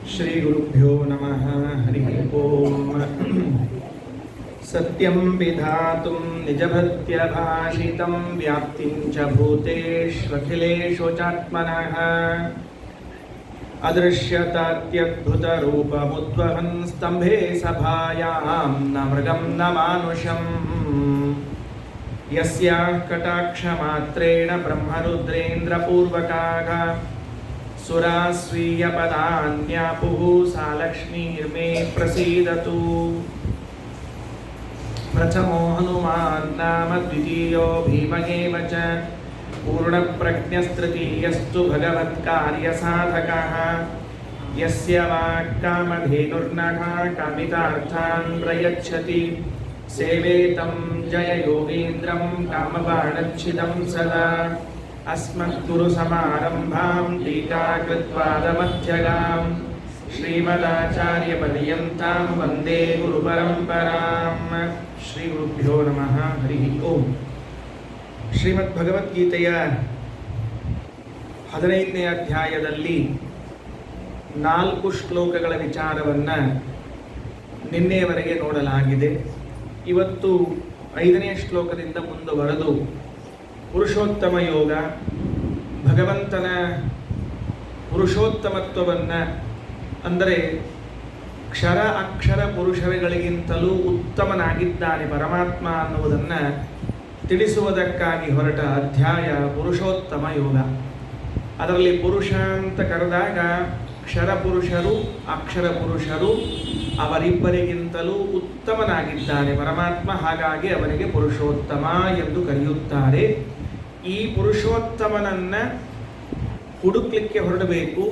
श्रीगुरुभ्यो नमः। हरिः ओम्। सत्यं विधातुं निजभक्त्यभाषितं व्याप्तिं च भूतेष्वखिलेषु चात्मनः अदृश्यतात्यद्भुतरूपमुद्वहन् स्तम्भे सभायां न मृगं न मानुषम् यस्याः कटाक्षमात्रेण ब्रह्मरुद्रेन्द्रपूर्वकाः सुरा स्वीयपदान्यापुः सा लक्ष्मीर्मे प्रसीदतु। प्रथमो हनुमान् नाम द्वितीयो भीम एव च पूर्णप्रज्ञस्तृतीयस्तु भगवत्कार्यसाधकः यस्य वाक्कामधेनुर्नः कामितार्थान् प्रयच्छति सेवेतं जययोगीन्द्रं कामबाणच्छिदं सदा अस्मद्गुरुसमारम्भां टीकाकृत्पादमध्यगां श्रीमदाचार्यपर्यन्तां वन्दे गुरुपरम्परां। ಶ್ರೀಗುರುಭ್ಯೋ ನಮಃ. ಹರಿ ಓಂ. ಶ್ರೀಮದ್ ಭಗವದ್ಗೀತೆಯ 15ನೇ ಅಧ್ಯಾಯದಲ್ಲಿ 4 ಶ್ಲೋಕಗಳ ವಿಚಾರವನ್ನು ನಿನ್ನೆಯವರೆಗೆ ನೋಡಲಾಗಿದೆ. ಇವತ್ತು 5ನೇ ಶ್ಲೋಕದಿಂದ ಮುಂದುವರೆದು ಪುರುಷೋತ್ತಮ ಯೋಗ, ಭಗವಂತನ ಪುರುಷೋತ್ತಮತ್ವವನ್ನು, ಅಂದರೆ ಕ್ಷರ ಅಕ್ಷರ ಪುರುಷರುಗಳಿಗಿಂತಲೂ ಉತ್ತಮನಾಗಿದ್ದಾನೆ ಪರಮಾತ್ಮ ಅನ್ನುವುದನ್ನು ತಿಳಿಸುವುದಕ್ಕಾಗಿ ಹೊರಟ ಅಧ್ಯಾಯ ಪುರುಷೋತ್ತಮ ಯೋಗ. ಅದರಲ್ಲಿ ಪುರುಷ ಅಂತ ಕರೆದಾಗ ಕ್ಷರ ಪುರುಷರು ಅಕ್ಷರ ಪುರುಷರು ಅವರಿಬ್ಬರಿಗಿಂತಲೂ ಉತ್ತಮನಾಗಿದ್ದಾನೆ ಪರಮಾತ್ಮ, ಹಾಗಾಗಿ ಅವನಿಗೆ ಪುರುಷೋತ್ತಮ ಎಂದು ಕರೆಯುತ್ತಾರೆ. ಈ ಪುರುಷೋತ್ತಮನನ್ನು ಹುಡುಕ್ಲಿಕ್ಕೆ ಹೊರಡಬೇಕು.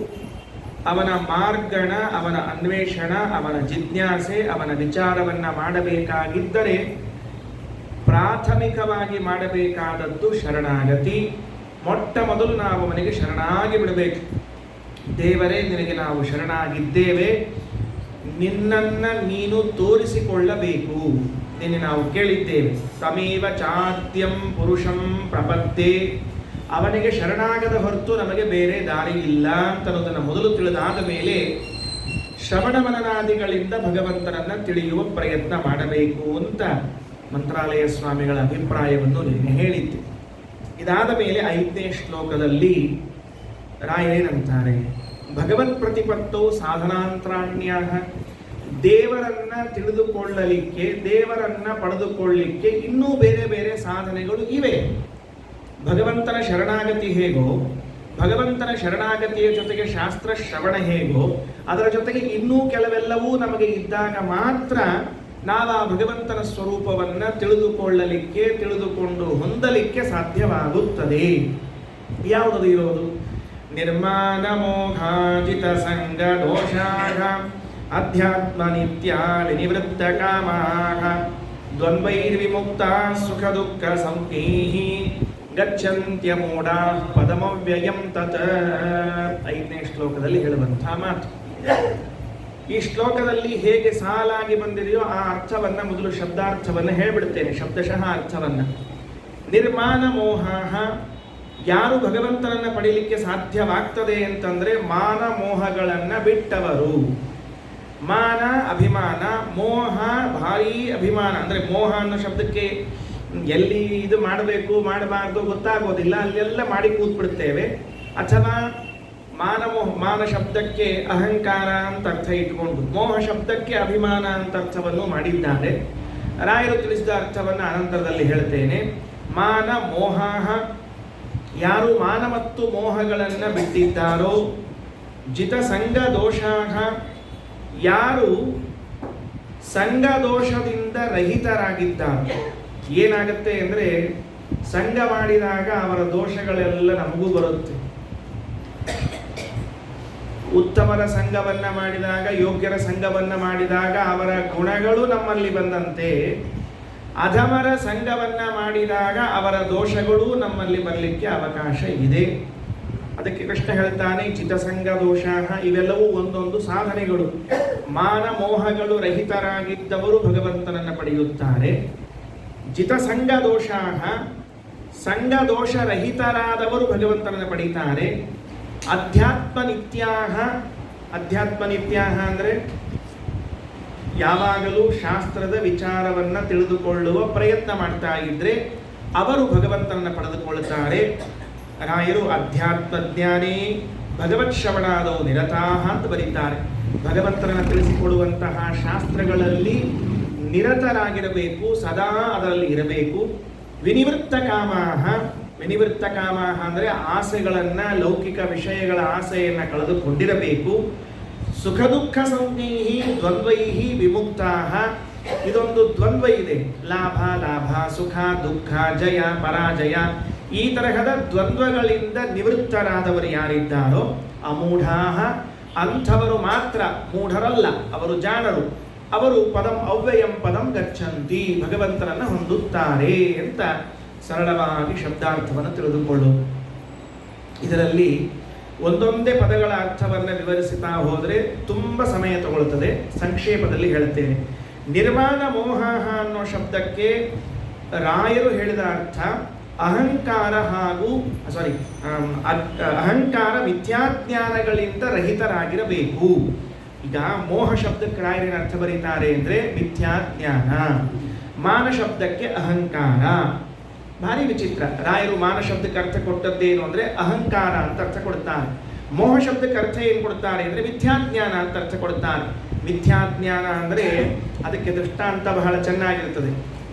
ಅವನ ಮಾರ್ಗಣ, ಅವನ ಅನ್ವೇಷಣ, ಅವನ ಜಿಜ್ಞಾಸೆ, ಅವನ ವಿಚಾರವನ್ನು ಮಾಡಬೇಕಾಗಿದ್ದರೆ ಪ್ರಾಥಮಿಕವಾಗಿ ಮಾಡಬೇಕಾದದ್ದು ಶರಣಾಗತಿ. ಮೊಟ್ಟ ಮೊದಲು ನಾವು ಅವನಿಗೆ ಶರಣಾಗಿ ಬಿಡಬೇಕು. ದೇವರೇ, ನಿನಗೆ ನಾವು ಶರಣಾಗಿದ್ದೇವೆ, ನಿನ್ನನ್ನು ನೀನು ತೋರಿಸಿಕೊಳ್ಳಬೇಕು. ನಿನ್ನೆ ನಾವು ಕೇಳಿದ್ದೇವೆ, ತಮೇವ ಚಾದ್ಯಂ ಪುರುಷಂ ಪ್ರಪದ್ಯೆ, ಅವನಿಗೆ ಶರಣಾಗದ ಹೊರತು ನಮಗೆ ಬೇರೆ ದಾರಿ ಇಲ್ಲ ಅಂತನ್ನೋದನ್ನು ಮೊದಲು ತಿಳಿದಾದ ಮೇಲೆ ಶ್ರವಣ ಮನನಾದಿಗಳಿಂದ ಭಗವಂತನನ್ನು ತಿಳಿಯುವ ಪ್ರಯತ್ನ ಮಾಡಬೇಕು ಅಂತ ಮಂತ್ರಾಲಯ ಸ್ವಾಮಿಗಳ ಅಭಿಪ್ರಾಯವನ್ನು ನಿನ್ನೆ ಹೇಳಿದ್ದೆ. ಇದಾದ ಮೇಲೆ 5ನೇ ಶ್ಲೋಕದಲ್ಲಿ ರಾಯರೇನಂತಾರೆ, ಭಗವತ್ ಪ್ರತಿಪತ್ತೌ ಸಾಧನಾಂತರಾಣ್ಯ, ದೇವರನ್ನ ತಿಳಿದುಕೊಳ್ಳಲಿಕ್ಕೆ, ದೇವರನ್ನ ಪಡೆದುಕೊಳ್ಳಲಿಕ್ಕೆ ಇನ್ನೂ ಬೇರೆ ಬೇರೆ ಸಾಧನೆಗಳು ಇವೆ. ಭಗವಂತನ ಶರಣಾಗತಿ ಹೇಗೋ, ಭಗವಂತನ ಶರಣಾಗತಿಯ ಜೊತೆಗೆ ಶಾಸ್ತ್ರ ಶ್ರವಣ ಹೇಗೋ, ಅದರ ಜೊತೆಗೆ ಇನ್ನೂ ಕೆಲವೆಲ್ಲವೂ ನಮಗೆ ಇದ್ದಾಗ ಮಾತ್ರ ನಾವು ಆ ಭಗವಂತನ ಸ್ವರೂಪವನ್ನು ತಿಳಿದುಕೊಳ್ಳಲಿಕ್ಕೆ, ತಿಳಿದುಕೊಂಡು ಹೊಂದಲಿಕ್ಕೆ ಸಾಧ್ಯವಾಗುತ್ತದೆ. ಯಾವುದದು ಇರೋದು? ನಿರ್ಮಾಣ ಮೋಹಾಜಿತ ಸಂಗ ದೋಷಾಃ ಅಧ್ಯಾತ್ಮ ನಿತ್ಯ ವಿನಿವೃತ್ತ ಕಾಮಾಃ ದ್ವಂದ್ವೈರ್ವಿಮುಕ್ತ ಸುಖ ದುಃಖ ಸಂಜ್ಞೈಃ ಗಚ್ಚಂತ್ಯ ಮೂಢಾ ಪದಮವ್ಯಯಂ ತತ್. 5ನೇ ಶ್ಲೋಕದಲ್ಲಿ ಹೇಳುವಂತಹ ಮಾತು. ಈ ಶ್ಲೋಕದಲ್ಲಿ ಹೇಗೆ ಸಾಲಾಗಿ ಬಂದಿದೆಯೋ ಆ ಅರ್ಥವನ್ನು ಮೊದಲು ಶಬ್ದಾರ್ಥವನ್ನು ಹೇಳಿಬಿಡ್ತೇನೆ, ಶಬ್ದಶಃ ಅರ್ಥವನ್ನು. ನಿರ್ಮಾಣ ಮೋಹಾಃ, ಯಾರು ಭಗವಂತನನ್ನು ಪಡೀಲಿಕ್ಕೆ ಸಾಧ್ಯವಾಗ್ತದೆ ಅಂತಂದ್ರೆ ಮಾನ ಮೋಹಗಳನ್ನು ಬಿಟ್ಟವರು. ಮಾನ ಅಭಿಮಾನ, ಮೋಹ ಭಾರೀ ಅಭಿಮಾನ. ಅಂದರೆ ಮೋಹ ಅನ್ನೋ ಶಬ್ದಕ್ಕೆ ಎಲ್ಲಿ ಇದು ಮಾಡಬೇಕು ಮಾಡಬಾರ್ದು ಗೊತ್ತಾಗೋದಿಲ್ಲ, ಅಲ್ಲೆಲ್ಲ ಮಾಡಿ ಕೂತ್ಬಿಡ್ತೇವೆ. ಅಥವಾ ಮಾನ ಶಬ್ದಕ್ಕೆ ಅಹಂಕಾರ ಅಂತ ಅರ್ಥ ಇಟ್ಕೊಂಡು ಮೋಹ ಶಬ್ದಕ್ಕೆ ಅಭಿಮಾನ ಅಂತ ಅರ್ಥವನ್ನು ಮಾಡಿದ್ದಾರೆ. ರಾಯರು ತಿಳಿಸಿದ ಅರ್ಥವನ್ನು ಅನಂತರದಲ್ಲಿ ಹೇಳ್ತೇನೆ. ಮಾನ ಮೋಹಾಃ, ಯಾರು ಮಾನ ಮತ್ತು ಮೋಹಗಳನ್ನು ಬಿಟ್ಟಿದ್ದಾರೋ, ಜಿತ ಸಂಗ ದೋಷಾಃ, ಯಾರು ಸಂಗ ದೋಷದಿಂದ ರಹಿತರಾಗಿದ್ದಾರೋ. ಏನಾಗುತ್ತೆ ಅಂದರೆ, ಸಂಗ ಮಾಡಿದಾಗ ಅವರ ದೋಷಗಳೆಲ್ಲ ನಮಗೂ ಬರುತ್ತೆ. ಉತ್ತಮರ ಸಂಘವನ್ನು ಮಾಡಿದಾಗ, ಯೋಗ್ಯರ ಸಂಘವನ್ನು ಮಾಡಿದಾಗ ಅವರ ಗುಣಗಳು ನಮ್ಮಲ್ಲಿ ಬಂದಂತೆ, ಅಧಮರ ಸಂಘವನ್ನು ಮಾಡಿದಾಗ ಅವರ ದೋಷಗಳು ನಮ್ಮಲ್ಲಿ ಬರಲಿಕ್ಕೆ ಅವಕಾಶ ಇದೆ. ಅದಕ್ಕೆ ಕೃಷ್ಣ ಹೇಳ್ತಾನೆ, ಚಿತಸಂಗ ದೋಷ, ಇವೆಲ್ಲವೂ ಒಂದೊಂದು ಸಾಧನೆಗಳು. ಮಾನ ಮೋಹಗಳು ರಹಿತರಾಗಿದ್ದವರು ಭಗವಂತನನ್ನು ಪಡೆಯುತ್ತಾರೆ. ಜಿತಸಂಗ ದೋಷ, ಸಂಘ ದೋಷ ರಹಿತರಾದವರು ಭಗವಂತನನ್ನು ಪಡೀತಾರೆ. ಅಧ್ಯಾತ್ಮ ನಿತ್ಯಾಹ, ಅಧ್ಯಾತ್ಮ ನಿತ್ಯಾಹ ಅಂದರೆ ಯಾವಾಗಲೂ ಶಾಸ್ತ್ರದ ವಿಚಾರವನ್ನು ತಿಳಿದುಕೊಳ್ಳುವ ಪ್ರಯತ್ನ ಮಾಡ್ತಾ ಇದ್ರೆ ಅವರು ಭಗವಂತನನ್ನು ಪಡೆದುಕೊಳ್ಳುತ್ತಾರೆ. ರಾಯರು ಅಧ್ಯಾತ್ಮ ಜ್ಞಾನೇ ಭಗವತ್ ಶ್ರವಣಾದವು ನಿರತಾಹ ಅಂತ ಬರೀತಾರೆ. ಭಗವಂತನನ್ನು ತಿಳಿಸಿಕೊಡುವಂತಹ ಶಾಸ್ತ್ರಗಳಲ್ಲಿ ನಿರತರಾಗಿರಬೇಕು, ಸದಾ ಅದರಲ್ಲಿ ಇರಬೇಕು. ವಿನಿವೃತ್ತ ಕಾಮಾಹ, ವಿನಿವೃತ್ತ ಕಾಮಾಹ ಅಂದರೆ ಆಸೆಗಳನ್ನು, ಲೌಕಿಕ ವಿಷಯಗಳ ಆಸೆಯನ್ನು ಕಳೆದುಕೊಂಡಿರಬೇಕು. ಸುಖ ದುಃಖ ಸಂಜ್ಞೈಹಿ ದ್ವಂದ್ವೈಹಿ ವಿಮುಕ್ತಾಹ, ಇದೊಂದು ದ್ವಂದ್ವ ಇದೆ, ಲಾಭ ಲಾಭ, ಸುಖ ದುಃಖ, ಜಯ ಪರಾಜಯ, ಈ ತರಹದ ದ್ವಂದ್ವಗಳಿಂದ ನಿವೃತ್ತರಾದವರು ಯಾರಿದ್ದಾರೋ ಅಮೂಢಾಹ, ಅಂಥವರು ಮಾತ್ರ, ಮೂಢರಲ್ಲ, ಅವರು ಜಾಣರು, ಅವರು ಪದಂ ಅವ್ಯಯಂ ಪದಂ ಗಚ್ಚಂತಿ, ಭಗವಂತನನ್ನು ಹೊಂದುತ್ತಾರೆ ಅಂತ ಸರಳವಾಗಿ ಶಬ್ದಾರ್ಥವನ್ನು ತಿಳಿದುಕೊಳ್ಳೋದು. ಇದರಲ್ಲಿ ಒಂದೊಂದೇ ಪದಗಳ ಅರ್ಥವನ್ನು ವಿವರಿಸುತ್ತಾ ಹೋದರೆ ತುಂಬ ಸಮಯ ತಗೊಳ್ಳುತ್ತದೆ. ಸಂಕ್ಷೇಪದಲ್ಲಿ ಹೇಳುತ್ತೇನೆ. ನಿರ್ಮಾಣ ಮೋಹಾಹ ಅನ್ನೋ ಶಬ್ದಕ್ಕೆ ರಾಯರು ಹೇಳಿದ ಅರ್ಥ ಅಹಂಕಾರ ಹಾಗೂ ಅಹಂಕಾರ ಮಿಥ್ಯಾಜ್ಞಾನಗಳಿಂದ ರಹಿತರಾಗಿರಬೇಕು. ಈಗ ಮೋಹ ಶಬ್ದಕ್ಕೆ ರಾಯರಿನ ಅರ್ಥ ಬರೀತಾರೆ ಅಂದರೆ ಮಿಥ್ಯಾಜ್ಞಾನ, ಮಾನ ಶಬ್ದಕ್ಕೆ ಅಹಂಕಾರ. ಭಾರಿ ವಿಚಿತ್ರ. ರಾಯರು ಮಾನ ಶಬ್ದಕ್ಕೆ ಅರ್ಥ ಕೊಟ್ಟದ್ದೇನು ಅಂದರೆ ಅಹಂಕಾರ ಅಂತ ಅರ್ಥ ಕೊಡ್ತಾರೆ. ಮೋಹ ಶಬ್ದಕ್ಕೆ ಅರ್ಥ ಏನು ಕೊಡ್ತಾರೆ ಅಂದರೆ ಮಿಥ್ಯಾಜ್ಞಾನ ಅಂತ ಅರ್ಥ ಕೊಡ್ತಾರೆ. ಮಿಥ್ಯಾಜ್ಞಾನ ಅಂದರೆ ಅದಕ್ಕೆ ದೃಷ್ಟಾಂತ ಬಹಳ ಚೆನ್ನಾಗಿರ್ತದೆ.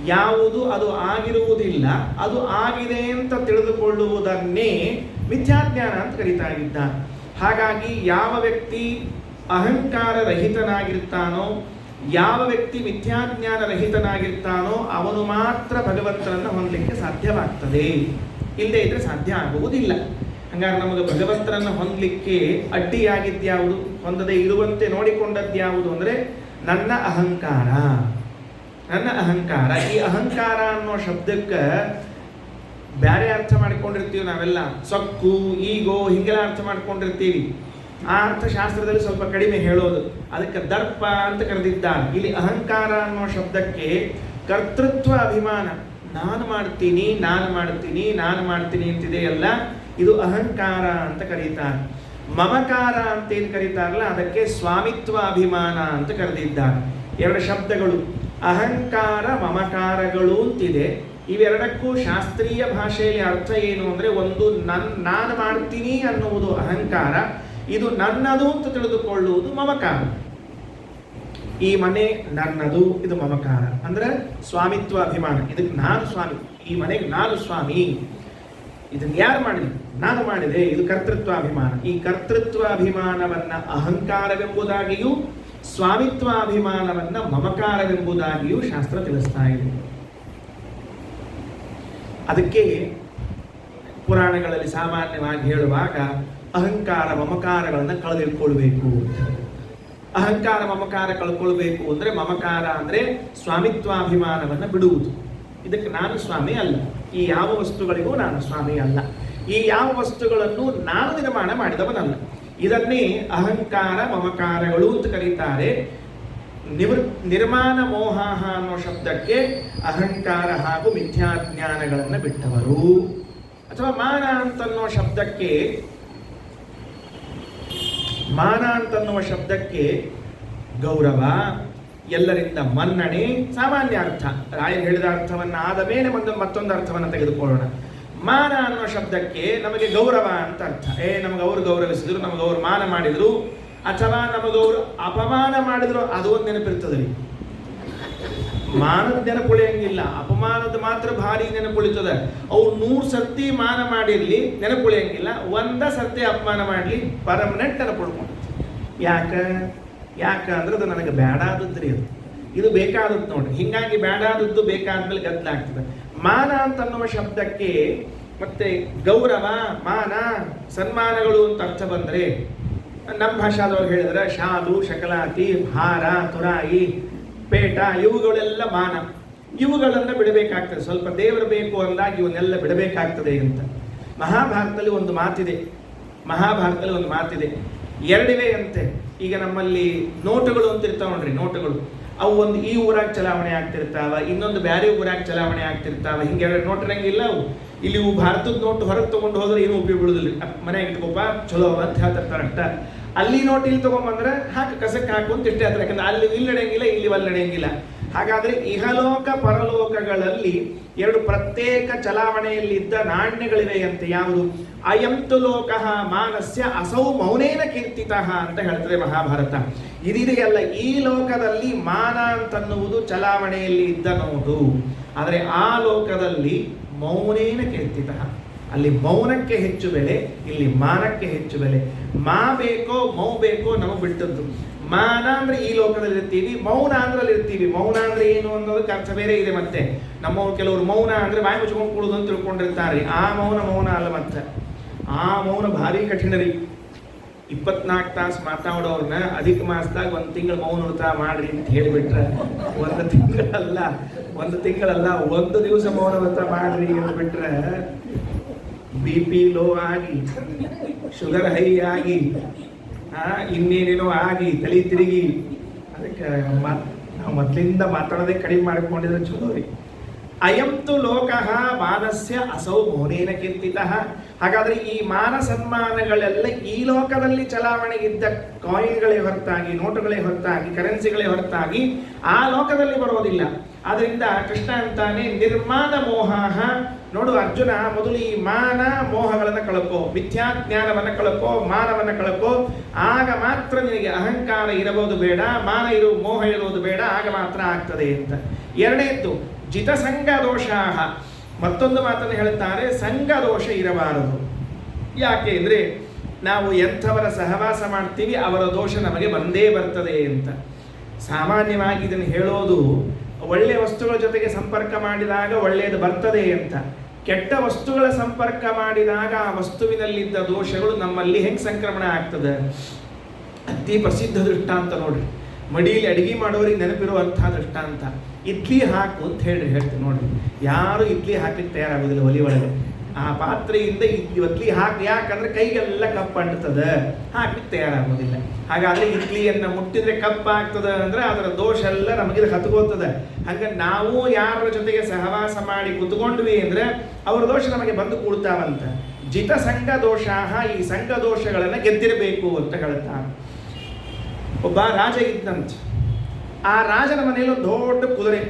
ಯಾವುದು ಅದು ಆಗಿರುವುದಿಲ್ಲ, ಅದು ಆಗಿದೆ ಅಂತ ತಿಳಿದುಕೊಳ್ಳುವುದನ್ನೇ ಮಿಥ್ಯಾಜ್ಞಾನ ಅಂತ ಕರೀತಾ ಇದ್ದಾರೆ. ಹಾಗಾಗಿ ಯಾವ ವ್ಯಕ್ತಿ ಅಹಂಕಾರ ರಹಿತನಾಗಿರ್ತಾನೋ, ಯಾವ ವ್ಯಕ್ತಿ ಮಿಥ್ಯಾಜ್ಞಾನ ರಹಿತನಾಗಿರ್ತಾನೋ ಅವನು ಮಾತ್ರ ಭಗವಂತನನ್ನು ಹೊಂದಲಿಕ್ಕೆ ಸಾಧ್ಯವಾಗ್ತದೆ. ಇಲ್ಲದೆ ಇದ್ರೆ ಸಾಧ್ಯ ಆಗುವುದಿಲ್ಲ. ಹಂಗಾರೆ ನಮಗೆ ಭಗವಂತನನ್ನು ಹೊಂದಲಿಕ್ಕೆ ಅಡ್ಡಿಯಾಗಿದ್ಯಾವುದು, ಹೊಂದದೆ ಇರುವಂತೆ ನೋಡಿಕೊಂಡದ್ಯಾವುದು ಅಂದರೆ ನನ್ನ ಅಹಂಕಾರ. ನನ್ನ ಅಹಂಕಾರ. ಈ ಅಹಂಕಾರ ಅನ್ನೋ ಶಬ್ದಕ್ಕೆ ಬೇರೆ ಅರ್ಥ ಮಾಡಿಕೊಂಡಿರ್ತೀವಿ ನಾವೆಲ್ಲ. ಸೊಕ್ಕು, ಈಗೋ, ಹಿಂಗೆಲ್ಲ ಅರ್ಥ ಮಾಡ್ಕೊಂಡಿರ್ತೀವಿ. ಆ ಅರ್ಥಶಾಸ್ತ್ರದಲ್ಲಿ ಸ್ವಲ್ಪ ಕಡಿಮೆ ಹೇಳೋದು. ಅದಕ್ಕೆ ದರ್ಪ ಅಂತ ಕರೆದಿದ್ದಾರೆ. ಇಲ್ಲಿ ಅಹಂಕಾರ ಅನ್ನೋ ಶಬ್ದಕ್ಕೆ ಕರ್ತೃತ್ವ ಅಭಿಮಾನ, ನಾನು ಮಾಡ್ತೀನಿ ನಾನು ಮಾಡ್ತೀನಿ ನಾನು ಮಾಡ್ತೀನಿ ಅಂತಿದೆಯಲ್ಲ, ಇದು ಅಹಂಕಾರ ಅಂತ ಕರೀತಾರೆ. ಮಮಕಾರ ಅಂತೇನು ಕರೀತಾರಲ್ಲ ಅದಕ್ಕೆ ಸ್ವಾಮಿತ್ವ ಅಭಿಮಾನ ಅಂತ ಕರೆದಿದ್ದಾರೆ. ಎರಡು ಶಬ್ದಗಳು ಅಹಂಕಾರ ಮಮಕಾರಗಳು ಅಂತಿದೆ. ಇವೆರಡಕ್ಕೂ ಶಾಸ್ತ್ರೀಯ ಭಾಷೆಯಲ್ಲಿ ಅರ್ಥ ಏನು ಅಂದರೆ, ಒಂದು ನಾನು ಮಾಡ್ತೀನಿ ಅನ್ನುವುದು ಅಹಂಕಾರ, ಇದು ನನ್ನದು ಅಂತ ತಿಳಿದುಕೊಳ್ಳುವುದು ಮಮಕಾರ. ಈ ಮನೆ ನನ್ನದು, ಇದು ಮಮಕಾರ ಅಂದ್ರೆ ಸ್ವಾಮಿತ್ವ ಅಭಿಮಾನ. ಇದಕ್ಕೆ ನಾನು ಸ್ವಾಮಿ, ಈ ಮನೆಗೆ ನಾನು ಸ್ವಾಮಿ, ಇದನ್ನು ಯಾರು ಮಾಡಿದೆ, ನಾನು ಮಾಡಿದೆ, ಇದು ಕರ್ತೃತ್ವ ಅಭಿಮಾನ. ಈ ಕರ್ತೃತ್ವ ಅಭಿಮಾನವನ್ನ ಅಹಂಕಾರವೆಂಬುದಾಗಿಯೂ ಸ್ವಾಮಿತ್ವಾಭಿಮಾನವನ್ನ ಮಮಕಾರವೆಂಬುದಾಗಿಯೂ ಶಾಸ್ತ್ರ ತಿಳಿಸ್ತಾ ಇದೆ. ಅದಕ್ಕೆ ಪುರಾಣಗಳಲ್ಲಿ ಸಾಮಾನ್ಯವಾಗಿ ಹೇಳುವಾಗ ಅಹಂಕಾರ ಮಮಕಾರಗಳನ್ನು ಕಳೆದಿಟ್ಕೊಳ್ಬೇಕು. ಅಹಂಕಾರ ಮಮಕಾರ ಕಳ್ಕೊಳ್ಬೇಕು ಅಂದರೆ, ಮಮಕಾರ ಅಂದರೆ ಸ್ವಾಮಿತ್ವಾಭಿಮಾನವನ್ನು ಬಿಡುವುದು. ಇದಕ್ಕೆ ನಾನು ಸ್ವಾಮಿ ಅಲ್ಲ, ಈ ಯಾವ ವಸ್ತುಗಳಿಗೂ ನಾನು ಸ್ವಾಮಿ ಅಲ್ಲ, ಈ ಯಾವ ವಸ್ತುಗಳನ್ನು ನಾನು ನಿರ್ಮಾಣ ಮಾಡಿದವನಲ್ಲ. ಇದನ್ನೇ ಅಹಂಕಾರ ಮಮಕಾರಗಳು ಅಂತ ಕರೀತಾರೆ. ನಿರ್ಮಾಣ ಮೋಹಾಹ ಅನ್ನೋ ಶಬ್ದಕ್ಕೆ ಅಹಂಕಾರ ಹಾಗೂ ಮಿಥ್ಯಾಜ್ಞಾನಗಳನ್ನು ಬಿಟ್ಟವರು. ಅಥವಾ ಮಾನ ಅಂತನ್ನೋ ಶಬ್ದಕ್ಕೆ, ಮಾನ ಅಂತನ್ನುವ ಶಬ್ದಕ್ಕೆ ಗೌರವ, ಎಲ್ಲರಿಂದ ಮನ್ನಣೆ ಸಾಮಾನ್ಯ ಅರ್ಥ. ರಾಯರು ಹೇಳಿದ ಅರ್ಥವನ್ನು ಆದ ಮೇಲೆ ಮತ್ತೊಂದು ಅರ್ಥವನ್ನು ತೆಗೆದುಕೊಳ್ಳೋಣ. ಮಾನ ಅನ್ನೋ ಶಬ್ದಕ್ಕೆ ನಮಗೆ ಗೌರವ ಅಂತ ಅರ್ಥ. ನಮಗೆ ಅವರು ಗೌರವಿಸಿದ್ರು, ನಮಗೆ ಅವರು ಮಾನ ಮಾಡಿದ್ರು, ಅಥವಾ ನಮಗವರು ಅಪಮಾನ ಮಾಡಿದ್ರು, ಅದು ಒಂದು ನೆನಪಿರ್ತದೆ. ಮಾನದ ನೆನಪುಳಿಯಂಗಿಲ್ಲ, ಅಪಮಾನದ ಮಾತ್ರ ಭಾರಿ ನೆನಪುಳಿತದೆ. ಅವ್ರು 100 ಸರ್ತಿ ಮಾನ ಮಾಡಿರ್ಲಿ ನೆನಪುಳಿಯಂಗಿಲ್ಲ, 1 ಸರ್ತಿ ಅಪಮಾನ ಮಾಡಲಿ ಪರ್ಮನೆಂಟ್ ನೆನಪುಳ್ಕೊಂಡು. ಯಾಕಂದ್ರೆ ಅದು ನನಗೆ ಬೇಡಾದದ್ರಿ, ಇದು ಬೇಕಾದದ್ದು ನೋಡ್ರಿ. ಹಿಂಗಾಗಿ ಬೇಡಾದದ್ದು ಬೇಕಾದ್ಮೇಲೆ ಗದ್ದಲಾಗ್ತದೆ. ಮಾನ ಅಂತನ್ನುವ ಶಬ್ದಕ್ಕೆ ಮತ್ತೆ ಗೌರವ, ಮಾನ, ಸನ್ಮಾನಗಳು ಅಂತ ಅರ್ಥ ಬಂದರೆ, ನಮ್ಮ ಭಾಷಾದವ್ರು ಹೇಳಿದ್ರೆ ಶಾಲು, ಶಕಲಾತಿ, ಹಾರ, ತುರಾಯಿ, ಪೇಟ, ಇವುಗಳೆಲ್ಲ ಮಾನ. ಇವುಗಳನ್ನು ಬಿಡಬೇಕಾಗ್ತದೆ. ಸ್ವಲ್ಪ ದೇವರು ಬೇಕು ಅಂದಾಗ ಇವನ್ನೆಲ್ಲ ಬಿಡಬೇಕಾಗ್ತದೆ ಅಂತ ಮಹಾಭಾರತದಲ್ಲಿ ಒಂದು ಮಾತಿದೆ. ಎರಡಿವೆ ಅಂತೆ. ಈಗ ನಮ್ಮಲ್ಲಿ ನೋಟುಗಳು ಅಂತ ಇರ್ತಾವ ನೋಡ್ರಿ, ನೋಟುಗಳು. ಅವು ಒಂದು ಈ ಊರಾಗ ಚಲಾವಣೆ ಆಗ್ತಿರ್ತಾವ, ಇನ್ನೊಂದು ಬೇರೆ ಊರಾಗ ಚಲಾವಣೆ ಆಗ್ತಿರ್ತಾವ. ಹಿಂಗೆ ಎರಡು ನೋಟ್ ಇರಂಗಿಲ್ಲ ಅವು. ಇಲ್ಲಿ ಇವು ಭಾರತದ ನೋಟು ಹೊರಗೆ ತೊಗೊಂಡು ಹೋದ್ರೆ ಏನು ಉಪಯೋಗ ಬೀಳುದಿಲ್ಲ. ಮನೆಯಾಗ ಇಟ್ಕೋಪ ಚಲೋ ಅಂತ ಹೇಳ್ತಿರ್ತಾರೆ ಅಷ್ಟ. ಅಲ್ಲಿ ನೋಟ್ ಇಲ್ಲಿ ತಗೊಂಡ್ಬಂದ್ರೆ ಹಾಕಿ ಕಸಕ್ಕೆ ಹಾಕು ಅಂತ ಇಷ್ಟೇ ಆದ್ರೆ, ಯಾಕಂದ್ರೆ ಅಲ್ಲಿ ಇಲ್ಲಿ ನಡೆಯಂಗಿಲ್ಲ, ಇಲ್ಲಿ ಅಲ್ಲಿ ನಡೆಯಂಗಿಲ್ಲ. ಹಾಗಾದ್ರೆ ಇಹಲೋಕ ಪರಲೋಕಗಳಲ್ಲಿ ಎರಡು ಪ್ರತ್ಯೇಕ ಚಲಾವಣೆಯಲ್ಲಿದ್ದ ನಾಣ್ಯಗಳಿವೆಯಂತೆ. ಯಾವುದು? ಅಯಂತು ಲೋಕಃ ಮಾನಸ್ಯ ಅಸೌ ಮೌನೇನ ಕೀರ್ತಿತಃ ಅಂತ ಹೇಳ್ತದೆ ಮಹಾಭಾರತ. ಇದಿದೆಯಲ್ಲ, ಈ ಲೋಕದಲ್ಲಿ ಮಾನ ಅಂತನ್ನುವುದು ಚಲಾವಣೆಯಲ್ಲಿ ಇದ್ದ ನೋಟು, ಆದರೆ ಆ ಲೋಕದಲ್ಲಿ ಮೌನೇನ ಕೀರ್ತಿತಃ. ಅಲ್ಲಿ ಮೌನಕ್ಕೆ ಹೆಚ್ಚು ಬೆಲೆ, ಇಲ್ಲಿ ಮಾನಕ್ಕೆ ಹೆಚ್ಚು ಬೆಲೆ. ಮಾ ಬೇಕೋ ಮೌ ಬೇಕೋ ನಮಗೆ ಬಿಟ್ಟದ್ದು. ಮಾನ ಅಂದ್ರೆ ಈ ಲೋಕದಲ್ಲಿ ಇರ್ತೀವಿ, ಮೌನ ಅಂದ್ರೆ ಅಲ್ಲಿ ಇರ್ತೀವಿ. ಮೌನ ಅಂದ್ರೆ ಏನು ಅನ್ನೋದಕ್ಕೆ ಅರ್ಥ ಬೇರೆ ಇದೆ. ಮತ್ತೆ ನಮ್ಮವ್ರು ಕೆಲವರು ಮೌನ ಅಂದ್ರೆ ಬಾಯಿ ಮುಚ್ಕೊಂಡು ಕೂಡುದು ಅಂತ ತಿಳ್ಕೊಂಡಿರ್ತಾರೆ. ಆ ಮೌನ ಅಲ್ಲ. ಮತ್ತೆ ಆ ಮೌನ ಭಾರಿ ಕಠಿಣ ರೀ. 24 ತಾಸು ಮಾತಾಡೋರ್ನ ಅಧಿಕ ಮಾಸದಾಗ 1 ತಿಂಗಳು ಮೌನ ವ್ರತ ಮಾಡ್ರಿ ಅಂತ ಹೇಳಿಬಿಟ್ರೆ, 1 ತಿಂಗಳಲ್ಲ 1 ದಿವಸ ಮೌನ ವ್ರತ ಮಾಡ್ರಿ ಅಂತ ಬಿಟ್ರೆ BP ಲೋ ಆಗಿ, ಶುಗರ್ ಹೈ ಆಗಿ, ಇನ್ನೇನೇನೋ ಆಗಿ, ತಲೆ ತಿರುಗಿ, ಅದಕ್ಕೆ ನಾವು ಮೊದಲಿಂದ ಮಾತಾಡೋದೇ ಕಡಿಮೆ ಮಾಡಿಕೊಂಡಿದ್ರೆ ಚಲೋ ರೀ. ಅಯಂತು ಲೋಕಃ ಮಾನಸ್ಯ ಅಸೌ ಮೌನೇನ ಕೀರ್ತಿತಃ. ಹಾಗಾದ್ರೆ ಈ ಮಾನ ಸನ್ಮಾನಗಳೆಲ್ಲ ಈ ಲೋಕದಲ್ಲಿ ಚಲಾವಣೆಗಿದ್ದ ಕಾಯಿನ್ಗಳೇ ಹೊರತಾಗಿ, ನೋಟುಗಳೇ ಹೊರತಾಗಿ, ಕರೆನ್ಸಿಗಳೇ ಹೊರತಾಗಿ ಆ ಲೋಕದಲ್ಲಿ ಬರೋದಿಲ್ಲ. ಆದ್ರಿಂದ ಕೃಷ್ಣ ಅಂತಾನೆ ನಿರ್ಮಾಣ ಮೋಹ. ನೋಡು ಅರ್ಜುನ, ಮೊದಲು ಈ ಮಾನ ಮೋಹಗಳನ್ನು ಕಳ್ಕೋ, ಮಿಥ್ಯಾಜ್ಞಾನವನ್ನು ಕಳ್ಕೋ, ಮಾನವನ್ನು ಕಳ್ಕೋ, ಆಗ ಮಾತ್ರ ನಿನಗೆ ಅಹಂಕಾರ ಇರಬಹುದು ಬೇಡ, ಮಾನ ಮೋಹ ಇರುವುದು ಬೇಡ, ಆಗ ಮಾತ್ರ ಆಗ್ತದೆ ಅಂತ. ಎರಡನೇದ್ದು ಜಿತ ಸಂಘ ದೋಷಾಹ. ಮತ್ತೊಂದು ಮಾತನ್ನು ಹೇಳುತ್ತಾರೆ, ಸಂಘ ದೋಷ ಇರಬಾರದು. ಯಾಕೆ ಅಂದರೆ ನಾವು ಎಂಥವರ ಸಹವಾಸ ಮಾಡ್ತೀವಿ ಅವರ ದೋಷ ನಮಗೆ ಬಂದೇ ಬರ್ತದೆ ಅಂತ. ಸಾಮಾನ್ಯವಾಗಿ ಇದನ್ನು ಹೇಳೋದು ಒಳ್ಳೆಯ ವಸ್ತುಗಳ ಜೊತೆಗೆ ಸಂಪರ್ಕ ಮಾಡಿದಾಗ ಒಳ್ಳೆಯದು ಬರ್ತದೆ ಅಂತ. ಕೆಟ್ಟ ವಸ್ತುಗಳ ಸಂಪರ್ಕ ಮಾಡಿದಾಗ ಆ ವಸ್ತುವಿನಲ್ಲಿದ್ದ ದೋಷಗಳು ನಮ್ಮಲ್ಲಿ ಹೆಂಗೆ ಸಂಕ್ರಮಣ ಆಗ್ತದೆ. ಅತಿ ಪ್ರಸಿದ್ಧ ದೃಷ್ಟಾಂತ ನೋಡ್ರಿ, ಮಡಿಯಲ್ಲಿ ಅಡಿಗೆ ಮಾಡೋರಿಗೆ ನೆನಪಿರುವಂತಹ ದೃಷ್ಟಾಂತ. ಇಡ್ಲಿ ಹಾಕು ಅಂತ ಹೇಳ್ತೀನಿ ನೋಡ್ರಿ, ಯಾರು ಇಡ್ಲಿ ಹಾಕ್ಲಿಕ್ಕೆ ತಯಾರಾಗೋದಿಲ್ಲ ಒಲಿ ಒಳಗೆ. ಆ ಪಾತ್ರೆಯಿಂದ ಇಡ್ಲಿ ಹಾಕಿ, ಯಾಕಂದ್ರೆ ಕೈಗೆಲ್ಲ ಕಪ್ಪು ಅಂಟ್ತದೆ, ಹಾಕ್ಲಿಕ್ಕೆ ತಯಾರಾಗೋದಿಲ್ಲ. ಹಾಗಾದ್ರೆ ಇಡ್ಲಿಯನ್ನು ಮುಟ್ಟಿದ್ರೆ ಕಪ್ಪಾಗ್ತದೆ ಅಂದ್ರೆ ಅದರ ದೋಷ ಎಲ್ಲ ನಮಗೆ ಹತ್ಕೋತದೆ. ಹಂಗೆ ನಾವು ಯಾರ ಜೊತೆಗೆ ಸಹವಾಸ ಮಾಡಿ ಕುತ್ಕೊಂಡ್ವಿ ಅಂದ್ರೆ ಅವರ ದೋಷ ನಮಗೆ ಬಂದು ಕೂಡ್ತಾವಂತ. ಜಿತ ಸಂಘ ದೋಷಾಹ, ಈ ಸಂಘ ದೋಷಗಳನ್ನು ಗೆದ್ದಿರಬೇಕು ಅಂತ ಹೇಳ್ತಾರೆ. ಒಬ್ಬ ರಾಜ ಇದ್ದಂತೆ. ಆ ರಾಜನ ಮನೆಯಲ್ಲಿ ಒಂದು ದೊಡ್ಡ ಕುದುರೆ.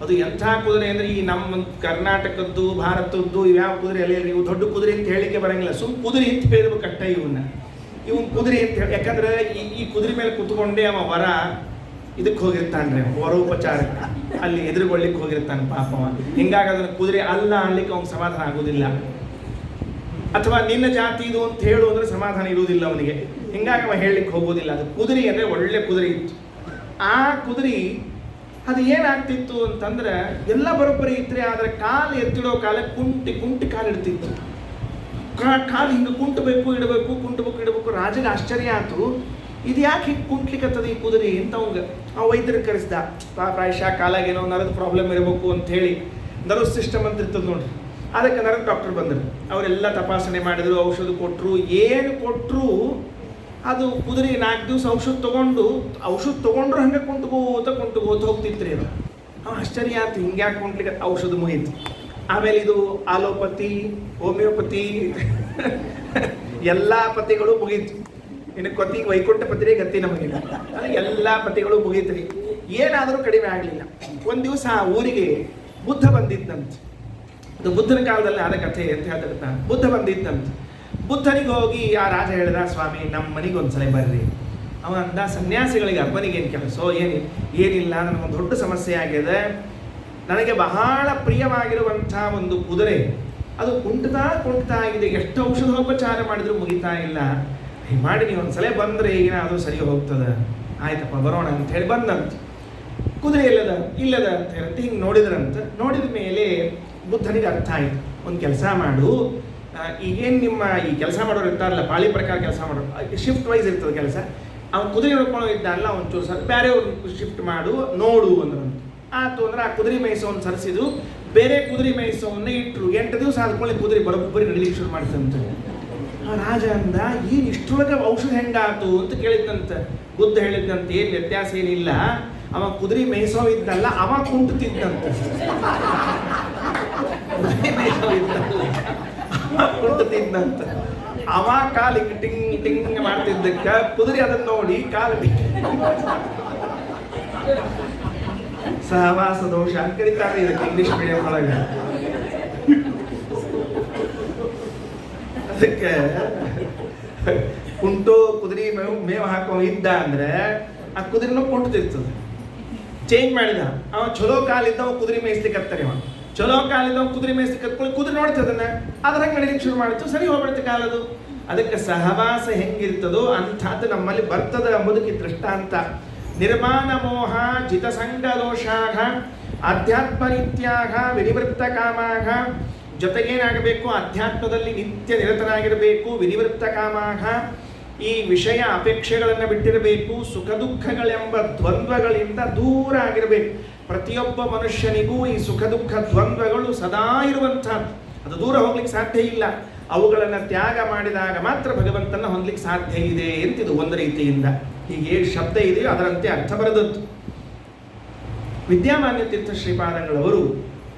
ಅದು ಎಂಥ ಕುದುರೆ ಅಂದರೆ ಈ ನಮ್ಮ ಕರ್ನಾಟಕದ್ದು ಭಾರತದ್ದು ಇವ್ಯಾವ ಕುದುರೆ ಅಲ್ಲೇ, ಇವು ದೊಡ್ಡ ಕುದುರೆ ಅಂತ ಹೇಳಲಿಕ್ಕೆ ಬರಂಗಿಲ್ಲ, ಕುದುರೆ ಅಂತ ಹೇಳ್ಬೇಕಷ್ಟ ಇವನ್ ಕುದುರೆ ಅಂತ ಹೇಳಿ. ಯಾಕಂದ್ರೆ ಈ ಕುದುರೆ ಮೇಲೆ ಕುತ್ಕೊಂಡೇ ಅವ ವರ ಇದಕ್ಕೆ ಹೋಗಿರ್ತಾನೆ, ವರೋಪಚಾರಕ್ಕೆ, ಅಲ್ಲಿ ಎದುರುಗೊಳ್ಳಿಕ್ಕೆ ಹೋಗಿರ್ತಾನೆ ಪಾಪವ. ಹಿಂಗಾಗಿ ಅದನ್ನ ಕುದುರೆ ಅಲ್ಲ ಅನ್ಲಿಕ್ಕೆ ಅವ್ನಿಗೆ ಸಮಾಧಾನ ಆಗೋದಿಲ್ಲ. ಅಥವಾ ನಿನ್ನ ಜಾತಿ ಇದು ಅಂತ ಹೇಳು ಅಂದ್ರೆ ಸಮಾಧಾನ ಇರುವುದಿಲ್ಲ ಅವನಿಗೆ. ಹಿಂಗಾಗಿ ಅವ ಹೇಳಲಿಕ್ಕೆ ಹೋಗೋದಿಲ್ಲ. ಅದು ಕುದುರೆ ಅಂದರೆ ಒಳ್ಳೆ ಕುದುರೆ ಇತ್ತು. ಆ ಕುದುರೆ ಅದು ಏನಾಗ್ತಿತ್ತು ಅಂತಂದ್ರೆ ಎಲ್ಲ ಬರೋಬ್ಬರಿ ಇದ್ರೆ, ಆದರೆ ಕಾಲು ಎತ್ತಿಡೋ ಕಾಲ ಕುಂಟಿ ಕಾಲು ಇಡ್ತಿತ್ತು. ಕಾಲು ಹಿಂಗೆ ಕುಂಟಬೇಕು ಇಡಬೇಕು. ರಾಜಗೆ ಆಶ್ಚರ್ಯ ಆಯ್ತು, ಇದು ಯಾಕೆ ಹಿಂಗೆ ಕುಂಟ್ಲಿಕ್ಕತ್ತದ ಈ ಕುದುರೆ ಅಂತ ಅವ ವೈದ್ಯರಿಗೆ ಕರೆಸ್ದ. ಪ್ರಾಯಶಃ ಕಾಲಾಗೇನೋ ನರದ ಪ್ರಾಬ್ಲಮ್ ಇರಬೇಕು ಅಂತ ಹೇಳಿ ನರ್ವ್ ಸಿಸ್ಟಮ್ ಅಂತ ಇರ್ತದೆ ನೋಡ್ರಿ, ಅದಕ್ಕೆ ನರ್ವ್ ಡಾಕ್ಟರ್ ಬಂದರು. ಅವರೆಲ್ಲ ತಪಾಸಣೆ ಮಾಡಿದ್ರು, ಔಷಧ ಕೊಟ್ಟರು. ಏನು ಕೊಟ್ಟರು ಅದು ಕುದುರೆ 4 ದಿವಸ ಔಷಧ ತೊಗೊಂಡ್ರು ಹಂಗೆ ಕುಂಟುಗೋತ ಹೋಗ್ತಿತ್ತು ರೀ. ಅದು ಆಶ್ಚರ್ಯ ಆಯ್ತು, ಹಿಂಗ್ಯಾಕೆ ಕುಂಟ್ಲಿಕ್ಕೆ. ಔಷಧ ಮುಗೀತು. ಆಮೇಲೆ ಇದು ಆಲೋಪತಿ, ಹೋಮಿಯೋಪತಿ ಎಲ್ಲ ಪತಿಗಳು ಮುಗೀತು. ಇನ್ನು ಕೊತ್ತಿಗೆ ವೈಕುಂಠ ಪತ್ರಿ ಗತಿ ನಮಗಿಲ್ಲ. ಎಲ್ಲ ಪತಿಗಳು ಮುಗೀತು ರೀ. ಏನಾದರೂ ಕಡಿಮೆ ಆಗಲಿಲ್ಲ. ಒಂದು ದಿವಸ ಆ ಊರಿಗೆ ಬುದ್ಧ ಬಂದಿದ್ದಂತೆ. ಅದು ಬುದ್ಧನ ಕಾಲದಲ್ಲಿ ಆದ ಕಥೆ ಅಂತ ಹೇಳ್ತಿರ್ತಾನೆ. ಬುದ್ಧ ಬಂದಿದ್ದಂತೆ. ಬುದ್ಧನಿಗೆ ಹೋಗಿ ಆ ರಾಜ ಹೇಳಿದ, ಸ್ವಾಮಿ ನಮ್ಮ ಮನೆಗೆ ಒಂದ್ಸಲ ಬರ್ರಿ. ಅವ ಅಂದ, ಸನ್ಯಾಸಿಗಳಿಗೆ ಅಪ್ಪನಿಗೆ ಏನು ಕೆಲಸ? ಏನಿಲ್ಲ, ನನಗೊಂದು ದೊಡ್ಡ ಸಮಸ್ಯೆ ಆಗಿದೆ. ನನಗೆ ಬಹಳ ಪ್ರಿಯವಾಗಿರುವಂಥ ಒಂದು ಕುದುರೆ ಅದು ಕುಂಟುತ್ತಾ ಆಗಿದೆ. ಎಷ್ಟು ಔಷಧೋಪಚಾರ ಮಾಡಿದ್ರು ಮುಗಿತಾ ಇಲ್ಲ. ಮಾಡಿ ನೀವು ಒಂದ್ಸಲ ಬಂದರೆ ಏನಾದರೂ ಸರಿ ಹೋಗ್ತದೆ. ಆಯ್ತಪ್ಪ ಬರೋಣ ಅಂತ ಹೇಳಿ ಬಂದಂತೆ. ಕುದುರೆ ಇಲ್ಲದ ಅಂತ ಹೇಳಿ ಹಿಂಗೆ ನೋಡಿದ್ರಂತೆ. ನೋಡಿದ ಮೇಲೆ ಬುದ್ಧನಿಗೆ ಅರ್ಥ ಆಯಿತು, ಒಂದು ಕೆಲಸ ಮಾಡು, ಈಗೇನು ನಿಮ್ಮ ಈ ಕೆಲಸ ಮಾಡೋರು ಇರ್ತಾರಲ್ಲ, ಪಾಳಿ ಪ್ರಕಾರ ಕೆಲಸ ಮಾಡೋರು, ಶಿಫ್ಟ್ ವೈಸ್ ಇರ್ತದೆ ಕೆಲಸ. ಅವ್ನು ಕುದುರೆ ನೋಡ್ಕೊಂಡು ಇದ್ದಾರಲ್ಲ, ಒಂಚೂರು ಸರ್ ಬೇರೆಯವ್ರು ಶಿಫ್ಟ್ ಮಾಡು ನೋಡು ಅಂದ್ರಂತ. ಆಯ್ತು ಅಂದ್ರೆ ಆ ಕುದುರೆ ಮೇಯಿಸೋವನ್ನು ಸರಿಸಿದ್ರು, ಬೇರೆ ಕುದುರೆ ಮೇಯಿಸೋವನ್ನ ಇಟ್ಟರು. 8 ದಿವಸ ಆದ್ಕೊಳ್ಳಿ ಕುದುರೆ ಬರೋಬ್ಬರಿ ನಡಿಲಿಕ್ಕೆ ಶುರು ಮಾಡ್ತಂತೆ. ಆ ರಾಜ ಅಂದ, ಏನು ಇಷ್ಟೊಳಗೆ ಔಷಧ ಹೆಂಗಾತು ಅಂತ ಕೇಳಿದ್ದಂತೆ. ಬುದ್ಧ ಹೇಳಿದ್ದಂತೆ, ಏನು ವ್ಯತ್ಯಾಸ ಏನಿಲ್ಲ, ಅವ ಕುದುರೆ ಮೇಯಿಸೋ ಇದ್ದಲ್ಲ, ಅವ ಕುಂಟುತ್ತಿದ್ದಂತೆ. ಕುದುರೆ ಮೇಯಿಸೋ ಇದ್ದಲ್ಲ, ಅವ ಕುಂಟುತ್ತಿದ್ದಂತೆ. ಅವ ಕಾಲು ಹಿಂಗೆ ಟಿಂಗ್ ಟಿಂಗ್ ಮಾಡ್ತಿದ್ದಕ್ಕ ಕುದುರೆ ಅದನ್ನ ನೋಡಿ ಕಾಲು ಸಹವಾಸ ದೋಷ ಅಂತ ಕರೀತಾರೆ ಇದಕ್ಕೆ ಇಂಗ್ಲಿಷ್ ಮೀಡಿಯಂ ಒಳಗೆ. ಅದಕ್ಕೆ ಕುಂಟು ಕುದುರೆ ಮೇವು ಹಾಕೋ ಇದ್ದ ಅಂದ್ರೆ ಆ ಕುದುರೆನೂ ಕುಂಟುತ್ತಿರ್ತದೆ. ಚೇಂಜ್ ಮಾಡಿದ ಅವ ಚಲೋ ಕಾಲಿದ್ದ ಅವ ಕುದುರೆ ಮೇಯಿಸ್ಲಿಕ್ಕತ್ತಾರೆ. ಅವ ಚಲೋ ಕಾಲಿದ್ದ ಅವ ಕುದುರೆ ಮೇಯಿಸ್ಲಿಕ್ಕತ್ಕೊಳ್ಳಿ ಕುದುರೆ ನೋಡ್ತದನ್ನ ಅದ್ರ ಹಂಗೆ ನಡೀಲಿಕ್ಕೆ ಶುರು ಮಾಡಿತ್ತು, ಸರಿ ಹೋಗ್ಬಿಡುತ್ತೆ ಕಾಲದು. ಅದಕ್ಕೆ ಸಹವಾಸ ಹೆಂಗಿರ್ತದೋ ಅಂಥದ್ದು ನಮ್ಮಲ್ಲಿ ಬರ್ತದ ಎಂಬುದಕ್ಕೆ ದೃಷ್ಟಾಂತ. ನಿರ್ಮಾಣ ಮೋಹ ಜಿತಸಂಗ ದೋಷಾಘ ಅಧ್ಯಾತ್ಮ ನಿತ್ಯಾಘ ವಿನಿವೃತ್ತ ಕಾಮಾಘ. ಜೊತೆಗೇನಾಗಬೇಕು, ಅಧ್ಯಾತ್ಮದಲ್ಲಿ ನಿತ್ಯ ನಿರತನಾಗಿರಬೇಕು. ವಿನಿವೃತ್ತ ಕಾಮಾಘ, ಈ ವಿಷಯ ಅಪೇಕ್ಷೆಗಳನ್ನು ಬಿಟ್ಟಿರಬೇಕು. ಸುಖ ದುಃಖಗಳೆಂಬ ದ್ವಂದ್ವಗಳಿಂದ ದೂರ ಆಗಿರಬೇಕು. ಪ್ರತಿಯೊಬ್ಬ ಮನುಷ್ಯನಿಗೂ ಈ ಸುಖ ದುಃಖ ದ್ವಂದ್ವಗಳು ಸದಾ ಇರುವಂಥದ್ದು, ಅದು ದೂರ ಹೋಗ್ಲಿಕ್ಕೆ ಸಾಧ್ಯ ಇಲ್ಲ. ಅವುಗಳನ್ನು ತ್ಯಾಗ ಮಾಡಿದಾಗ ಮಾತ್ರ ಭಗವಂತನ ಹೊಂದಲಿಕ್ಕೆ ಸಾಧ್ಯ ಇದೆ ಅಂತಿದು ಒಂದು ರೀತಿಯಿಂದ. ಹೀಗೆ ಶಬ್ದ ಇದೆಯೋ ಅದರಂತೆ ಅರ್ಥ ಬರೆದದ್ದು. ವಿದ್ಯಾಮಾನ್ಯ ತೀರ್ಥ ಶ್ರೀಪಾದಂಗಳವರು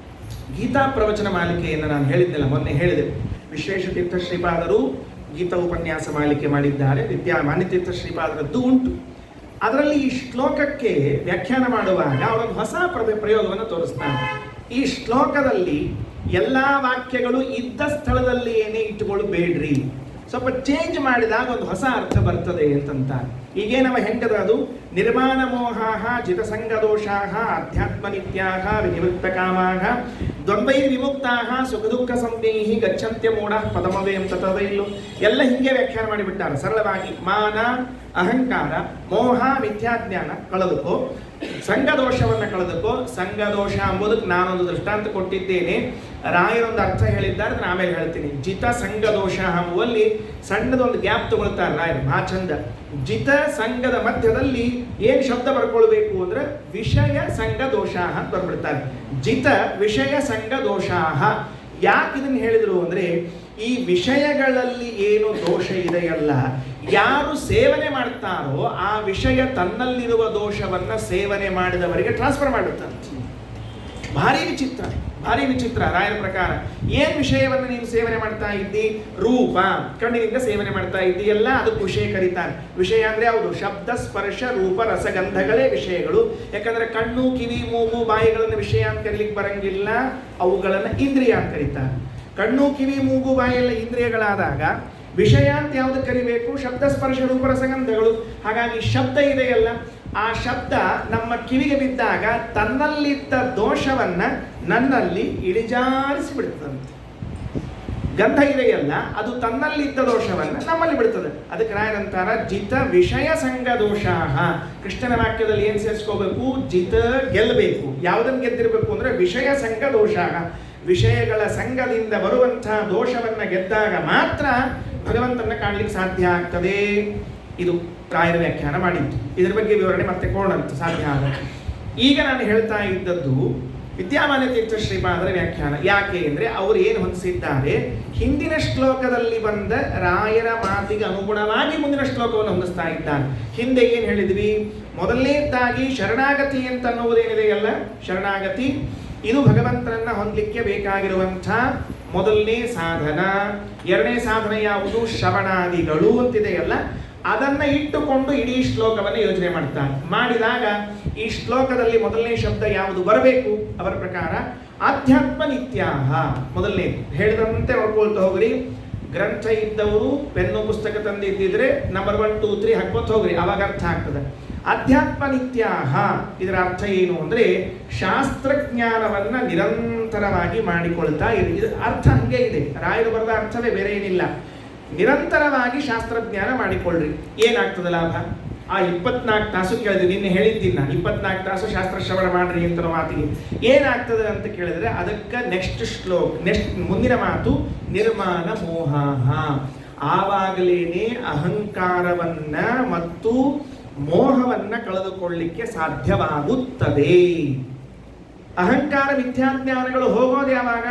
ಗೀತಾ ಪ್ರವಚನ ಮಾಲಿಕೆಯನ್ನು ನಾನು ಹೇಳಿದ್ನಲ್ಲ, ಮೊನ್ನೆ ಹೇಳಿದೆ. ವಿಶ್ವೇಶ ತೀರ್ಥ ಶ್ರೀಪಾದರು ಗೀತಾ ಉಪನ್ಯಾಸ ಮಾಲಿಕೆ ಮಾಡಿದ್ದಾರೆ. ವಿದ್ಯಾಮಾನ್ಯ ತೀರ್ಥ ಶ್ರೀಪಾದರದ್ದು ಉಂಟು. ಅದರಲ್ಲಿ ಈ ಶ್ಲೋಕಕ್ಕೆ ವ್ಯಾಖ್ಯಾನ ಮಾಡುವಾಗ ಅವರೊಂದು ಹೊಸ ಪ್ರಯೋಗವನ್ನು ತೋರಿಸ್ತಾರೆ. ಈ ಶ್ಲೋಕದಲ್ಲಿ ಎಲ್ಲ ವಾಕ್ಯಗಳು ಇದ್ದ ಸ್ಥಳದಲ್ಲಿ ಏನೇ ಇಟ್ಟುಕೊಳ್ಳಬೇಡ್ರಿ, ಸ್ವಲ್ಪ ಚೇಂಜ್ ಮಾಡಿದಾಗ ಒಂದು ಹೊಸ ಅರ್ಥ ಬರ್ತದೆ ಅಂತಂತ. ಈಗೇನವ ಹೆಂಗದ ಅದು ನಿರ್ಮಾಣ ಮೋಹಾಹ ಜಿತಸಂಗ ದೋಷಾಹ ಅಧ್ಯಾತ್ಮ ನಿತ್ಯಾಹ ವಿನಿವೃತ್ತ ಕಾಮಾಹ ದ್ವಂದ್ವೈರ್ ವಿಮುಕ್ತಾಹ ಸುಖ ದುಃಖ ಸಂಜ್ಞೈಹಿ ಗಚ್ಚಂತ್ಯ ಮೂಢ ಪದಮವೇಂ ತತದೈಲು. ಎಲ್ಲ ಹಿಂಗೆ ವ್ಯಾಖ್ಯಾನ ಮಾಡಿಬಿಟ್ಟಾರೆ ಸರಳವಾಗಿ. ಮಾನ ಅಹಂಕಾರ ಮೋಹ ಮಿಥ್ಯಾಜ್ಞಾನ ಕಳೆದುಕೋ, ಸಂಘದೋಷವನ್ನು ಕಳೆದುಕೋ. ಸಂಘದೋಷ ಎಂಬುದಕ್ಕೆ ನಾನೊಂದು ದೃಷ್ಟಾಂತ ಕೊಟ್ಟಿದ್ದೇನೆ, ರಾಯರೊಂದು ಅರ್ಥ ಹೇಳಿದ್ದಾರೆ, ಅದನ್ನು ಆಮೇಲೆ ಹೇಳ್ತೀನಿ. ಜಿತ ಸಂಘದೋಷ ಎಂಬುವಲ್ಲಿ ಸಣ್ಣದೊಂದು ಗ್ಯಾಪ್ ತಗೊಳ್ತಾರೆ ರಾಯರು, ಮಹಾ ಚಂದ. ಜಿತ ಸಂಘದ ಮಧ್ಯದಲ್ಲಿ ಏನು ಶಬ್ದ ಬರ್ಕೊಳ್ಬೇಕು ಅಂದ್ರೆ ವಿಷಯ ಸಂಘ ದೋಷ ಅಂತ ಬರ್ಬಿಡ್ತಾರೆ. ಜಿತ ವಿಷಯ ಸಂಘ ದೋಷ. ಯಾಕೆ ಇದನ್ನು ಹೇಳಿದ್ರು ಅಂದ್ರೆ ಈ ವಿಷಯಗಳಲ್ಲಿ ಏನು ದೋಷ ಇದೆಯಲ್ಲ, ಯಾರು ಸೇವನೆ ಮಾಡ್ತಾರೋ ಆ ವಿಷಯ ತನ್ನಲ್ಲಿರುವ ದೋಷವನ್ನ ಸೇವನೆ ಮಾಡಿದವರಿಗೆ ಟ್ರಾನ್ಸ್ಫರ್ ಮಾಡುತ್ತಂತೆ. ಭಾರಿ ವಿಚಿತ್ರ, ಭಾರಿ ವಿಚಿತ್ರ ರಾಯರ ಪ್ರಕಾರ. ಏನ್ ವಿಷಯವನ್ನು ನೀನು ಸೇವನೆ ಮಾಡ್ತಾ ಇದ್ದಿ? ರೂಪ, ಕಣ್ಣಿನಿಂದ ಸೇವನೆ ಮಾಡ್ತಾ ಇದ್ದಿ, ಎಲ್ಲ ಅದಕ್ಕೆ ವಿಷಯ ಕರೀತಾರೆ. ವಿಷಯ ಅಂದ್ರೆ ಹೌದು, ಶಬ್ದ ಸ್ಪರ್ಶ ರೂಪ ರಸಗಂಧಗಳೇ ವಿಷಯಗಳು. ಯಾಕಂದ್ರೆ ಕಣ್ಣು ಕಿವಿ ಮೂಗು ಬಾಯಿಗಳನ್ನು ವಿಷಯ ಅಂತ ಕರೀಲಿಕ್ಕೆ ಬರಂಗಿಲ್ಲ, ಅವುಗಳನ್ನು ಇಂದ್ರಿಯ ಅಂತ ಕರೀತಾರೆ. ಕಣ್ಣು ಕಿವಿ ಮೂಗು ಬಾಯೆಲ್ಲ ಇಂದ್ರಿಯಗಳಾದಾಗ ವಿಷಯ ಅಂತ ಯಾವುದು ಕರಿಬೇಕು? ಶಬ್ದ ಸ್ಪರ್ಶ ರೂಪ ರಸಗಂಧಗಳು. ಹಾಗಾಗಿ ಶಬ್ದ ಇದೆಯಲ್ಲ, ಆ ಶಬ್ದ ನಮ್ಮ ಕಿವಿಗೆ ಬಿದ್ದಾಗ ತನ್ನಲ್ಲಿದ್ದ ದೋಷವನ್ನ ನನ್ನಲ್ಲಿ ಇಳಿಜಾರಿಸಿ ಬಿಡ್ತದಂತೆ. ಗಂಧ ಇದೆಯಲ್ಲ, ಅದು ತನ್ನಲ್ಲಿದ್ದ ದೋಷವನ್ನ ನಮ್ಮಲ್ಲಿ ಬಿಡ್ತದೆ. ಅದಕ್ಕೆ ರಾಯರಂತಾರ ಜಿತ ವಿಷಯ ಸಂಘ ದೋಷಾಹ. ಕೃಷ್ಣನ ವಾಕ್ಯದಲ್ಲಿ ಏನ್ ಸೇರಿಸ್ಕೋಬೇಕು? ಜಿತ ಗೆಲ್ಲಬೇಕು. ಯಾವುದನ್ನು ಗೆದ್ದಿರಬೇಕು ಅಂದ್ರೆ ವಿಷಯ ಸಂಘ ದೋಷಾಹ. ವಿಷಯಗಳ ಸಂಘದಿಂದ ಬರುವಂತಹ ದೋಷವನ್ನ ಗೆದ್ದಾಗ ಮಾತ್ರ ಭಗವಂತನ ಕಾಣಲಿಕ್ಕೆ ಸಾಧ್ಯ ಆಗ್ತದೆ. ಇದು ರಾಯರ ವ್ಯಾಖ್ಯಾನ ಮಾಡಿದ್ದು. ಇದರ ಬಗ್ಗೆ ವಿವರಣೆ ಮತ್ತೆ ಕೊಡೋಣಂತ ಸಾಧ್ಯ ಆದ. ಈಗ ನಾನು ಹೇಳ್ತಾ ಇದ್ದದ್ದು ವಿದ್ಯಾಮಾನ್ಯ ತೀರ್ಥ ಶ್ರೀಪಾದರ ವ್ಯಾಖ್ಯಾನ. ಯಾಕೆ ಅಂದ್ರೆ ಅವರು ಏನು ಹೊಂದಿಸಿದ್ದಾರೆ, ಹಿಂದಿನ ಶ್ಲೋಕದಲ್ಲಿ ಬಂದ ರಾಯರ ಮಾತಿಗೆ ಅನುಗುಣವಾಗಿ ಮುಂದಿನ ಶ್ಲೋಕವನ್ನು ಹೊಂದಿಸ್ತಾ ಇದ್ದಾನೆ. ಹಿಂದೆ ಏನು ಹೇಳಿದ್ವಿ? ಮೊದಲನೇದಾಗಿ ಶರಣಾಗತಿ ಅಂತ ಅನ್ನುವುದೇನಿದೆಯಲ್ಲ, ಶರಣಾಗತಿ ಇದು ಭಗವಂತನನ್ನ ಹೊಂದಲಿಕ್ಕೆ ಬೇಕಾಗಿರುವಂಥ ಮೊದಲನೇ ಸಾಧನ. ಎರಡನೇ ಸಾಧನ ಯಾವುದು? ಶ್ರವಣಾದಿಗಳು ಅಂತಿದೆಯಲ್ಲ, ಅದನ್ನ ಇಟ್ಟುಕೊಂಡು ಇಡೀ ಶ್ಲೋಕವನ್ನು ಯೋಚನೆ ಮಾಡ್ತಾನೆ. ಮಾಡಿದಾಗ ಈ ಶ್ಲೋಕದಲ್ಲಿ ಮೊದಲನೇ ಶಬ್ದ ಯಾವುದು ಬರಬೇಕು? ಅವರ ಪ್ರಕಾರ ಆಧ್ಯಾತ್ಮ ನಿತ್ಯಾಹ. ಮೊದಲನೇ ಹೇಳಿದಂತೆ ನೋಡ್ಕೊಳ್ತಾ ಹೋಗ್ರಿ. ಗ್ರಂಥ ಇದ್ದವರು ಪೆನ್ನು ಪುಸ್ತಕ ತಂದಿದ್ದಿದ್ರೆ ನಂಬರ್ 1 2 3 ಹಾಕ್ಕೊತ ಹೋಗ್ರಿ, ಅವಾಗ ಅರ್ಥ ಆಗ್ತದೆ. ಅಧ್ಯಾತ್ಮ ನಿತ್ಯಾಹ ಇದರ ಅರ್ಥ ಏನು ಅಂದ್ರೆ ಶಾಸ್ತ್ರಜ್ಞಾನವನ್ನ ನಿರಂತರವಾಗಿ ಮಾಡಿಕೊಳ್ತಾ ಇರಿ. ಇದರ ಅರ್ಥ ಹಂಗೆ ಇದೆ, ರಾಯರು ಬರೆದ ಅರ್ಥವೇ, ಬೇರೆ ಏನಿಲ್ಲ. ನಿರಂತರವಾಗಿ ಶಾಸ್ತ್ರಜ್ಞಾನ ಮಾಡಿಕೊಳ್ಳ್ರಿ. ಏನಾಗ್ತದೆ ಲಾಭ? ಆ 24 ತಾಸು ಕೇಳಿದ್ವಿ, ನಿನ್ನೆ ಹೇಳಿದ್ದೀನಿ ನಾನು, 24 ತಾಸು ಶಾಸ್ತ್ರ ಶ್ರವಣ ಮಾಡ್ರಿ ಅಂತ ಮಾತಿಗೆ ಏನಾಗ್ತದೆ ಅಂತ ಕೇಳಿದ್ರೆ ಅದಕ್ಕೆ ನೆಕ್ಸ್ಟ್ ಮುಂದಿನ ಮಾತು ನಿರ್ಮಾಣ ಮೋಹಾಹ. ಆವಾಗಲೇನೆ ಅಹಂಕಾರವನ್ನ ಮತ್ತು ಮೋಹವನ್ನ ಕಳೆದುಕೊಳ್ಳಿಕ್ಕೆ ಸಾಧ್ಯವಾಗುತ್ತದೆ. ಅಹಂಕಾರ ಮಿಥ್ಯಾಜ್ಞಾನಗಳು ಹೋಗೋದು ಯಾವಾಗ?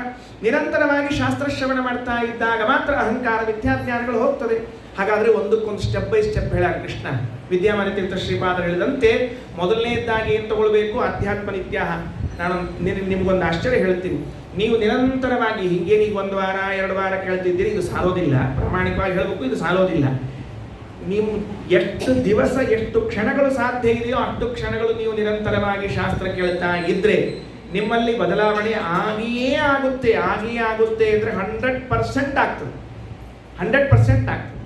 ನಿರಂತರವಾಗಿ ಶಾಸ್ತ್ರ ಶ್ರವಣ ಮಾಡ್ತಾ ಇದ್ದಾಗ ಮಾತ್ರ ಅಹಂಕಾರ ಮಿಥ್ಯಾಜ್ಞಾನಗಳು ಹೋಗ್ತದೆ. ಹಾಗಾದ್ರೆ ಒಂದಕ್ಕೊಂದು ಸ್ಟೆಪ್ ಬೈ ಸ್ಟೆಪ್ ಹೇಳ ಕೃಷ್ಣ. ವಿದ್ಯಾಮಾನ್ಯ ತೀರ್ಥ ಶ್ರೀಪಾದರು ಹೇಳಿದಂತೆ ಮೊದಲನೇದಾಗಿ ಏನು ತಗೊಳ್ಬೇಕು? ಅಧ್ಯಾತ್ಮ ನಿತ್ಯಾಹ. ನಾನು ನಿಮ್ಗೊಂದು ಆಶ್ಚರ್ಯ ಹೇಳ್ತೀನಿ. ನೀವು ನಿರಂತರವಾಗಿ ಹೀಗೆ ನೀವು 1 ವಾರ 2 ವಾರ ಕೇಳ್ತಿದ್ದೀರಿ, ಇದು ಸಾಲೋದಿಲ್ಲ. ಪ್ರಾಮಾಣಿಕವಾಗಿ ಹೇಳಬೇಕು, ಇದು ಸಾಲೋದಿಲ್ಲ. ನೀವು ಎಷ್ಟು ದಿವಸ ಎಷ್ಟು ಕ್ಷಣಗಳು ಸಾಧ್ಯ ಇದೆಯೋ ಅಷ್ಟು ಕ್ಷಣಗಳು ನೀವು ನಿರಂತರವಾಗಿ ಶಾಸ್ತ್ರ ಕೇಳ್ತಾ ಇದ್ರೆ ನಿಮ್ಮಲ್ಲಿ ಬದಲಾವಣೆ ಆಗಿಯೇ ಆಗುತ್ತೆ. ಅಂದರೆ 100% ಆಗ್ತದೆ, 100% ಆಗ್ತದೆ.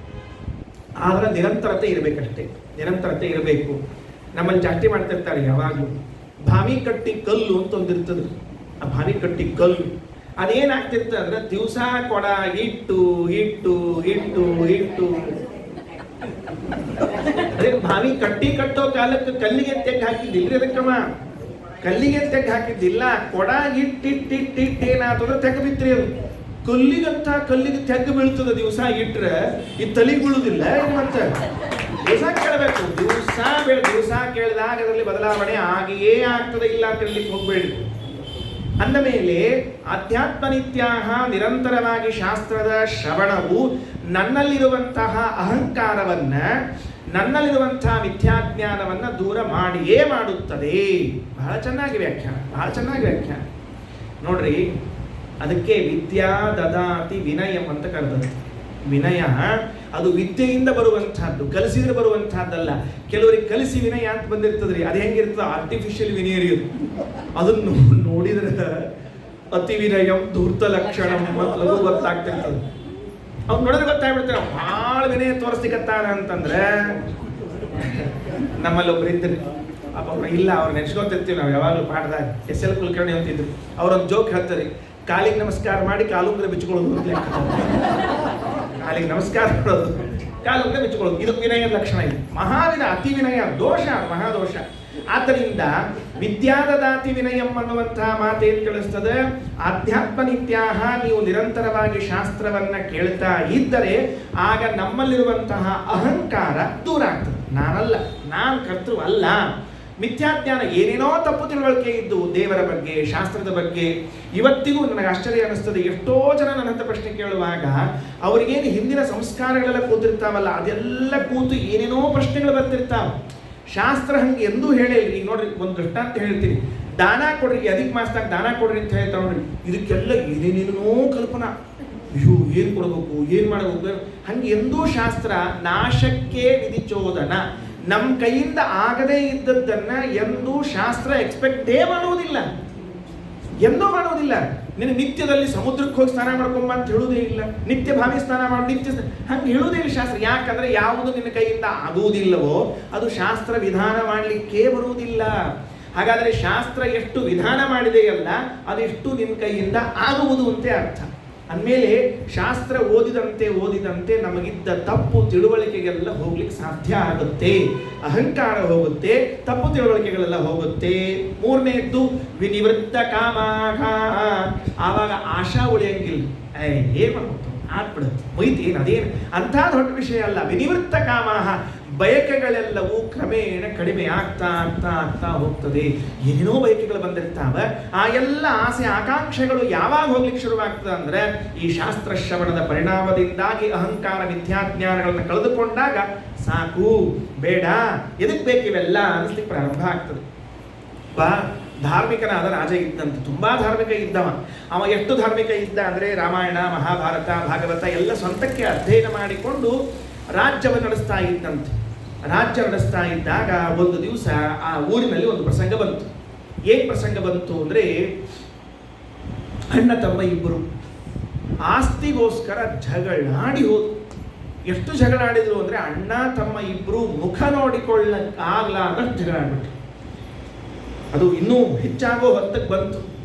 ಆದರೆ ನಿರಂತರತೆ ಇರಬೇಕಷ್ಟೇ, ನಿರಂತರತೆ ಇರಬೇಕು. ನಮ್ಮಲ್ಲಿ ಜಾಸ್ತಿ ಮಾಡ್ತಿರ್ತಾರೆ ಯಾವಾಗಲೂ ಭಾವಿ ಕಟ್ಟಿ ಕಲ್ಲು ಅಂತ ಒಂದಿರ್ತದೆ. ಆ ಭಾವಿ ಕಟ್ಟಿ ಕಲ್ಲು ಅದೇನಾಗ್ತಿರ್ತದೆ ಅಂದ್ರೆ ದಿವಸ ಕೊಡ ಇಟ್ಟು ಇಟ್ಟು ಇಟ್ಟು ಇಟ್ಟು ಅದೇ ಭಾವಿ ಕಟ್ಟಿ ಕಟ್ಟೋ ಕಾಲಕ್ಕೆ ಕಲ್ಲಿಗೆ ತೆಗ್ ಹಾಕಿದ್ದಿಲ್ರಿ. ಅದಕ್ಕಮ್ಮ ಕಲ್ಲಿಗೆ ತೆಗ್ ಹಾಕಿದ್ದಿಲ್ಲ, ಕೊಡ ಇಟ್ಟಿಟ್ಟೇನಾತಂದ್ರೆ ತೆಗ್ ಬಿತ್ರಿ. ಅದು ಕಲ್ಲಿಗೆ ತೆಗ್ ಬೀಳ್ತದ ದಿವಸ ಇಟ್ರೆ ಈ ತಲೆಗೆ ಬೀಳುದಿಲ್ಲ. ಮತ್ತೆ ದಿವಸ ಕೇಳಬೇಕು, ದಿವಸ ಕೇಳಿದಾಗ ಅದರಲ್ಲಿ ಬದಲಾವಣೆ ಆಗಿಯೇ ಆಗ್ತದೆ, ಇಲ್ಲ ಅಂತ ಹೇಳಲಿಕ್ಕೆ ಹೋಗ್ಬೇಡಿ. ಅಂದ ಮೇಲೆ ಅಧ್ಯಾತ್ಮ ನಿತ್ಯಾಹ ನಿರಂತರವಾಗಿ ಶಾಸ್ತ್ರದ ಶ್ರವಣವು ನನ್ನಲ್ಲಿರುವಂತಹ ಅಹಂಕಾರವನ್ನ, ನನ್ನಲ್ಲಿರುವಂತಹ ಮಿಥ್ಯಾಜ್ಞಾನವನ್ನ ದೂರ ಮಾಡಿಯೇ ಮಾಡುತ್ತದೆ. ಬಹಳ ಚೆನ್ನಾಗಿ ವ್ಯಾಖ್ಯಾನ ನೋಡ್ರಿ. ಅದಕ್ಕೆ ವಿದ್ಯಾ ದದಾತಿ ವಿನಯಂ ಅಂತ ಕರೆದದ್ದು. ವಿನಯ ಅದು ವಿದ್ಯೆಯಿಂದ ಬರುವಂತಹದ್ದು, ಕಲಿಸಿದ್ರೆ ಬರುವಂತಹದ್ದಲ್ಲ. ಕೆಲವರಿಗೆ ಕಲಿಸಿ ವಿನಯ ಅಂತ ಬಂದಿರ್ತದ್ರಿ. ಅದು ಹೆಂಗಿರ್ತದ, ಆರ್ಟಿಫಿಷಿಯಲ್ ವಿನಯರಿ. ಅದನ್ನು ನೋಡಿದ್ರೆ ಅತಿ ವಿನಯಂ ಧೂರ್ತ ಲಕ್ಷಣಂ ಅಂತ ಗೊತ್ತಾಗ್ತಿರ್ತದೆ. ಅವ್ನು ನೋಡಿದ್ರೆ ಗೊತ್ತಾಗ್ಬಿಡ್ತಾರೆ ಭಾಳ ವಿನಯ ತೋರಿಸ್ಲಿಕ್ಕತ್ತಾರ ಅಂತಂದ್ರೆ. ನಮ್ಮಲ್ಲಿ ಒಬ್ರು ಇದ್ದರು, ಒಬ್ರು ಇಲ್ಲ, ಅವ್ರು ನೆನೆಸ್ಕೊತಿರ್ತೀವಿ ನಾವು ಯಾವಾಗಲೂ ಪಾಠದಾಗ. SL ಕುಲಕರ್ಣಿ ಅಂತಿದ್ರು. ಅವ್ರೊಂದು ಜೋಕ್ ಹೇಳ್ತಾರೆ, ಕಾಲಿಗೆ ನಮಸ್ಕಾರ ಮಾಡಿ ಕಾಲುಂಗ್ರೆ ಬಿಚ್ಕೊಳ್ಳೋದು ಅಂತ. ಕಾಲಿಗೆ ನಮಸ್ಕಾರ ಮಾಡೋದು, ಕಾಲುಂಗ್ರೆ ಬಿಚ್ಕೊಳ್ಳೋದು, ಇದು ವಿನಯದ ಲಕ್ಷಣ. ಇದು ಮಹಾವಿನ ಅತಿ ವಿನಯ ದೋಷ, ಮಹಾದೋಷ. ಆದ್ದರಿಂದ ವಿದ್ಯಾದದಾತಿ ವಿನಯಂ ಅನ್ನುವಂತಹ ಮಾತೇನು ತಿಳಿಸ್ತದೆ, ಅಧ್ಯಾತ್ಮ ನಿತ್ಯಾಹ ನೀವು ನಿರಂತರವಾಗಿ ಶಾಸ್ತ್ರವನ್ನ ಕೇಳ್ತಾ ಇದ್ದರೆ ಆಗ ನಮ್ಮಲ್ಲಿರುವಂತಹ ಅಹಂಕಾರ ದೂರ ಆಗ್ತದೆ. ನಾನಲ್ಲ, ನಾನು ಕರ್ತೃ ಅಲ್ಲ. ಮಿಥ್ಯಾಜ್ಞಾನ, ಏನೇನೋ ತಪ್ಪು ತಿಳುವಳಿಕೆ ಇದ್ದು ದೇವರ ಬಗ್ಗೆ, ಶಾಸ್ತ್ರದ ಬಗ್ಗೆ. ಇವತ್ತಿಗೂ ನನಗೆ ಆಶ್ಚರ್ಯ ಅನಿಸ್ತದೆ, ಎಷ್ಟೋ ಜನ ನನ್ನ ಹತ್ರ ಪ್ರಶ್ನೆ ಕೇಳುವಾಗ ಅವರಿಗೇನು ಹಿಂದಿನ ಸಂಸ್ಕಾರಗಳೆಲ್ಲ ಕೂತಿರ್ತಾವಲ್ಲ, ಅದೆಲ್ಲ ಕೂತು ಏನೇನೋ ಪ್ರಶ್ನೆಗಳು ಬರ್ತಿರ್ತಾವ. ಶಾಸ್ತ್ರ ಹಂಗೆ ಎಂದೂ ಹೇಳಿಲ್ಲ. ಈಗ ನೋಡ್ರಿ, ಒಂದು ದೃಷ್ಟಾಂತ ಹೇಳ್ತೀನಿ. ದಾನ ಕೊಡ್ರಿ, ಅಧಿಕ ಮಾಸದಾಗ ದಾನ ಕೊಡ್ರಿ ಅಂತ ಹೇಳ್ತಾವ ನೋಡ್ರಿ. ಇದಕ್ಕೆಲ್ಲ ಏನೇನೇನೋ ಕಲ್ಪನಾ, ಅಯ್ಯೋ ಏನು ಕೊಡಬೇಕು, ಏನು ಮಾಡಬೇಕು. ಹಂಗೆ ಎಂದೂ ಶಾಸ್ತ್ರ ನಾಶಕ್ಕೆ ವಿಧಿಚೋದನ, ನಮ್ಮ ಕೈಯಿಂದ ಆಗದೇ ಇದ್ದದ್ದನ್ನ ಎಂದೂ ಶಾಸ್ತ್ರ ಎಕ್ಸ್ಪೆಕ್ಟೇ ಮಾಡುವುದಿಲ್ಲ, ಎಂದೂ ಮಾಡುವುದಿಲ್ಲ. ನಿನ್ನ ನಿತ್ಯದಲ್ಲಿ ಸಮುದ್ರಕ್ಕೆ ಹೋಗಿ ಸ್ನಾನ ಮಾಡ್ಕೊಂಬ ಅಂತ ಹೇಳುವುದೇ ಇಲ್ಲ. ನಿತ್ಯ ಭಾವಿ ಸ್ನಾನ ಮಾಡಿ ನಿತ್ಯ ಹಂಗೆ ಹೇಳುವುದೇ ಇಲ್ಲ ಶಾಸ್ತ್ರ. ಯಾಕಂದ್ರೆ ಯಾವುದು ನಿನ್ನ ಕೈಯಿಂದ ಆಗುವುದಿಲ್ಲವೋ ಅದು ಶಾಸ್ತ್ರ ವಿಧಾನ ಮಾಡಲಿಕ್ಕೆ ಬರುವುದಿಲ್ಲ. ಹಾಗಾದರೆ ಶಾಸ್ತ್ರ ಎಷ್ಟು ವಿಧಾನ ಮಾಡಿದೆಯಲ್ಲ ಅದೆಷ್ಟು ನಿನ್ನ ಕೈಯಿಂದ ಆಗುವುದು ಅಂತ ಅರ್ಥ. ಅಂದಮೇಲೆ ಶಾಸ್ತ್ರ ಓದಿದಂತೆ ನಮಗಿದ್ದ ತಪ್ಪು ತಿಳುವಳಿಕೆಗೆಲ್ಲ ಹೋಗ್ಲಿಕ್ಕೆ ಸಾಧ್ಯ ಆಗುತ್ತೆ. ಅಹಂಕಾರ ಹೋಗುತ್ತೆ, ತಪ್ಪು ತಿಳುವಳಿಕೆಗಳೆಲ್ಲ ಹೋಗುತ್ತೆ. ಮೂರನೇದ್ದು ವಿನಿವೃತ್ತ ಕಾಮಾಹ, ಆವಾಗ ಆಶಾ ಉಳಿಯಂಗಿಲ್ಲ. ಏನ್ ಮಾಡ್ಬೋದು, ಆಗ್ಬಿಡುತ್ತೆ, ಮುಯ್ತು, ಏನು ಅದೇನು ಅಂಥ ದೊಡ್ಡ ವಿಷಯ ಅಲ್ಲ. ವಿನಿವೃತ್ತ ಕಾಮಾಹ, ಬಯಕೆಗಳೆಲ್ಲವೂ ಕ್ರಮೇಣ ಕಡಿಮೆ ಆಗ್ತಾ ಹೋಗ್ತದೆ. ಏನೇನೋ ಬಯಕೆಗಳು ಬಂದಿರ್ತಾವ. ಆ ಎಲ್ಲ ಆಸೆ ಆಕಾಂಕ್ಷೆಗಳು ಯಾವಾಗ ಹೋಗ್ಲಿಕ್ಕೆ ಶುರುವಾಗ್ತದೆ ಅಂದ್ರೆ ಈ ಶಾಸ್ತ್ರ ಶ್ರವಣದ ಪರಿಣಾಮದಿಂದಾಗಿ ಅಹಂಕಾರ ಮಿಥ್ಯಾಜ್ಞಾನಗಳನ್ನು ಕಳೆದುಕೊಂಡಾಗ ಸಾಕು, ಬೇಡ, ಎದಕ್ಕೆ ಬೇಕಿವೆಲ್ಲ ಅನಿಸ್ಲಿಕ್ಕೆ ಪ್ರಾರಂಭ ಆಗ್ತದೆ. ಧಾರ್ಮಿಕನಾದ ರಾಜ ಇದ್ದಂತೆ, ತುಂಬಾ ಧಾರ್ಮಿಕ ಇದ್ದವ. ಅವ ಎಷ್ಟು ಧಾರ್ಮಿಕ ಇದ್ದ ಅಂದ್ರೆ ರಾಮಾಯಣ, ಮಹಾಭಾರತ, ಭಾಗವತ ಎಲ್ಲ ಸ್ವಂತಕ್ಕೆ ಅಧ್ಯಯನ ಮಾಡಿಕೊಂಡು ರಾಜ್ಯವನ್ನು ನಡೆಸ್ತಾ ಇದ್ದಂತೆ. ರಾಜ್ಯ ನಡೆಸ್ತಾ ಇದ್ದಾಗ ಒಂದು ದಿವಸ ಆ ಊರಿನಲ್ಲಿ ಒಂದು ಪ್ರಸಂಗ ಬಂತು. ಏನ್ ಪ್ರಸಂಗ ಬಂತು ಅಂದ್ರೆ, ಅಣ್ಣ ತಮ್ಮ ಇಬ್ಬರು ಆಸ್ತಿಗೋಸ್ಕರ ಜಗಳಾಡಿ ಹೋದ್ರು. ಎಷ್ಟು ಜಗಳಾಡಿದ್ರು ಅಂದ್ರೆ ಅಣ್ಣ ತಮ್ಮ ಇಬ್ಬರು ಮುಖ ನೋಡಿಕೊಳ್ಳಕ್ಕಾಗ್ಲಾರ್ದಷ್ಟು ಜಗಳಾಡ್ಬಿಟ್ರು. ಅದು ಇನ್ನೂ ಹೆಚ್ಚಾಗೋ ಹೊತ್ತಕ್ಕೆ ಬಂತು.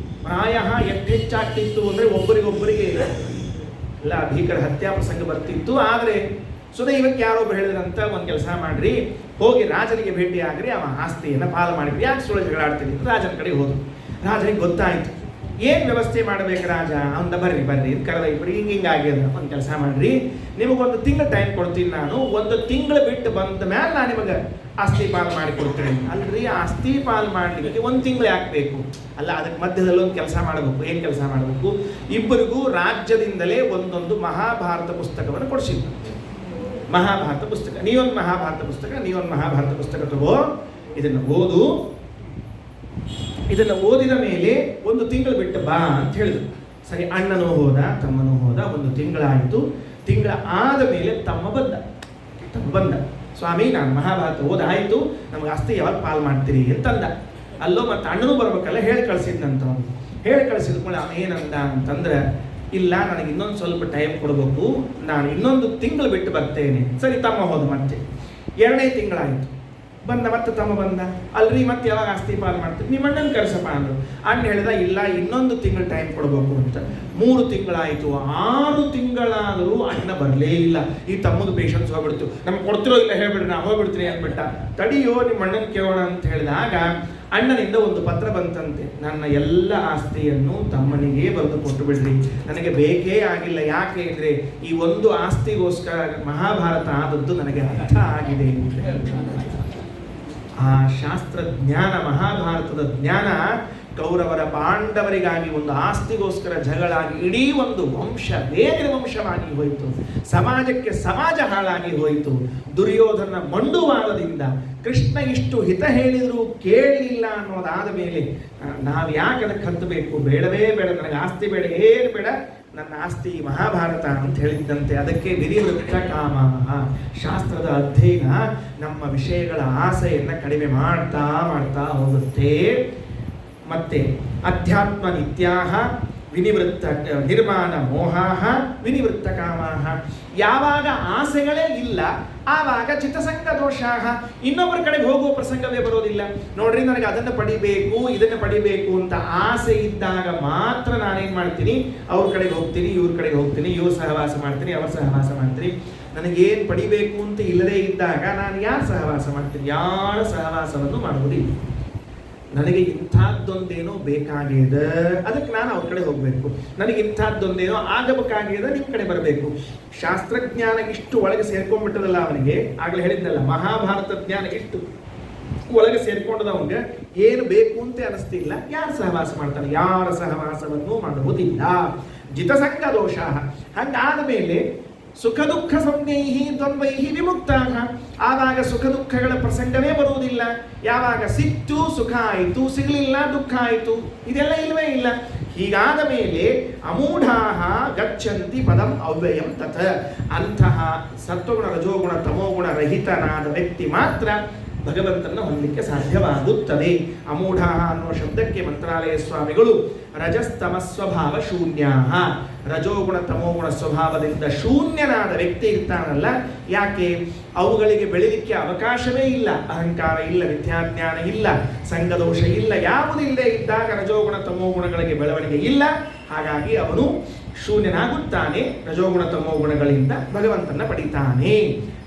ಪ್ರಾಯ ಎಷ್ಟು ಹೆಚ್ಚಾಗ್ತಿತ್ತು ಅಂದ್ರೆ ಒಬ್ಬರಿಗೊಬ್ಬರಿಗೆ ಎಲ್ಲ ಭೀಕರ ಹತ್ಯಾ ಪ್ರಸಂಗ ಬರ್ತಿತ್ತು. ಆದರೆ ಸುದೈವಕ್ಕೆ ಯಾರೊಬ್ಬರು ಹೇಳಿದ್ರಂತ, ಒಂದು ಕೆಲಸ ಮಾಡ್ರಿ, ಹೋಗಿ ರಾಜನಿಗೆ ಭೇಟಿ ಆಗ್ರಿ, ಅವ ಆಸ್ತಿಯನ್ನು ಪಾಲು ಮಾಡಿದ್ರಿ, ಯಾಕೆ ಸುಳ್ಳು ಜಗಳಾಡ್ತೀನಿ. ರಾಜನ ಕಡೆ ಹೋದ್ರು. ರಾಜನಿಗೆ ಗೊತ್ತಾಯ್ತು, ಏನು ವ್ಯವಸ್ಥೆ ಮಾಡ್ಬೇಕು ರಾಜ ಅಂದ. ಬರ್ರಿ ಅಂತ ಕರೆದ ಇಬ್ಬರು, ಹಿಂಗಾಗ್ಯದ, ಒಂದು ಕೆಲಸ ಮಾಡ್ರಿ, ನಿಮಗೊಂದು ತಿಂಗಳು ಟೈಮ್ ಕೊಡ್ತೀನಿ ನಾನು, 1 ತಿಂಗಳು ಬಿಟ್ಟು ಬಂದ ಮೇಲೆ ನಾನು ನಿಮಗೆ ಆಸ್ತಿ ಪಾಲು ಮಾಡಿಕೊಡ್ತೀನಿ. ಅಲ್ರಿ, ಆಸ್ತಿ ಪಾಲು ಮಾಡಲಿಕ್ಕೆ 1 ತಿಂಗಳು ಯಾಕೆ ಬೇಕು? ಅಲ್ಲ, ಅದಕ್ಕೆ ಮಧ್ಯದಲ್ಲಿ ಒಂದು ಕೆಲಸ ಮಾಡಬೇಕು. ಏನು ಕೆಲಸ ಮಾಡಬೇಕು? ಇಬ್ಬರಿಗೂ ರಾಜ್ಯದಿಂದಲೇ ಒಂದೊಂದು ಮಹಾಭಾರತ ಪುಸ್ತಕವನ್ನು ಕೊಡಿಸಿದ್ರು. ಮಹಾಭಾರತ ಪುಸ್ತಕ, ನೀವೊಂದು ಮಹಾಭಾರತ ಪುಸ್ತಕ, ನೀವೊಂದು ಮಹಾಭಾರತ ಪುಸ್ತಕ ತಗೋ, ಇದನ್ನು ಓದು, ಇದನ್ನು ಓದಿದ ಮೇಲೆ 1 ತಿಂಗಳು ಬಿಟ್ಟು ಬಾ ಅಂತ ಹೇಳಿದ್ರು. ಸರಿ, ಅಣ್ಣನೂ ಹೋದ, ತಮ್ಮನೂ ಹೋದ. 1 ತಿಂಗಳಾಯಿತು. ತಿಂಗಳ ಆದ ಮೇಲೆ ತಮ್ಮ ಬಂದ. ಸ್ವಾಮಿ, ನಾನು ಮಹಾಭಾರತ ಓದಾಯಿತು, ನಮ್ಗೆ ಆಸ್ತಿ ಯಾವಾಗ ಪಾಲ್ ಮಾಡ್ತೀರಿ ಅಂತಂದ. ಅಲ್ಲೋ ಮತ್ತೆ ಅಣ್ಣನೂ ಬರ್ಬೇಕಲ್ಲ, ಹೇಳಿ ಕಳಿಸಿದ್ನಂತ. ಹೇಳಿ ಕಳಿಸಿದ ಕೂಡ ಏನಂದ ಅಂತಂದ್ರೆ, ಇಲ್ಲ, ನನಗೆ ಇನ್ನೊಂದು ಸ್ವಲ್ಪ ಟೈಮ್ ಕೊಡಬೇಕು, ನಾನು ಇನ್ನೊಂದು ತಿಂಗಳು ಬಿಟ್ಟು ಬರ್ತೇನೆ. ಸರಿ, ತಮ್ಮ ಹೋದ. ಮತ್ತೆ 2ನೇ ತಿಂಗಳಾಯಿತು. ಮತ್ತೆ ತಮ್ಮ ಬಂದ. ಅಲ್ರಿ, ಮತ್ತೆ ಯಾವಾಗ ಆಸ್ತಿ ಪಾಲ್ ಮಾಡ್ತೀವಿ, ನಿಮ್ಮ ಅಣ್ಣನ ಕರೆಸಪ್ಪ ಅಂದರು. ಅಣ್ಣ ಹೇಳಿದ, ಇಲ್ಲ, ಇನ್ನೊಂದು ತಿಂಗಳು ಟೈಮ್ ಕೊಡಬೇಕು ಅಂತ. 3 ತಿಂಗಳಾಯಿತು. 6 ತಿಂಗಳಾದರೂ ಅಣ್ಣ ಬರಲೇ ಇಲ್ಲ. ಈ ತಮ್ಮದು ಪೇಷನ್ಸ್ ಹೋಗ್ಬಿಡ್ತು. ನಮ್ಗೆ ಕೊಡ್ತಿರೋ ಇಲ್ಲ ಹೇಳ್ಬಿಡ್ರಿ, ನಾ ಹೋಗ್ಬಿಡ್ತೀನಿ ಅಂದ್ಬಿಟ್ಟ. ತಡಿಯೋ, ನಿಮ್ಮ ಅಣ್ಣನ ಕೇಳೋಣ ಅಂತ ಹೇಳಿದಾಗ ಅಣ್ಣನಿಂದ ಒಂದು ಪತ್ರ ಬಂತಂತೆ. ನನ್ನ ಎಲ್ಲ ಆಸ್ತಿಯನ್ನು ತಮ್ಮನಿಗೆ ಬರೆದು ಕೊಟ್ಟು ಬಿಡ್ರಿ, ನನಗೆ ಬೇಕೇ ಆಗಿಲ್ಲ. ಯಾಕೆ ಅಂದರೆ ಈ ಒಂದು ಆಸ್ತಿಗೋಸ್ಕರ ಮಹಾಭಾರತ ಆದದ್ದು ನನಗೆ ಅರ್ಥ ಆಗಿದೆ. ಆ ಶಾಸ್ತ್ರಜ್ಞಾನ, ಮಹಾಭಾರತದ ಜ್ಞಾನ ಕೌರವರ ಪಾಂಡವರಿಗಾಗಿ ಒಂದು ಆಸ್ತಿಗೋಸ್ಕರ ಜಗಳಾಗಿ ಇಡೀ ಒಂದು ವಂಶ ಬೇರೆ ವಂಶವಾಗಿ ಹೋಯಿತು. ಸಮಾಜಕ್ಕೆ ಸಮಾಜ ಹಾಳಾಗಿ ಹೋಯಿತು. ದುರ್ಯೋಧನ ಮಂಡುವಾದದಿಂದ ಕೃಷ್ಣ ಇಷ್ಟು ಹಿತ ಹೇಳಿದರೂ ಕೇಳಲಿಲ್ಲ ಅನ್ನೋದಾದ ಮೇಲೆ ನಾವು ಯಾಕೆ ಅದಕ್ಕೆ ಹತ್ತಬೇಕು? ಬೇಡವೇ ಬೇಡ, ನನಗೆ ಆಸ್ತಿ ಬೇಡ, ಏನು ಬೇಡ, ನನ್ನ ಆಸ್ತಿ ಮಹಾಭಾರತ ಅಂತ ಹೇಳಿದ್ದಂತೆ. ಅದಕ್ಕೆ ವಿನಿವೃತ್ತ ಕಾಮ. ಶಾಸ್ತ್ರದ ಅಧ್ಯಯನ ನಮ್ಮ ವಿಷಯಗಳ ಆಸೆಯನ್ನು ಕಡಿಮೆ ಮಾಡ್ತಾ ಮಾಡ್ತಾ ಹೋಗುತ್ತೆ. ಮತ್ತೆ ಅಧ್ಯಾತ್ಮ ನಿತ್ಯಾಹ ವಿನಿವೃತ್ತ ನಿರ್ಮಾಣ ಮೋಹಾಹ ವಿನಿವೃತ್ತ ಕಾಮಾಹ. ಯಾವಾಗ ಆಸೆಗಳೇ ಇಲ್ಲ ಆವಾಗ ಚಿತ್ತಸಂಗ ದೋಷಾಹ. ಇನ್ನೊಬ್ಬರ ಕಡೆಗೆ ಹೋಗುವ ಪ್ರಸಂಗವೇ ಬರೋದಿಲ್ಲ. ನೋಡ್ರಿ, ನನಗೆ ಅದನ್ನು ಪಡಿಬೇಕು, ಇದನ್ನು ಪಡಿಬೇಕು ಅಂತ ಆಸೆ ಇದ್ದಾಗ ಮಾತ್ರ ನಾನೇನು ಮಾಡ್ತೀನಿ, ಅವ್ರ ಕಡೆಗೆ ಹೋಗ್ತೀನಿ, ಇವ್ರ ಕಡೆಗೆ ಹೋಗ್ತೀನಿ, ಇವ್ರ ಸಹವಾಸ ಮಾಡ್ತೀನಿ, ಅವ್ರ ಸಹವಾಸ ಮಾಡ್ತೀನಿ. ನನಗೇನು ಪಡಿಬೇಕು ಅಂತ ಇಲ್ಲದೇ ಇದ್ದಾಗ ನಾನು ಯಾರ ಸಹವಾಸ ಮಾಡ್ತೀನಿ? ಯಾರ ಸಹವಾಸವನ್ನು ಮಾಡುವುದಿಲ್ಲ. ನನಗೆ ಇಂಥದ್ದೊಂದೇನೋ ಬೇಕಾಗಿದೆ, ಅದಕ್ಕೆ ನಾನು ಅವ್ರ ಕಡೆ ಹೋಗಬೇಕು. ನನಗೆ ಇಂಥದ್ದೊಂದೇನೋ ಆಗಬೇಕಾಗಿದೆ, ನಿಮ್ಮ ಕಡೆ ಬರಬೇಕು. ಶಾಸ್ತ್ರಜ್ಞಾನ ಇಷ್ಟು ಒಳಗೆ ಸೇರ್ಕೊಂಡ್ಬಿಟ್ಟದಲ್ಲ ಅವನಿಗೆ. ಆಗಲೇ ಹೇಳಿದ್ನಲ್ಲ, ಮಹಾಭಾರತ ಜ್ಞಾನ ಇಷ್ಟು ಒಳಗೆ ಸೇರ್ಕೊಂಡದ ಅವನಿಗೆ ಏನು ಬೇಕು ಅಂತ ಅನಿಸ್ತಿಲ್ಲ. ಯಾರು ಸಹವಾಸ ಮಾಡ್ತಾನೆ? ಯಾರ ಸಹವಾಸವನ್ನು ಮಾಡುವುದಿಲ್ಲ. ಜಿತಸಂಗ ದೋಷ. ಹಂಗಾದ ಮೇಲೆ ಸುಖ ದುಃಖ ಸಂಜ್ಞೈಹಿ ದ್ವಂದ್ವೈಹಿ ವಿಮುಕ್ತಾಹ. ಆವಾಗ ಸುಖ ದುಃಖಗಳ ಪ್ರಸಂಗವೇ ಬರುವುದಿಲ್ಲ. ಯಾವಾಗ ಸಿಕ್ತು ಸುಖ ಆಯಿತು, ಸಿಗಲಿಲ್ಲ ದುಃಖ ಆಯಿತು, ಇದೆಲ್ಲ ಇಲ್ಲವೇ ಇಲ್ಲ. ಹೀಗಾದ ಮೇಲೆ ಅಮೂಢಾಹ ಗಚ್ಚಂತಿ ಪದಂ ಅವ್ಯಯಂ ತಥ. ಅಂತಹ ಸತ್ವಗುಣ ರಜೋಗುಣ ತಮೋಗುಣ ರಹಿತನಾದ ವ್ಯಕ್ತಿ ಮಾತ್ರ ಭಗವಂತನ ಹೊಂದಲಿಕ್ಕೆ ಸಾಧ್ಯವಾಗುತ್ತದೆ. ಅಮೂಢ ಅನ್ನುವ ಶಬ್ದಕ್ಕೆ ಮಂತ್ರಾಲಯ ಸ್ವಾಮಿಗಳು ರಜಸ್ತಮ ಸ್ವಭಾವ ಶೂನ್ಯ, ರಜೋಗುಣ ತಮೋಗುಣ ಸ್ವಭಾವದಿಂದ ಶೂನ್ಯನಾದ ವ್ಯಕ್ತಿ ಇರ್ತಾನಲ್ಲ. ಯಾಕೆ? ಅವುಗಳಿಗೆ ಬೆಳಿಲಿಕ್ಕೆ ಅವಕಾಶವೇ ಇಲ್ಲ. ಅಹಂಕಾರ ಇಲ್ಲ, ವಿದ್ಯಾಜ್ಞಾನ ಇಲ್ಲ, ಸಂಗದೋಷ ಇಲ್ಲ, ಯಾವುದಿಲ್ಲದೆ ಇದ್ದಾಗ ರಜೋಗುಣ ತಮೋಗುಣಗಳಿಗೆ ಬೆಳವಣಿಗೆ ಇಲ್ಲ. ಹಾಗಾಗಿ ಅವನು ಶೂನ್ಯನಾಗುತ್ತಾನೆ. ರಜೋಗುಣ ತಮೋಗುಣಗಳಿಂದ ಭಗವಂತನ ಪಡಿತಾನೆ.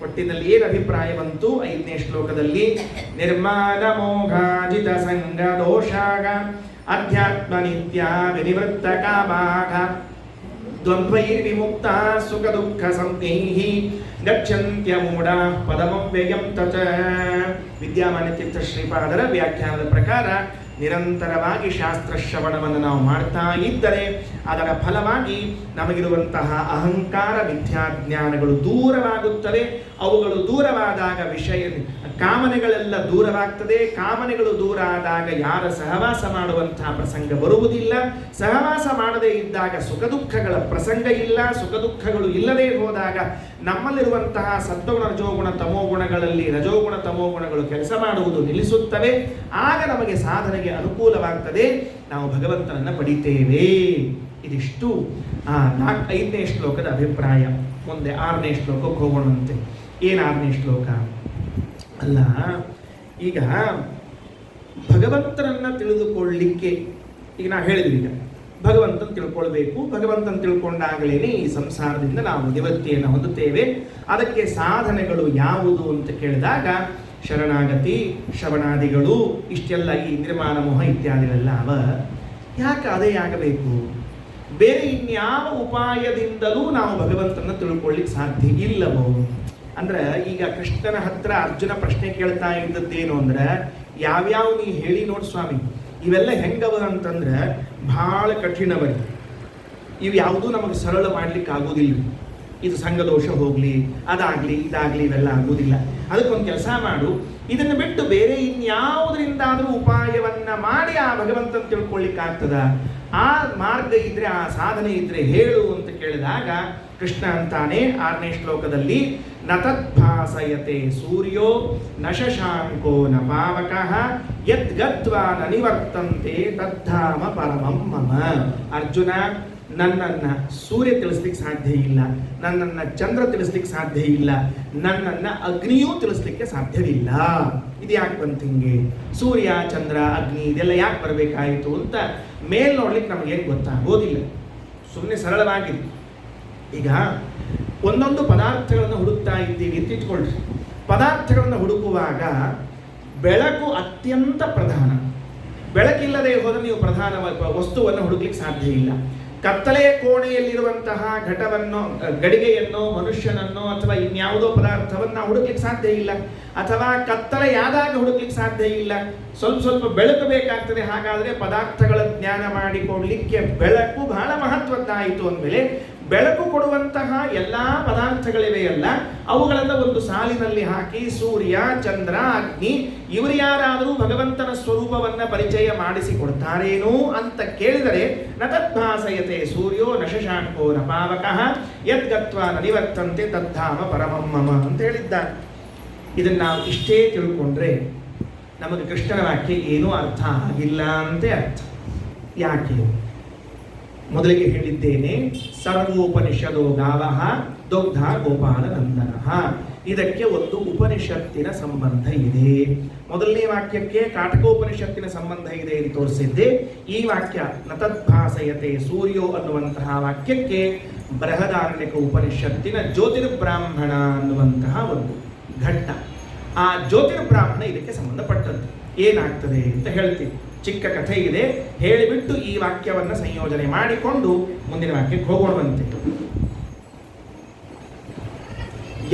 ಒಟ್ಟಿನಲ್ಲಿ ಏನು ಅಭಿಪ್ರಾಯ ಬಂತು 5ನೇ ಶ್ಲೋಕದಲ್ಲಿ? ನಿರ್ಮಾಣ ಮೋಘಾಜಿತ ಸಂಗ ದೋಷಾಗ ಅಧ್ಯಾತ್ಮ ನಿತ್ಯ ವಿನಿವೃತ್ತ ಕಾಮಾಗ ದ್ವಂದ್ವೈರ್ವಿಮುಕ್ತ ಸುಖ ದುಃಖ ಸಂಜ್ಞೈಹಿ ಗಚ್ಚಂತ್ಯಮೂಢ ಪದಮವ್ಯಯಂ ತಚ. ವಿದ್ಯಾಮಾನ್ಯ ತೀರ್ಥ ಶ್ರೀಪಾದರ ವ್ಯಾಖ್ಯಾನದ ಪ್ರಕಾರ ನಿರಂತರವಾಗಿ ಶಾಸ್ತ್ರ ಶ್ರವಣವನ್ನು ನಾವು ಮಾಡ್ತಾ ಇದ್ದರೆ ಅದರ ಫಲವಾಗಿ ನಮಗಿರುವಂತಹ ಅಹಂಕಾರ ಮಿಥ್ಯಾಜ್ಞಾನಗಳು ದೂರವಾಗುತ್ತವೆ. ಅವುಗಳು ದೂರವಾದಾಗ ಕಾಮನೆಗಳೆಲ್ಲ ದೂರವಾಗ್ತದೆ. ಕಾಮನೆಗಳು ದೂರ ಆದಾಗ ಯಾರ ಸಹವಾಸ ಮಾಡುವಂತಹ ಪ್ರಸಂಗ ಬರುವುದಿಲ್ಲ. ಸಹವಾಸ ಮಾಡದೇ ಇದ್ದಾಗ ಸುಖ ದುಃಖಗಳ ಪ್ರಸಂಗ ಇಲ್ಲ. ಸುಖ ದುಃಖಗಳು ಇಲ್ಲದೇ ಹೋದಾಗ ನಮ್ಮಲ್ಲಿರುವಂತಹ ಸತ್ವಗುಣ ರಜೋಗುಣ ತಮೋಗುಣಗಳಲ್ಲಿ ರಜೋಗುಣ ತಮೋಗುಣಗಳು ಕೆಲಸ ಮಾಡುವುದು ನಿಲ್ಲಿಸುತ್ತವೆ. ಆಗ ನಮಗೆ ಸಾಧನೆಗೆ ಅನುಕೂಲವಾಗ್ತದೆ. ನಾವು ಭಗವಂತನನ್ನು ಪಡಿತೇವೆ. ಇದಿಷ್ಟು 5ನೇ ಶ್ಲೋಕದ ಅಭಿಪ್ರಾಯ. ಮುಂದೆ 6ನೇ ಶ್ಲೋಕಕ್ಕೆ ಹೋಗೋಣಂತೆ. ಏನು 6ನೇ ಶ್ಲೋಕ? ಅಲ್ಲ, ಈಗ ಭಗವಂತನನ್ನು ತಿಳಿದುಕೊಳ್ಳಲಿಕ್ಕೆ ಈಗ ನಾವು ಹೇಳಿದ್ವಿ, ಈಗ ಭಗವಂತನ ತಿಳ್ಕೊಳ್ಬೇಕು. ಭಗವಂತನ ತಿಳ್ಕೊಂಡಾಗಲೇ ಈ ಸಂಸಾರದಿಂದ ನಾವು ನಿವೃತ್ತಿಯನ್ನು ಹೊಂದುತ್ತೇವೆ. ಅದಕ್ಕೆ ಸಾಧನೆಗಳು ಯಾವುದು ಅಂತ ಕೇಳಿದಾಗ ಶರಣಾಗತಿ, ಶ್ರವಣಾದಿಗಳು, ಇಷ್ಟೆಲ್ಲ ಈ ನಿರ್ಮಾಣ ಮೋಹ ಇತ್ಯಾದಿಗಳೆಲ್ಲ ಯಾಕೆ ಅದೇ ಆಗಬೇಕು? ಬೇರೆ ಇನ್ಯಾವ ಉಪಾಯದಿಂದಲೂ ನಾವು ಭಗವಂತನ ತಿಳ್ಕೊಳ್ಳಿಕ್ಕೆ ಸಾಧ್ಯ ಇಲ್ಲವೋ? ಅಂದ್ರೆ ಈಗ ಕೃಷ್ಣನ ಹತ್ರ ಅರ್ಜುನ ಪ್ರಶ್ನೆ ಕೇಳ್ತಾ ಇದ್ದದ್ದೇನು ಅಂದ್ರೆ, ಯಾವ್ಯಾವ ನೀ ಹೇಳಿ ನೋಡಿ ಸ್ವಾಮಿ, ಇವೆಲ್ಲ ಹೆಂಗವ ಅಂತಂದ್ರೆ ಭಾಳ ಕಠಿಣವರಿ, ಇವು ಯಾವುದೂ ನಮಗೆ ಸರಳ ಮಾಡ್ಲಿಕ್ಕೆ ಆಗೋದಿಲ್ಲ. ಇದು ಸಂಘದೋಷ ಹೋಗಲಿ, ಅದಾಗಲಿ ಇದಾಗಲಿ ಇವೆಲ್ಲ ಆಗುವುದಿಲ್ಲ. ಅದಕ್ಕೊಂದು ಕೆಲಸ ಮಾಡು, ಇದನ್ನು ಬಿಟ್ಟು ಬೇರೆ ಇನ್ಯಾವುದರಿಂದಾದರೂ ಉಪಾಯವನ್ನ ಮಾಡಿ ಆ ಭಗವಂತನ ತಿಳ್ಕೊಳ್ಳಿಕ್ಕಾಗ್ತದ? ಆ ಮಾರ್ಗ ಇದ್ರೆ, ಆ ಸಾಧನೆ ಇದ್ರೆ ಹೇಳು ಅಂತ ಕೇಳಿದಾಗ ಕೃಷ್ಣ ಅಂತಾನೆ 6ನೇ ಶ್ಲೋಕದಲ್ಲಿ, ನ ತದ್ಭಾಸಯತೆ ಸೂರ್ಯೋ ನ ಶಶಾಂಕೋ ನ ಪಾವಕಃ ಯದ್ಗತ್ವಾ ನ ನಿವರ್ತಂತೆ ತದ್ಧಾಮ ಪರಮಂ ಮಮ. ಅರ್ಜುನ, ನನ್ನನ್ನು ಸೂರ್ಯ ತಿಳಿಸ್ಲಿಕ್ಕೆ ಸಾಧ್ಯ ಇಲ್ಲ, ನನ್ನನ್ನು ಚಂದ್ರ ತಿಳಿಸ್ಲಿಕ್ಕೆ ಸಾಧ್ಯ ಇಲ್ಲ, ನನ್ನನ್ನು ಅಗ್ನಿಯೂ ತಿಳಿಸ್ಲಿಕ್ಕೆ ಸಾಧ್ಯವಿಲ್ಲ. ಇದು ಯಾಕೆ ಬಂತು ಹಿಂಗೆ? ಸೂರ್ಯ ಚಂದ್ರ ಅಗ್ನಿ ಇದೆಲ್ಲ ಯಾಕೆ ಬರಬೇಕಾಯಿತು ಅಂತ ಮೇಲ್ ನೋಡ್ಲಿಕ್ಕೆ ನಮಗೇನು ಗೊತ್ತಾಗೋದಿಲ್ಲ. ಸುಮ್ಮನೆ ಸರಳವಾಗಿದೆ. ಈಗ ಒಂದೊಂದು ಪದಾರ್ಥಗಳನ್ನು ಹುಡುಕ್ತಾ ಇದ್ದೀವಿ ಅಂತ ಇಟ್ಕೊಳ್ರಿ. ಪದಾರ್ಥಗಳನ್ನು ಹುಡುಕುವಾಗ ಬೆಳಕು ಅತ್ಯಂತ ಪ್ರಧಾನ. ಬೆಳಕಿಲ್ಲದೆ ಹೋದರೆ ನೀವು ಪ್ರಧಾನ ವಸ್ತುವನ್ನು ಹುಡುಕ್ಲಿಕ್ಕೆ ಸಾಧ್ಯ ಇಲ್ಲ. ಕತ್ತಲೆಯ ಕೋಣೆಯಲ್ಲಿರುವಂತಹ ಘಟವನ್ನು, ಗಡಿಗೆಯನ್ನು, ಮನುಷ್ಯನನ್ನು ಅಥವಾ ಇನ್ಯಾವುದೋ ಪದಾರ್ಥವನ್ನು ಹುಡುಕ್ಲಿಕ್ಕೆ ಸಾಧ್ಯ ಇಲ್ಲ. ಅಥವಾ ಕತ್ತಲೆಯಾದಾಗ ಹುಡುಕ್ಲಿಕ್ಕೆ ಸಾಧ್ಯ ಇಲ್ಲ. ಸ್ವಲ್ಪ ಸ್ವಲ್ಪ ಬೆಳಕು ಬೇಕಾಗ್ತದೆ. ಹಾಗಾದರೆ ಪದಾರ್ಥಗಳ ಜ್ಞಾನ ಮಾಡಿಕೊಡ್ಲಿಕ್ಕೆ ಬೆಳಕು ಬಹಳ ಮಹತ್ವದ್ದಾಯಿತು ಅಂದಮೇಲೆ ಬೆಳಕು ಕೊಡುವಂತಹ ಎಲ್ಲ ಪದಾರ್ಥಗಳಿವೆಯಲ್ಲ, ಅವುಗಳೆಲ್ಲ ಒಂದು ಸಾಲಿನಲ್ಲಿ ಹಾಕಿ ಸೂರ್ಯ ಚಂದ್ರ ಅಗ್ನಿ ಇವರು ಯಾರಾದರೂ ಭಗವಂತನ ಸ್ವರೂಪವನ್ನ ಪರಿಚಯ ಮಾಡಿಸಿಕೊಡ್ತಾರೇನೋ ಅಂತ ಕೇಳಿದರೆ, ನ ತದ್ಭಾಸಯತೆ ಸೂರ್ಯೋ ನ ಶಶಾಂಕೋ ನ ಪಾವಕಃ ಯದ್ಗತ್ವಾ ನ ನಿವರ್ತಂತೆ ತದ್ಧಾಮ ಪರಮಂ ಮಮ ಅಂತ ಹೇಳಿದ್ದಾರೆ. ಇದನ್ನು ನಾವು ಇಷ್ಟೇ ತಿಳ್ಕೊಂಡ್ರೆ ನಮಗೆ ಕೃಷ್ಣನ ವಾಕ್ಯ ಏನೂ ಅರ್ಥ ಆಗಿಲ್ಲ ಅಂತೆ ಅರ್ಥ. ಯಾಕೆ? ಮೊದಲಿಗೆ ಹೇಳಿದ್ದೇನೆ, ಸರ್ವೋಪನಿಷದೋ ಗಾವಃ ದುಗ್ಧ ಗೋಪಾಲ ನಂದನಃ. ಇದಕ್ಕೆ ಒಂದು ಉಪನಿಷತ್ತಿನ ಸಂಬಂಧ ಇದೆ. ಮೊದಲನೇ ವಾಕ್ಯಕ್ಕೆ ಕಾಟಕೋಪನಿಷತ್ತಿನ ಸಂಬಂಧ ಇದೆ ಎಂದು ತೋರಿಸಿದ್ದೆ. ಈ ವಾಕ್ಯ ನ ತದ್ಭಾಸಯತೆ ಸೂರ್ಯೋ ಅನ್ನುವಂತಹ ವಾಕ್ಯಕ್ಕೆ ಬೃಹದಾರಣ್ಯಕ ಉಪನಿಷತ್ತಿನ ಜ್ಯೋತಿರ್ಬ್ರಾಹ್ಮಣ ಅನ್ನುವಂತಹ ಒಂದು ಘಟ್ಟ. ಆ ಜ್ಯೋತಿರ್ಬ್ರಾಹ್ಮಣ ಇದಕ್ಕೆ ಸಂಬಂಧಪಟ್ಟದ್ದು. ಏನಾಗ್ತದೆ ಅಂತ ಹೇಳ್ತೀನಿ. ಚಿಕ್ಕ ಕಥೆ ಇದೆ, ಹೇಳಿಬಿಟ್ಟು ಈ ವಾಕ್ಯವನ್ನು ಸಂಯೋಜನೆ ಮಾಡಿಕೊಂಡು ಮುಂದಿನ ವಾಕ್ಯಕ್ಕೆ ಹೋಗೋಣವಂತೆ.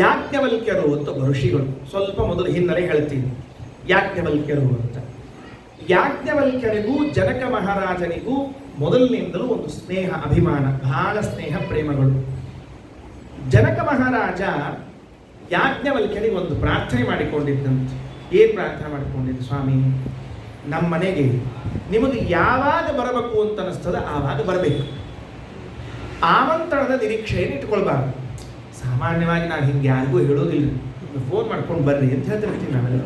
ಯಾಜ್ಞವಲ್ಕ್ಯರು ಅಂತ ಋಷಿಗಳು. ಸ್ವಲ್ಪ ಮೊದಲು ಹಿನ್ನೆಲೆ ಹೇಳ್ತೀನಿ. ಯಾಜ್ಞವಲ್ಕ್ಯರು ಅಂತ, ಯಾಜ್ಞವಲ್ಕ್ಯರಿಗೂ ಜನಕ ಮಹಾರಾಜನಿಗೂ ಮೊದಲಿನಿಂದಲೂ ಒಂದು ಸ್ನೇಹ, ಅಭಿಮಾನ, ಬಹಳ ಸ್ನೇಹ ಪ್ರೇಮಗಳು. ಜನಕ ಮಹಾರಾಜ ಯಾಜ್ಞವಲ್ಕ್ಯನಿಗೆ ಒಂದು ಪ್ರಾರ್ಥನೆ ಮಾಡಿಕೊಂಡಿದ್ದಂತೆ. ಏನು ಪ್ರಾರ್ಥನೆ ಮಾಡಿಕೊಂಡಿದ್ದು? ಸ್ವಾಮಿ, ನಮ್ಮ ಮನೆಗೆ ನಿಮಗೆ ಯಾವಾಗ ಬರಬೇಕು ಅಂತ ಅನಿಸ್ತದ ಆವಾಗ ಬರಬೇಕು. ಆಮಂತ್ರಣದ ನಿರೀಕ್ಷೆಯನ್ನು ಇಟ್ಕೊಳ್ಬಾರ್ದು. ಸಾಮಾನ್ಯವಾಗಿ ನಾನು ಹಿಂಗೆ ಯಾರಿಗೂ ಹೇಳೋದಿಲ್ಲ, ಫೋನ್ ಮಾಡ್ಕೊಂಡು ಬರ್ರಿ ಅಂತ ಹೇಳ್ತಿರ್ತೀನಿ. ನಾವೆಲ್ಲ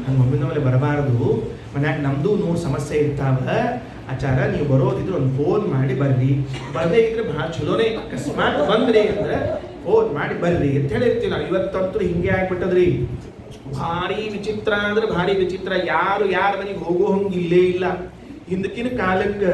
ಹಂಗೆ ಒಮ್ಮಿಂದೊಮ್ಮೆ ಬರಬಾರದು. ಮನ್ಯಾಗ ನಮ್ಮದು 100 ಸಮಸ್ಯೆ ಇರ್ತಾವ. ಆಚಾರ, ನೀವು ಬರೋದಿದ್ರೆ ಒಂದು ಫೋನ್ ಮಾಡಿ ಬರ್ರಿ, ಬರದೇ ಇದ್ರೆ ಭಾಳ ಚಲೋನೇ. ಅಕಸ್ಮಾತ್ ಬಂದ್ರಿ ಅಂದ್ರೆ ಫೋನ್ ಮಾಡಿ ಬರ್ರಿ ಅಂತ ಹೇಳಿರ್ತೀವಿ ನಾವು. ಇವತ್ತಂತೂ ಹಿಂಗೆ ಆಗ್ಬಿಟ್ಟದ್ರಿ. ಭಾರಿ ವಿಚಿತ್ರ ಅಂದ್ರೆ ಭಾರಿ ವಿಚಿತ್ರ. ಯಾರು ಯಾರ ಮನೆಗೆ ಹೋಗೋ ಹಂಗೆ ಇಲ್ಲೇ ಇಲ್ಲ. ಹಿಂದಕ್ಕಿನ ಕಾಲಕ್ಕೆ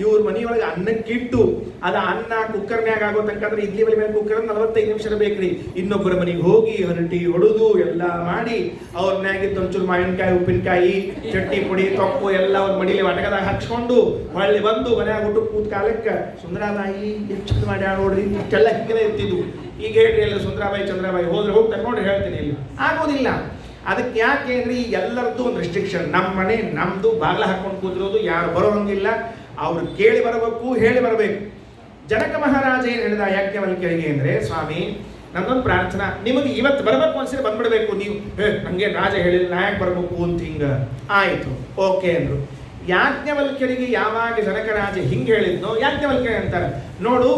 ಇವ್ರ ಮನೆಯೊಳಗೆ ಅನ್ನಕ್ಕಿಟ್ಟು ಅದು ಅನ್ನ ಕುಕ್ಕರ್ನ್ಯಾಗ ಆಗೋ ತನಕಂದ್ರೆ ಇಡ್ಲಿ ಬಲಿ ಮೇಲೆ ಕುಕ್ಕರ್ 45 ನಿಮಿಷ ಬೇಕ್ರಿ. ಇನ್ನೊಬ್ಬರ ಮನೆಗೆ ಹೋಗಿ ಹರಟಿ ಹೊಡೆದು ಎಲ್ಲ ಮಾಡಿ ಅವ್ರ ಮನ್ಯಾಗಿದ್ದು ಒಂಚೂರು ಮಾವಿನಕಾಯಿ, ಉಪ್ಪಿನಕಾಯಿ, ಚಟ್ನಿ ಪುಡಿ, ತೊಪ್ಪು ಎಲ್ಲ ಅವ್ರ ಮಡಿಲಿ ಒಟಕದಾಗ ಹಚ್ಕೊಂಡು ಹೊಳ್ಳಿ ಬಂದು ಮನ್ಯಾಗ ಊಟ ಕೂತ್ ಕಾಲಕ್ಕೆ ಸುಂದರಾಬಾಯಿ ಎಷ್ಟು ಚಂದ ಮಾಡಿ ನೋಡ್ರಿ ಇಷ್ಟೆಲ್ಲ ಹಿಂಗೆ ಇರ್ತಿದ್ವು. ಈಗ ಹೇಳ್ರಿ ಎಲ್ಲ ಸುಂದರಾಬಾಯಿ ಚಂದ್ರಾಬಾಯಿ ಹೋದ್ರೆ ಹೋಗ್ತಾರೆ ನೋಡಿ, ಹೇಳ್ತೀನಿ. ಇಲ್ಲಿ ಆಗೋದಿಲ್ಲ. ಅದಕ್ಕೆ ಯಾಕೆ ಅಂದ್ರೆ ಈಗ ಎಲ್ಲರದ್ದು ಒಂದು ರೆಸ್ಟ್ರಿಕ್ಷನ್. ನಮ್ಮ ಮನೆ ನಮ್ದು, ಬಾಗಿಲ ಹಾಕೊಂಡು ಕೂತಿರೋದು, ಯಾರು ಬರೋ ಹಂಗಿಲ್ಲ. ಅವ್ರು ಕೇಳಿ ಬರಬೇಕು, ಹೇಳಿ ಬರಬೇಕು. ಜನಕ ಮಹಾರಾಜ ಏನು ಹೇಳಿದ ಯಾಜ್ಞವಲ್ಕ್ಯರಿಗೆ ಅಂದ್ರೆ, ಸ್ವಾಮಿ ನನ್ನೊಂದು ಪ್ರಾರ್ಥನಾ, ನಿಮಗೆ ಇವತ್ತು ಬರಬೇಕು ಅನ್ಸಿದ್ರೆ ಬಂದ್ಬಿಡ್ಬೇಕು. ನೀವು ನಂಗೆ ರಾಜ ಹೇಳಿಲ್ಲ, ನಾಯಕ್ ಬರಬೇಕು ಅಂತ ಹಿಂಗ ಆಯ್ತು, ಓಕೆ ಅಂದ್ರು. ಯಾಜ್ಞವಲ್ಕ್ಯರಿಗೆ ಯಾವಾಗ ಜನಕರಾಜ ಹಿಂಗೆ ಹೇಳಿದ್ನೋ, ಯಾಜ್ಞವಲ್ಕ್ಯ ಅಂತಾರೆ, ನೋಡು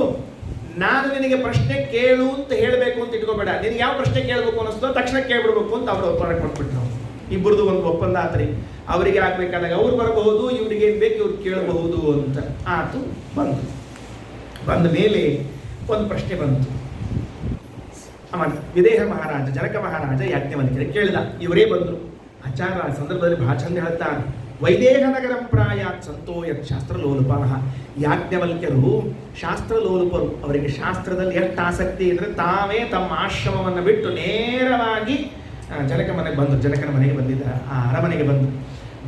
ನಾನು ನಿನಗೆ ಪ್ರಶ್ನೆ ಕೇಳು ಅಂತ ಹೇಳಬೇಕು ಅಂತ ಇಟ್ಕೋಬೇಡ. ನಿನಗೆ ಯಾವ ಪ್ರಶ್ನೆ ಕೇಳಬೇಕು ಅನ್ನಿಸ್ತೋ ತಕ್ಷಣ ಕೇಳ್ಬಿಡ್ಬೇಕು ಅಂತ ಅವರು ಒಪ್ಪಂದ ಕೊಟ್ಬಿಟ್ರು. ಇಬ್ಬರದು ಒಂದು ಒಪ್ಪಂದ ಆತ್ರಿ. ಅವರಿಗೆ ಆಗ್ಬೇಕಾದಾಗ ಅವ್ರು ಬರಬಹುದು, ಇವ್ರಿಗೆ ಏನು ಬೇಕು ಇವ್ರು ಕೇಳಬಹುದು ಅಂತ ಆತು. ಬಂದ ಮೇಲೆ ಒಂದು ಪ್ರಶ್ನೆ ಬಂತು. ವಿದೇಹ ಮಹಾರಾಜ, ಜನಕ ಮಹಾರಾಜ ಯಾಜ್ಞವಲ್ಕ್ಯರಿಗೆ ಕೇಳಿದ. ಇವರೇ ಬಂದರು. ಆಚಾರ ಆ ಸಂದರ್ಭದಲ್ಲಿ ಬಹಳ ಚಂದ ಹೇಳ್ತಾರೆ, ವೈದೇಹ ನಗರ ಪ್ರಾಯಾತ್ ಸಂತೋಯತ್ ಶಾಸ್ತ್ರಲೋಲುಪಃ. ಯಾಜ್ಞವಲ್ಕ್ಯರು ಶಾಸ್ತ್ರಲೋಲುಪರು. ಅವರಿಗೆ ಶಾಸ್ತ್ರದಲ್ಲಿ ಎಷ್ಟು ಆಸಕ್ತಿ ಇದ್ರೆ ತಾವೇ ತಮ್ಮ ಆಶ್ರಮವನ್ನು ಬಿಟ್ಟು ನೇರವಾಗಿ ಜನಕನ ಮನೆಗೆ ಬಂದಿದ್ದ. ಆ ಅರಮನೆಗೆ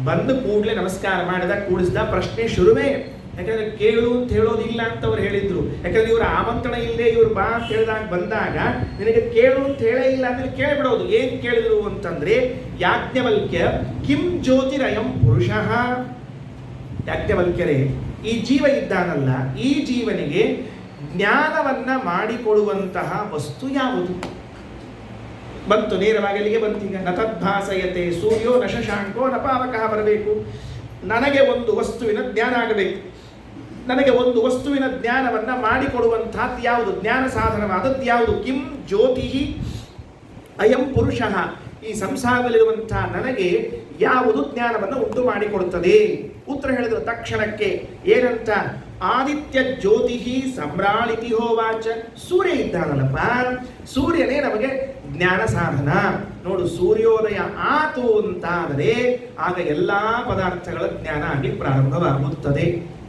ಬಂದು ಕೂಡಲೇ ನಮಸ್ಕಾರ ಮಾಡಿದ, ಕೂಡಿಸಿದ. ಪ್ರಶ್ನೆ ಶುರುವೇ. ಯಾಕಂದ್ರೆ ಕೇಳು ಅಂತ ಹೇಳೋದಿಲ್ಲ ಅಂತ ಅವ್ರು ಹೇಳಿದ್ರು. ಯಾಕಂದ್ರೆ ಇವ್ರ ಆಮಂತ್ರಣ ಇಲ್ಲದೆ ಇವ್ರು ಬಾ ಅಂತ ಹೇಳಿದಾಗ ಬಂದಾಗ ನಿನಗೆ ಕೇಳು ಅಂತ ಹೇಳೇ ಇಲ್ಲ ಅಂದ್ರೆ ಕೇಳಿಬಿಡೋದು. ಏನ್ ಕೇಳಿದ್ರು ಅಂತಂದ್ರೆ, ಯಾಜ್ಞವಲ್ಕ್ಯ ಕಿಂ ಜ್ಯೋತಿರಯಂ ಪುರುಷಃ. ಯಾಜ್ಞವಲ್ಕ್ಯರೇ, ಈ ಜೀವ ಇದ್ದಾನಲ್ಲ, ಈ ಜೀವನಿಗೆ ಜ್ಞಾನವನ್ನ ಮಾಡಿಕೊಡುವಂತಹ ವಸ್ತು ಯಾವುದು? ಬಂತು, ನೇರವಾಗಿ ಅಲ್ಲಿಗೆ ಬಂತೀಗ. ನ ತದ್ಭಾಸಯತೆ ಸೂರ್ಯೋ ನ ಶಶಾಂಕೋ ನ ಪಾವಕಃ ಬರಬೇಕು. ನನಗೆ ಒಂದು ವಸ್ತುವಿನ ಜ್ಞಾನ ಆಗಬೇಕು. ನನಗೆ ಒಂದು ವಸ್ತುವಿನ ಜ್ಞಾನವನ್ನ ಮಾಡಿಕೊಡುವಂತಹದ್ದು ಯಾವುದು? ಜ್ಞಾನ ಸಾಧನವಾದದ್ದು ಯಾವುದು? ಕಿಂ ಜ್ಯೋತಿ ಅಯಂ ಪುರುಷ. ಈ ಸಂಸಾರದಲ್ಲಿರುವಂತಹ ನನಗೆ ಯಾವುದು ಜ್ಞಾನವನ್ನು ಉಂಟು ಮಾಡಿಕೊಡುತ್ತದೆ? ಉತ್ತರ ಹೇಳಿದ್ರು ತಕ್ಷಣಕ್ಕೆ. ಏನಂತ? ಆದಿತ್ಯ ಜ್ಯೋತಿ ಸಮ್ರಾಳಿತಿ ಹೋವಾಚ. ಸೂರ್ಯ ಇದ್ದಾನಲ್ಲಪ್ಪ, ಸೂರ್ಯನೇ ನಮಗೆ ಜ್ಞಾನ ಸಾಧನ. ನೋಡು, ಸೂರ್ಯೋದಯ ಆತು ಅಂತಾದರೆ ಆಗ ಎಲ್ಲಾ ಪದಾರ್ಥಗಳ ಜ್ಞಾನ ಆಗಿ ಪ್ರಾರಂಭವಾಗುತ್ತದೆ.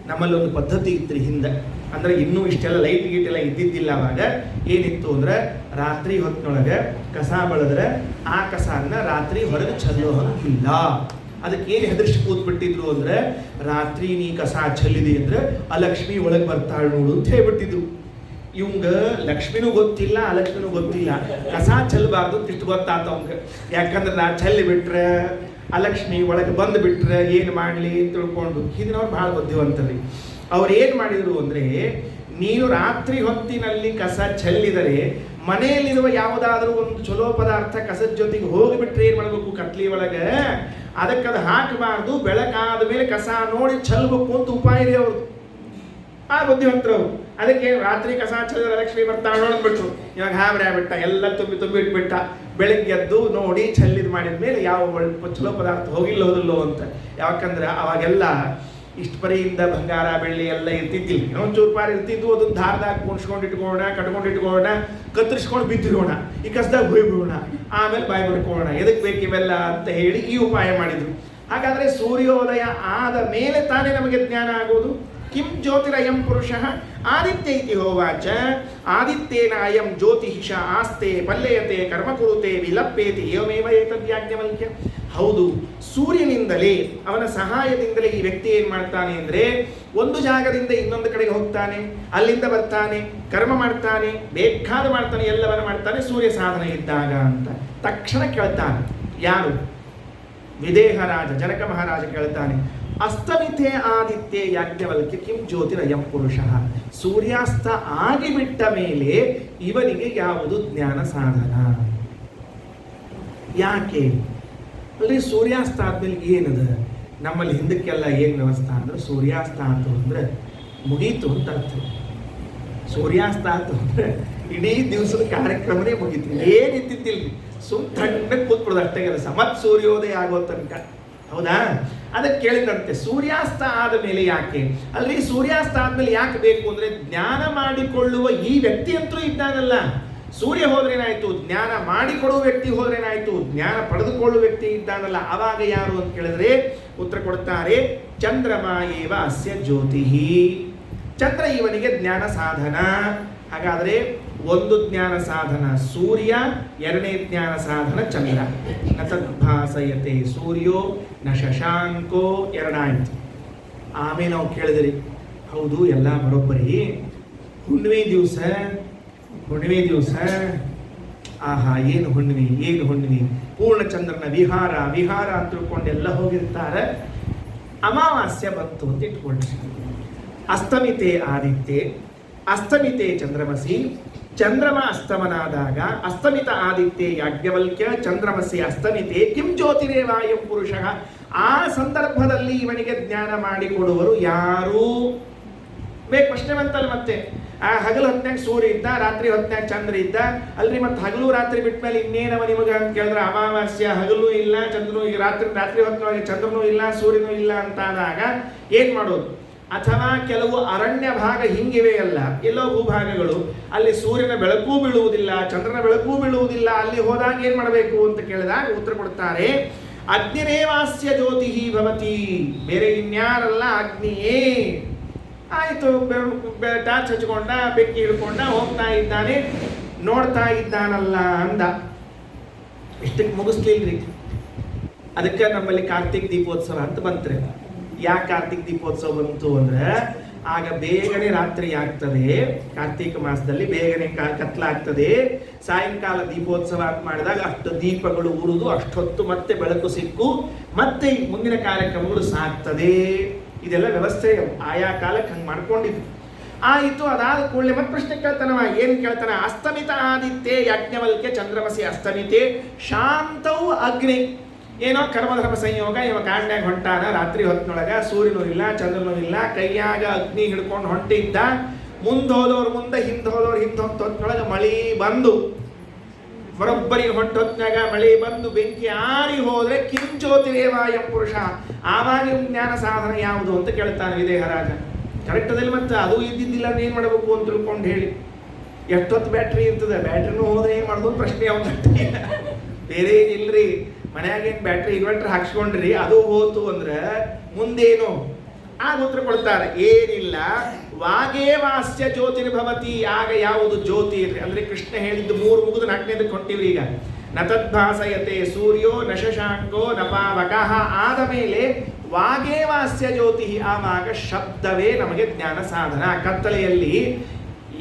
ನಮ್ಮಲ್ಲಿ ಒಂದು ಪದ್ಧತಿ ಇತ್ತು ಹಿಂದೆ, ಅಂದ್ರೆ ಇನ್ನೂ ಇಷ್ಟೆಲ್ಲ ಲೈಟ್ ಗೀಟ್ ಎಲ್ಲ ಇದ್ದಿದ್ದಿಲ್ಲ. ಅವಾಗ ಏನಿತ್ತು ಅಂದ್ರೆ ರಾತ್ರಿ ಹೊತ್ತಿನೊಳಗೆ ಕಸ ಬಳದ್ರೆ ಆ ಕಸನ್ನ ರಾತ್ರಿ ಹೊರಗೆ ಚೆಲ್ಲೋ ಹಂಗಿಲ್ಲ. ಅದಕ್ಕೆ ಏನು ಹೆದರ್ಸಿ ಕೂತ್ಬಿಟ್ಟಿದ್ರು ಅಂದ್ರೆ, ರಾತ್ರಿ ನೀ ಕಸ ಚೆಲ್ಲಿದೆ ಅಂದ್ರೆ ಅಲಕ್ಷ್ಮಿ ಒಳಗೆ ಬರ್ತಾಳು ನೋಡು ಅಂತ ಹೇಳ್ಬಿಟ್ಟಿದ್ರು. ಇವಂಗ ಲಕ್ಷ್ಮಿನೂ ಗೊತ್ತಿಲ್ಲ, ಅಲಕ್ಷ್ಮಿನೂ ಗೊತ್ತಿಲ್ಲ. ಕಸ ಚೆಲ್ಲಬಾರ್ದು ಅಂತ ಇಷ್ಟು ಗೊತ್ತಾತ ಅವಂಗ. ಯಾಕಂದ್ರೆ ನಾ ಚೆಲ್ಲಿ ಬಿಟ್ರೆ ಅಲಕ್ಷ್ಮಿ ಒಳಗೆ ಬಂದು ಬಿಟ್ರೆ ಏನು ಮಾಡಲಿ ಅಂತ ತಿಳ್ಕೊಂಡು. ಇದನ್ನವ್ರು ಭಾಳ ಬುದ್ಧಿವಂತರಿ. ಅವ್ರು ಏನು ಮಾಡಿದ್ರು ಅಂದರೆ, ನೀನು ರಾತ್ರಿ ಹೊತ್ತಿನಲ್ಲಿ ಕಸ ಚೆಲ್ಲಿದರೆ ಮನೆಯಲ್ಲಿರುವ ಯಾವುದಾದ್ರೂ ಒಂದು ಚಲೋ ಪದಾರ್ಥ ಕಸದ ಜೊತೆಗೆ ಹೋಗಿಬಿಟ್ರೆ ಏನು ಮಾಡಬೇಕು? ಕತ್ಲಿ ಒಳಗೆ ಅದಕ್ಕದು ಹಾಕಬಾರ್ದು, ಬೆಳಕಾದ ಮೇಲೆ ಕಸ ನೋಡಿ ಚೆಲ್ಲಬೇಕು ಅಂತ ಉಪಾಯ ಇದೆ ಅವ್ರದ್ದು. ಆ ಬುದ್ಧಿವಂತರು ಅದಕ್ಕೆ ರಾತ್ರಿ ಕಸ ಚೆಲ್ಲಿದ್ರೆ ಲಕ್ಷ್ಮಿ ಬರ್ತಾ ನೋಡ್ಬಿಟ್ರು. ಇವಾಗ ಹಾಬ್ರೆ ಆಗ್ಬಿಟ್ಟ, ಎಲ್ಲ ತುಂಬಿ ಇಟ್ಬಿಟ್ಟ. ಬೆಳಿಗ್ಗೆ ಎದ್ದು ನೋಡಿ ಚೆಲ್ಲಿದ್ ಮಾಡಿದ ಮೇಲೆ ಯಾವ ಚಲೋ ಪದಾರ್ಥ ಹೋದಿಲ್ಲೋ ಅಂತ. ಯಾಕಂದ್ರೆ ಅವಾಗೆಲ್ಲ ಇಷ್ಟು ಪರಿಯಿಂದ ಬಂಗಾರ ಬೆಳ್ಳಿ ಎಲ್ಲ ಇರ್ತಿದ್ದಿಲ್ಲ. ಇನ್ನೊಂದು ಚೂರ್ಪಾರು ಇರ್ತಿದ್ವು. ಅದನ್ನು ದಾರದಾಗ ಕುಣಿಸ್ಕೊಂಡು ಇಟ್ಕೊಳ್ಳೋಣ, ಕಟ್ಕೊಂಡು ಇಟ್ಕೊಳ್ಳೋಣ, ಕತ್ತರಿಸ್ಕೊಂಡು ಬಿದ್ದಿರೋಣ, ಈ ಕಸದಾಗ ಹೋಗ್ಬಿಡೋಣ, ಆಮೇಲೆ ಬಾಯಿ ಬಿಡ್ಕೊಳ್ಳೋಣ. ಎದಕ್ಕೆ ಬೇಕು ಇವೆಲ್ಲ ಅಂತ ಹೇಳಿ ಈ ಉಪಾಯ ಮಾಡಿದ್ರು. ಹಾಗಾದ್ರೆ ಸೂರ್ಯೋದಯ ಆದ ಮೇಲೆ ತಾನೇ ನಮಗೆ ಜ್ಞಾನ ಆಗೋದು. ಕಿಂ ಜ್ಯೋತಿರಯಂ ಪುರುಷ ಆದಿತ್ಯ ಇತಿ ಹೋವಾಚ. ಆದಿತ್ಯೇನ ಅಯಂ ಜ್ಯೋತಿಷ ಆಸ್ತೆ ಪಲ್ಯಯತೆ ಕರ್ಮ ಕುರುತೆ ವಿಲಪ್ಪೇತಿ ಏವಮೇವ ಏತದ್ಯಾಜ್ಞವಲ್ಕ್ಯ. ಹೌದು, ಸೂರ್ಯನಿಂದಲೇ, ಅವನ ಸಹಾಯದಿಂದಲೇ ಈ ವ್ಯಕ್ತಿ ಏನ್ ಮಾಡ್ತಾನೆ ಅಂದ್ರೆ, ಒಂದು ಜಾಗದಿಂದ ಇನ್ನೊಂದು ಕಡೆಗೆ ಹೋಗ್ತಾನೆ, ಅಲ್ಲಿಂದ ಬರ್ತಾನೆ, ಕರ್ಮ ಮಾಡ್ತಾನೆ, ಬೇಕಾದ ಮಾಡ್ತಾನೆ, ಎಲ್ಲವನ್ನ ಮಾಡ್ತಾನೆ ಸೂರ್ಯ ಸಾಧನ ಇದ್ದಾಗ ಅಂತ. ತಕ್ಷಣ ಕೇಳ್ತಾನೆ ಯಾರು? ವಿದೇಹ ರಾಜ ಜನಕ ಮಹಾರಾಜ ಕೇಳ್ತಾನೆ, ಅಸ್ತಮಿತೆ ಆದಿತ್ಯ ಯಾಜ್ಞವಲ್ಕ್ಯ ಕಿಂ ಜ್ಯೋತಿರಯಂ ಪುರುಷ. ಸೂರ್ಯಾಸ್ತ ಆಗಿಬಿಟ್ಟ ಮೇಲೆ ಇವನಿಗೆ ಯಾವುದು ಜ್ಞಾನ ಸಾಧನ? ಯಾಕೆ ಅಲ್ರಿ? ಸೂರ್ಯಾಸ್ತ ಆದ್ಮೇಲೆ ಏನದ? ನಮ್ಮಲ್ಲಿ ಹಿಂದಕ್ಕೆಲ್ಲ ಏನು ವ್ಯವಸ್ಥೆ ಅಂದ್ರೆ, ಸೂರ್ಯಾಸ್ತ ಆಯ್ತು ಅಂದ್ರೆ ಮುಗೀತು ಅಂತ ಅರ್ಥ. ಸೂರ್ಯಾಸ್ತ ಆಯ್ತು ಅಂದ್ರೆ ಇಡೀ ದಿವಸದ ಕಾರ್ಯಕ್ರಮನೇ ಮುಗೀತು, ಏನಿದ್ದಿದ್ದಿಲ್ಲ, ತಣ್ಣಗೆ ಕೂತ್ಬಿಡೋದು ಅಷ್ಟೇ ಕೆಲಸ. ಮತ್ತೆ ಸೂರ್ಯೋದಯ ಆಗೋ ತನಕ. ಹೌದಾ? ಅದಕ್ಕೆ ಕೇಳಿದಂತೆ ಸೂರ್ಯಾಸ್ತ ಆದ ಮೇಲೆ ಯಾಕೆ? ಅಲ್ರಿ, ಸೂರ್ಯಾಸ್ತ ಆದ್ಮೇಲೆ ಯಾಕೆ ಬೇಕು ಅಂದ್ರೆ, ಜ್ಞಾನ ಮಾಡಿಕೊಳ್ಳುವ ಈ ವ್ಯಕ್ತಿ ಅಂತೂ ಇದ್ದಾನಲ್ಲ. ಸೂರ್ಯ ಹೋದ್ರೇನಾಯ್ತು? ಜ್ಞಾನ ಮಾಡಿಕೊಡುವ ವ್ಯಕ್ತಿ ಹೋದ್ರೇನಾಯ್ತು? ಜ್ಞಾನ ಪಡೆದುಕೊಳ್ಳುವ ವ್ಯಕ್ತಿ ಇದ್ದಾನಲ್ಲ. ಅವಾಗ ಯಾರು ಅಂತ ಕೇಳಿದ್ರೆ ಉತ್ತರ ಕೊಡ್ತಾರೆ, ಚಂದ್ರಮ ಏವ ಅಸ್ಯ ಜ್ಯೋತಿ. ಚಂದ್ರ ಇವನಿಗೆ ಜ್ಞಾನ ಸಾಧನ. ಹಾಗಾದ್ರೆ ಒಂದು ಜ್ಞಾನ ಸಾಧನ ಸೂರ್ಯ, ಎರಡನೇ ಜ್ಞಾನ ಸಾಧನ ಚಂದ್ರ. ನ ತದ್ಭಾಸಯತೆ ಸೂರ್ಯೋ ನ ಶಶಾಂಕೋ, ಎರಡಾಯ್ತು. ಆಮೇಲೆ ನಾವು ಕೇಳಿದ್ರಿ, ಹೌದು ಎಲ್ಲ ಬರೋಬ್ಬರಿ, ಹುಣ್ಣಿಮೆ ದಿವಸ ಆಹಾ ಏನು ಹುಣ್ಣಿಮೆ, ಪೂರ್ಣಚಂದ್ರನ ವಿಹಾರ ಅಂತ ತಿಳ್ಕೊಂಡು ಎಲ್ಲ ಹೋಗಿರ್ತಾರೆ. ಅಮಾವಾಸ್ಯ ಬಂತು ಅಂತ ಇಟ್ಕೊಂಡ್ರಿ. ಅಸ್ತಮಿತೆ ಆದಿತ್ಯ, ಅಸ್ತಮಿತೆ ಚಂದ್ರಮಸಿ. ಚಂದ್ರಮ ಅಸ್ತಮನಾದಾಗ ಅಸ್ತಮಿತ ಆದಿತ್ಯ ಯಾಜ್ಞವಲ್ಕ್ಯ ಚಂದ್ರಮಸಿ ಅಸ್ತಮಿತೆ ಕಿಂ ಜ್ಯೋತಿರೇವಾಯಂ ಪುರುಷ. ಆ ಸಂದರ್ಭದಲ್ಲಿ ಇವನಿಗೆ ಜ್ಞಾನ ಮಾಡಿಕೊಡುವರು ಯಾರು? ಪ್ರಶ್ನೆ ಬಂತಲ್ಲ ಮತ್ತೆ. ಆ ಹಗಲು ಹೊತ್ನಾಗ ಸೂರ್ಯ ಇದ್ದ, ರಾತ್ರಿ ಹೊತ್ನಾಗ ಚಂದ್ರ ಇದ್ದ ಅಲ್ರಿ. ಮತ್ತೆ ಹಗಲು ರಾತ್ರಿ ಬಿಟ್ಮೇಲೆ ಇನ್ನೇನವ ನಿಮಗೆ ಅಂತ ಕೇಳಿದ್ರೆ, ಅಮಾವಾಸ್ಯ ಹಗಲು ಇಲ್ಲ, ಚಂದ್ರನು ಈಗ ರಾತ್ರಿ ಹೊತ್ತಿನೊಳಗೆ ಚಂದ್ರನೂ ಇಲ್ಲ, ಸೂರ್ಯನೂ ಇಲ್ಲ ಅಂತಾದಾಗ ಏನ್ ಮಾಡೋದು? ಅಥವಾ ಕೆಲವು ಅರಣ್ಯ ಭಾಗ ಹಿಂಗಿವೆ ಅಲ್ಲ, ಎಲ್ಲೋ ಭೂಭಾಗಗಳು, ಅಲ್ಲಿ ಸೂರ್ಯನ ಬೆಳಕೂ ಬೀಳುವುದಿಲ್ಲ, ಚಂದ್ರನ ಬೆಳಕೂ ಬೀಳುವುದಿಲ್ಲ. ಅಲ್ಲಿ ಹೋದಾಗ ಏನ್ ಮಾಡಬೇಕು ಅಂತ ಕೇಳಿದಾಗ ಉತ್ತರ ಕೊಡ್ತಾರೆ, ಅಗ್ನಿರೇವಾಸ್ಯ ಜ್ಯೋತಿ ಭವತಿ. ಬೇರೆ ಇನ್ಯಾರಲ್ಲ, ಅಗ್ನಿಯೇ. ಆಯ್ತು, ಟಾರ್ಚ್ ಹಚ್ಕೊಂಡ, ಬೆಂಕಿ ಹಿಡ್ಕೊಂಡ ಹೋಗ್ತಾ ಇದ್ದಾನೆ, ನೋಡ್ತಾ ಇದ್ದಾನಲ್ಲ ಅಂದ. ಇಷ್ಟಕ್ಕೆ ಮುಗಿಸ್ಲಿಲ್ರಿ. ಅದಕ್ಕೆ ನಮ್ಮಲ್ಲಿ ಕಾರ್ತಿಕ್ ದೀಪೋತ್ಸವ ಅಂತ ಬಂತ್ರಿ. ಯಾಕೆ ಕಾರ್ತಿಕ್ ದೀಪೋತ್ಸವ ಬಂತು ಅಂದ್ರೆ, ಆಗ ಬೇಗನೆ ರಾತ್ರಿ ಆಗ್ತದೆ, ಕಾರ್ತಿಕ ಮಾಸದಲ್ಲಿ ಬೇಗನೆ ಕತ್ಲಾಗ್ತದೆ. ಸಾಯಂಕಾಲ ದೀಪೋತ್ಸವ ಮಾಡಿದಾಗ ಅಷ್ಟು ದೀಪಗಳು ಉರಿದು ಅಷ್ಟೊತ್ತು ಮತ್ತೆ ಬೆಳಕು ಸಿಕ್ಕು ಮತ್ತೆ ಮುಂದಿನ ಕಾರ್ಯಕ್ರಮಗಳು ಸಾಗ್ತದೆ. ಇದೆಲ್ಲ ವ್ಯವಸ್ಥೆ ಆಯಾ ಕಾಲಕ್ಕೆ ಹಂಗೆ ಮಾಡ್ಕೊಂಡಿದ್ರು. ಆಯಿತು. ಅದಾದ ಕೂಡಲೇ ಮತ್ತೆ ಪ್ರಶ್ನೆ ಕೇಳ್ತಾನವ. ಏನು ಕೇಳ್ತಾನ? ಅಸ್ತಮಿತ ಆದಿತ್ಯೆ ಯಾಜ್ಞವಲ್ಕ್ಯ ಚಂದ್ರಮಸಿ ಅಸ್ತಮಿತೆ ಶಾಂತವು ಅಗ್ನಿ. ಏನೋ ಕರ್ಮಧರ್ಮ ಸಂಯೋಗ, ಇವ ಕಾಡ್ನ್ಯಾಗ ಹೊಂಟಾನ, ರಾತ್ರಿ ಹೊತ್ತಿನೊಳಗ ಸೂರ್ಯನೂ ಇಲ್ಲ ಚಂದ್ರನೂ ಇಲ್ಲ, ಕೈಯಾಗ ಅಗ್ನಿ ಹಿಡ್ಕೊಂಡು ಹೊಂಟಿದ್ದ. ಮುಂದೆ ಹೋದವ್ರು ಮುಂದೆ, ಹಿಂದೆ ಹೋದವ್ರು ಹಿಂದೆ ಹೊತ್ತೊತ್ತಿನೊಳಗೆ ಮಳಿ ಬಂದು, ಬರೋಬ್ಬರಿಗೆ ಹೊಂಟೊತ್ನಾಗ ಮಳೆ ಬಂದು ಬೆಂಕಿ ಆರಿ ಹೋದ್ರೆ ಕಿಂಚೋತಿರೇವಾಯ ಪುರುಷ. ಆವಾಗ ಜ್ಞಾನ ಸಾಧನ ಯಾವುದು ಅಂತ ಕೇಳ್ತಾನೆ ವಿದೇಹರಾಜ. ಕರೆಕ್ಟದಲ್ಲಿ ಮತ್ತೆ ಅದು ಇದ್ದಿದ್ದಿಲ್ಲ ಏನು ಮಾಡಬೇಕು ಅಂತ ತಿಳ್ಕೊಂಡು ಹೇಳಿ. ಎಷ್ಟೊತ್ತು ಬ್ಯಾಟ್ರಿ ಇರ್ತದೆ, ಬ್ಯಾಟ್ರಿನೂ ಹೋದ್ರೆ ಏನು ಮಾಡೋದು ಪ್ರಶ್ನೆ ಯಾವ್ದು? ಬೇರೆ ಏನಿಲ್ರಿ, ಮನ್ಯಾಗೇನು ಬ್ಯಾಟ್ರಿ ಇನ್ವರ್ಟರ್ ಹಾಕ್ಸ್ಕೊಂಡ್ರಿ ಅದು ಹೋತು ಅಂದ್ರೆ ಮುಂದೇನು ಆಗ ಉತ್ತರ ಕೊಡ್ತಾರೆ. ಏನಿಲ್ಲ, ವಾಗೇ ವಾಸ್ಯ ಜ್ಯೋತಿರ್ಭವತಿ. ಆಗ ಯಾವುದು ಜ್ಯೋತಿ ಅಂದ್ರೆ ಕೃಷ್ಣ ಹೇಳಿದ್ದು 3 ಮುಗಿದು 4ನೇದಕ್ಕೆ ಹೊಂಟಿವ್ರಿ ಈಗ. ನ ತದ್ಭಾಸಯತೆ ಸೂರ್ಯೋ ನ ಶಶಾಂಕೋ ನ ಪಾವಕಃ. ಆದ ಮೇಲೆ ವಾಗೇ ವಾಸ್ಯ ಜ್ಯೋತಿ. ಆವಾಗ ಶಬ್ದವೇ ನಮಗೆ ಜ್ಞಾನ ಸಾಧನ. ಕತ್ತಲೆಯಲ್ಲಿ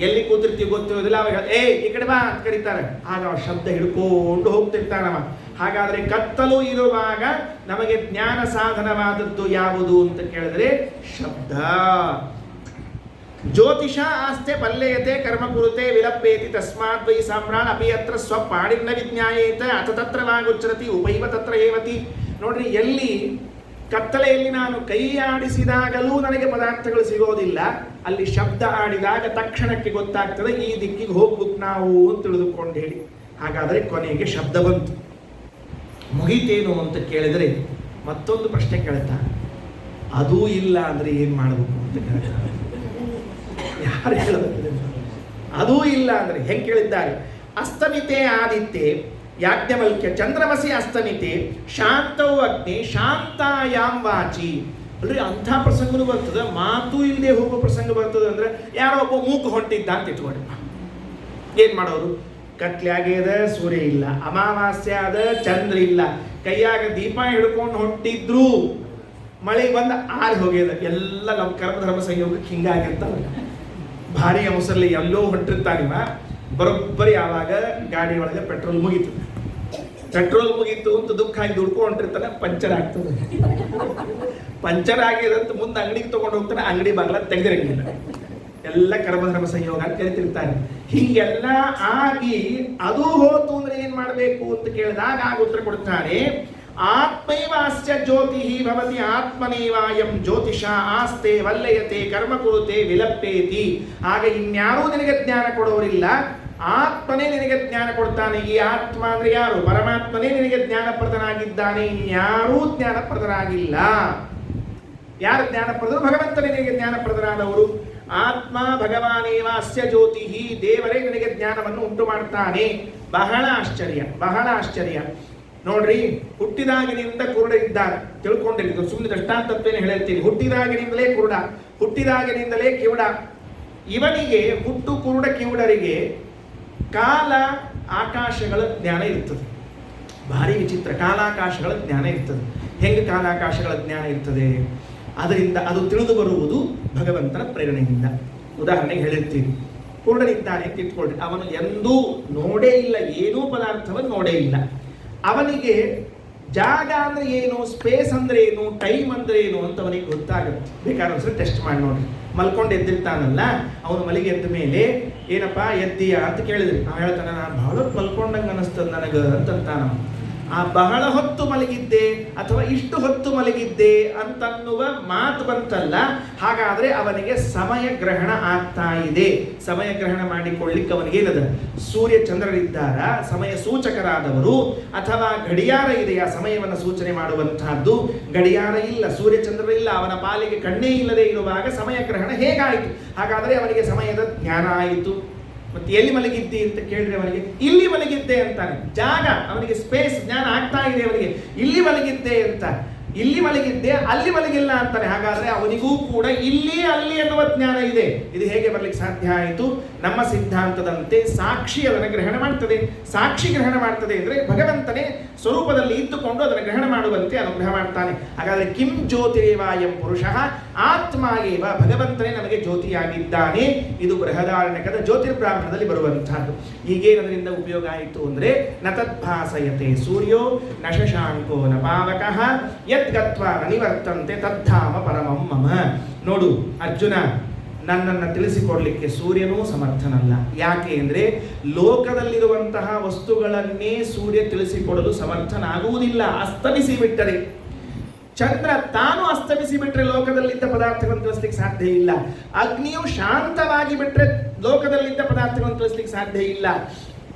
ಎಲ್ಲಿ ಕೂತಿರ್ತೀವಿ ಗೊತ್ತಿರೋದಿಲ್ಲ, ಅವಾಗ ಈ ಕಡೆ ಬಾ ಅಂತ ಕರೀತಾರೆ, ಆಗ ಅವ ಶಬ್ದ ಹಿಡ್ಕೊಂಡು ಹೋಗ್ತಿರ್ತಾನವ. ಹಾಗಾದ್ರೆ ಕತ್ತಲು ಇರುವಾಗ ನಮಗೆ ಜ್ಞಾನ ಸಾಧನವಾದದ್ದು ಯಾವುದು ಅಂತ ಕೇಳಿದ್ರೆ ಶಬ್ದ. ಜ್ಯೋತಿಷ ಆಸ್ತೆ ಪಲ್ಯಯತೆ ಕರ್ಮ ಕುರುತೆ ವಿಲಪ್ಪೇತಿ ತಸ್ಮಾತ್ ವೈ ಸಾಮ್ರಾಣ್ ಅಪಿ ಅತ್ರ ಸ್ವಪಾಡಿನ ವಿಜ್ಞಾಯೇತ ಅಥ ತತ್ರ ವಾಗುಚ್ಚರತಿ ಉಪೈವ ತತ್ರ ಏವತಿ. ನೋಡ್ರಿ, ಎಲ್ಲಿ ಕತ್ತಲೆಯಲ್ಲಿ ನಾನು ಕೈ ಆಡಿಸಿದಾಗಲೂ ನನಗೆ ಪದಾರ್ಥಗಳು ಸಿಗೋದಿಲ್ಲ, ಅಲ್ಲಿ ಶಬ್ದ ಆಡಿದಾಗ ತಕ್ಷಣಕ್ಕೆ ಗೊತ್ತಾಗ್ತದೆ ಈ ದಿಕ್ಕಿಗೆ ಹೋಗ್ಬೇಕು ನಾವು ಅಂತ ತಿಳಿದುಕೊಂಡು ಹೇಳಿ. ಹಾಗಾದರೆ ಕೊನೆಗೆ ಶಬ್ದ ಬಂತು. ಮುಗಿತೇನು ಅಂತ ಕೇಳಿದರೆ ಮತ್ತೊಂದು ಪ್ರಶ್ನೆ ಕೇಳ್ತಾನೆ. ಅದೂ ಇಲ್ಲ ಅಂದ್ರೆ ಏನು ಮಾಡಬೇಕು ಅಂತ ಕೇಳ್ತಾನೆ. ಯಾರು ಹೇಳಬೇಕು? ಅದೂ ಇಲ್ಲ ಅಂದ್ರೆ ಹೆಂಗೆ ಕೇಳಿದ್ದಾರೆ? ಅಸ್ತಮಿತೆ ಆದಿತ್ಯೆ ಯಾಜ್ಞವಲ್ಕ್ಯ ಚಂದ್ರಮಸಿ ಅಸ್ತಮಿತೆ ಶಾಂತವು ಅಗ್ನಿ ಶಾಂತಾಯಾಂ ವಾಚಿ. ಅಲ್ರಿ, ಅಂಥ ಪ್ರಸಂಗನೂ ಬರ್ತದೆ, ಮಾತು ಇಲ್ಲದೆ ಹೋಗೋ ಪ್ರಸಂಗ ಬರ್ತದೆ. ಅಂದ್ರೆ ಯಾರೋ ಒಬ್ಬ ಮೂಕು ಹೊಂಟಿದ್ದ ಅಂತ ಇಟ್ಕೊಳ್ಳಿ. ಏನು ಮಾಡೋರು? ಕತ್ಲಾಗ್ಯದ, ಸೂರ್ಯ ಇಲ್ಲ, ಅಮಾವಾಸ್ಯೆ ಆದ, ಚಂದ್ರ ಇಲ್ಲ, ಕೈಯಾಗ ದೀಪ ಹಿಡ್ಕೊಂಡು ಹೊಂಟಿದ್ರು, ಮಳೆ ಬಂದ ಆರಿ ಹೋಗ್ಯದ. ಎಲ್ಲ ನಮ್ಮ ಕರ್ಮಧರ್ಮ ಸಂಯೋಗಕ್ಕೆ ಹಿಂಗಾಗಿರ್ತಾವ. ಭಾರಿ ಅವಸರಲ್ಲಿ ಎಲ್ಲೋ ಹೊಂಟಿರ್ತಾನಿವ, ಬರೋಬ್ಬರಿ ಆವಾಗ ಗಾಡಿ ಒಳಗೆ ಪೆಟ್ರೋಲ್ ಮುಗೀತು. ಪೆಟ್ರೋಲ್ ಮುಗೀತು ಅಂತ ದುಃಖ ಆಗಿ ದುಡ್ಕೊ ಹೊಂಟಿರ್ತಾನೆ, ಪಂಚರ್ ಆಗ್ತದೆ. ಪಂಚರ್ ಆಗಿದಂತ ಮುಂದೆ ಅಂಗಡಿಗೆ ತಗೊಂಡು ಹೋಗ್ತಾನೆ, ಅಂಗಡಿ ಬಾಗ್ಲ ತೆಗೆದಿರಂಗಿಲ್ಲ. ಎಲ್ಲ ಕರ್ಮಧರ್ಮ ಸಂಯೋಗ ಅಂತ ಕರಿತಿರ್ತಾನೆ. ಹೀಗೆಲ್ಲ ಆಗಿ ಅದು ಹೋತು ಅಂದ್ರೆ ಏನ್ ಮಾಡಬೇಕು ಅಂತ ಕೇಳಿದಾಗ ಆಗ ಉತ್ತರ ಕೊಡ್ತಾರೆ. ಆತ್ಮೈವಾಸ್ಯ ಜ್ಯೋತಿ ಭವತಿ ಆತ್ಮನೇವಾಯಂ ಜ್ಯೋತಿಷ ಆಸ್ತೆ ವಲ್ಲಯತೆ ಕರ್ಮ ಕುರುತೆ ವಿಲಪ್ಪೇತಿ. ಆಗ ಇನ್ಯಾರೂ ನಿನಗೆ ಜ್ಞಾನ ಕೊಡೋರಿಲ್ಲ, ಆತ್ಮನೇ ನಿನಗೆ ಜ್ಞಾನ ಕೊಡ್ತಾನೆ. ಈ ಆತ್ಮ ಅಂದ್ರೆ ಯಾರು? ಪರಮಾತ್ಮನೇ ನಿನಗೆ ಜ್ಞಾನಪ್ರದನಾಗಿದ್ದಾನೆ, ಇನ್ಯಾರೂ ಜ್ಞಾನಪ್ರದನಾಗಿಲ್ಲ. ಯಾರು ಜ್ಞಾನಪ್ರದರು? ಭಗವಂತನೇ ನಿನಗೆ ಜ್ಞಾನಪ್ರದನಾದವರು. ಆತ್ಮ ಭಗವಾನೇವ ಅಸ್ಯ ಜ್ಯೋತಿ, ದೇವರೇ ನಿನಗೆ ಜ್ಞಾನವನ್ನು ಉಂಟು ಮಾಡ್ತಾನೆ. ಬಹಳ ಆಶ್ಚರ್ಯ, ಬಹಳ ಆಶ್ಚರ್ಯ. ನೋಡ್ರಿ, ಹುಟ್ಟಿದಾಗಿನಿಂದ ಕುರುಡ ಇದ್ದಾನೆ ತಿಳ್ಕೊಂಡಿರಿ. ಸುಮ್ಮನೆ ದೃಷ್ಟಾಂತತ್ವೇನೆ ಹೇಳ್ತೀನಿ. ಹುಟ್ಟಿದಾಗಿನಿಂದಲೇ ಕುರುಡ, ಹುಟ್ಟಿದಾಗಿನಿಂದಲೇ ಕಿವುಡ. ಇವನಿಗೆ ಹುಟ್ಟು ಕುರುಡ ಕಿವುಡರಿಗೆ ಕಾಲ ಆಕಾಶಗಳ ಜ್ಞಾನ ಇರ್ತದೆ. ಭಾರಿ ವಿಚಿತ್ರ, ಕಾಲಾಕಾಶಗಳ ಜ್ಞಾನ ಇರ್ತದೆ. ಹೆಂಗೆ ಕಾಲಾಕಾಶಗಳ ಜ್ಞಾನ ಇರ್ತದೆ? ಅದರಿಂದ ಅದು ತಿಳಿದು ಬರುವುದು ಭಗವಂತನ ಪ್ರೇರಣೆಯಿಂದ. ಉದಾಹರಣೆಗೆ ಹೇಳಿರ್ತೀವಿ, ಕುರುಡನಿದ್ದಾನೆ ಅಂತ ಇಟ್ಕೊಳ್ರಿ, ಅವನು ಎಂದೂ ನೋಡೇ ಇಲ್ಲ, ಏನೂ ಪದಾರ್ಥವನ್ನು ನೋಡೇ ಇಲ್ಲ. ಅವನಿಗೆ ಜಾಗ ಅಂದ್ರೆ ಏನು, ಸ್ಪೇಸ್ ಅಂದ್ರೆ ಏನು, ಟೈಮ್ ಅಂದ್ರೆ ಏನು ಅಂತ ಅವನಿಗೆ ಗೊತ್ತಾಗುತ್ತೆ. ಬೇಕಾದ್ರೆ ಒಂದ್ಸರಿ ಟೆಸ್ಟ್ ಮಾಡಿ ನೋಡಿ. ಮಲ್ಕೊಂಡು ಎದ್ದಿರ್ತಾನಲ್ಲ, ಅವನು ಮಲಿಗೆ ಎದ್ದ ಮೇಲೆ ಏನಪ್ಪಾ ಎದ್ದೀಯಾ ಅಂತ ಕೇಳಿದ್ರಿ, ನಾವು ಹೇಳ್ತಾನೆ ನಾನು ಬಹಳ ಹೊತ್ತು ಮಲ್ಕೊಂಡಂಗೆ ಅನಿಸ್ತದೆ ನನಗೆ ಅಂತಂತಾನ. ಆ ಬಹಳ ಹೊತ್ತು ಮಲಗಿದ್ದೆ ಅಥವಾ ಇಷ್ಟು ಹೊತ್ತು ಮಲಗಿದ್ದೆ ಅಂತನ್ನುವ ಮಾತು ಬಂತಲ್ಲ, ಹಾಗಾದ್ರೆ ಅವನಿಗೆ ಸಮಯ ಗ್ರಹಣ ಆಗ್ತಾ ಇದೆ. ಸಮಯ ಗ್ರಹಣ ಮಾಡಿಕೊಳ್ಳಿಕ್ಕೆ ಅವನಿಗೇನದ? ಸೂರ್ಯ ಚಂದ್ರರಿದ್ದಾರ ಸಮಯ ಸೂಚಕರಾದವರು, ಅಥವಾ ಗಡಿಯಾರ ಇದೆಯಾ ಸಮಯವನ್ನು ಸೂಚನೆ ಮಾಡುವಂತಹದ್ದು? ಗಡಿಯಾರ ಇಲ್ಲ, ಸೂರ್ಯ ಚಂದ್ರ ಇಲ್ಲ, ಅವನ ಪಾಲಿಗೆ ಕಣ್ಣೇ ಇಲ್ಲದೆ ಇರುವಾಗ ಸಮಯ ಗ್ರಹಣ ಹೇಗಾಯಿತು? ಹಾಗಾದ್ರೆ ಅವನಿಗೆ ಸಮಯದ ಜ್ಞಾನ ಆಯಿತು. ಮತ್ತೆ ಎಲ್ಲಿ ಮಲಗಿದ್ದಿ ಅಂತ ಕೇಳಿದ್ರೆ ಅವನಿಗೆ ಇಲ್ಲಿ ಮಲಗಿದ್ದೆ ಅಂತಾನೆ. ಜಾಗ, ಅವನಿಗೆ ಸ್ಪೇಸ್ ಜ್ಞಾನ ಆಗ್ತಾ ಇದೆ ಅವನಿಗೆ. ಇಲ್ಲಿ ಮಲಗಿದ್ದೆ ಅಂತ, ಇಲ್ಲಿ ಮಲಗಿದ್ದೆ ಅಲ್ಲಿ ಮಲಗಿಲ್ಲ ಅಂತಾನೆ. ಹಾಗಾದ್ರೆ ಅವನಿಗೂ ಕೂಡ ಇಲ್ಲಿ ಅಲ್ಲಿ ಎನ್ನುವ ಜ್ಞಾನ ಇದೆ. ಇದು ಹೇಗೆ ಬರ್ಲಿಕ್ಕೆ ಸಾಧ್ಯ ಆಯಿತು? ನಮ್ಮ ಸಿದ್ಧಾಂತದಂತೆ ಸಾಕ್ಷಿ ಅದನ್ನು ಗ್ರಹಣ ಮಾಡ್ತದೆ. ಸಾಕ್ಷಿ ಗ್ರಹಣ ಮಾಡ್ತದೆ ಅಂದ್ರೆ ಭಗವಂತನೇ ಸ್ವರೂಪದಲ್ಲಿ ಇದ್ದುಕೊಂಡು ಅದನ್ನು ಗ್ರಹಣ ಮಾಡುವಂತೆ ಅನುಗ್ರಹ ಮಾಡ್ತಾನೆ. ಹಾಗಾದ್ರೆ ಕಿಂ ಜ್ಯೋತಿರೇವಾಯಂ ಪುರುಷಃ ಆತ್ಮ ಏವ, ಭಗವಂತನೇ ನಮಗೆ ಜ್ಯೋತಿಯಾಗಿದ್ದಾನೆ. ಇದು ಬೃಹದಾರಣ್ಯಕದ ಜ್ಯೋತಿರ್ಬ್ರಾಹ್ಮಣದಲ್ಲಿ ಬರುವಂತಹದ್ದು. ಈಗೇನದರಿಂದ ಉಪಯೋಗ ಆಯಿತು ಅಂದ್ರೆ ನ ತದ್ಭಾಸಯತೆ ಸೂರ್ಯೋ ನ ಶಶಾಂಕೋ ನ ಪಾವಕಃ ಯದ್ಗತ್ವಾ ನ ನಿವರ್ತಂತೆ ತದ್ಧಾಮ ಪರಮಂ ಮಮ. ನೋಡು ಅರ್ಜುನ, ನನ್ನನ್ನು ತಿಳಿಸಿಕೊಡ್ಲಿಕ್ಕೆ ಸೂರ್ಯನೂ ಸಮರ್ಥನಲ್ಲ. ಯಾಕೆ ಅಂದರೆ ಲೋಕದಲ್ಲಿರುವಂತಹ ವಸ್ತುಗಳನ್ನೇ ಸೂರ್ಯ ತಿಳಿಸಿಕೊಡಲು ಸಮರ್ಥನಾಗುವುದಿಲ್ಲ, ಅಸ್ತಮಿಸಿ ಬಿಟ್ಟರೆ. ಚಂದ್ರ ತಾನು ಅಸ್ತಮಿಸಿ ಬಿಟ್ಟರೆ ಲೋಕದಲ್ಲಿದ್ದ ಪದಾರ್ಥಗಳನ್ನು ತಿಳಿಸ್ಲಿಕ್ಕೆ ಸಾಧ್ಯ ಇಲ್ಲ. ಅಗ್ನಿಯು ಶಾಂತವಾಗಿ ಬಿಟ್ಟರೆ ಲೋಕದಲ್ಲಿದ್ದ ಪದಾರ್ಥಗಳನ್ನು ತಿಳಿಸ್ಲಿಕ್ಕೆ ಸಾಧ್ಯ ಇಲ್ಲ.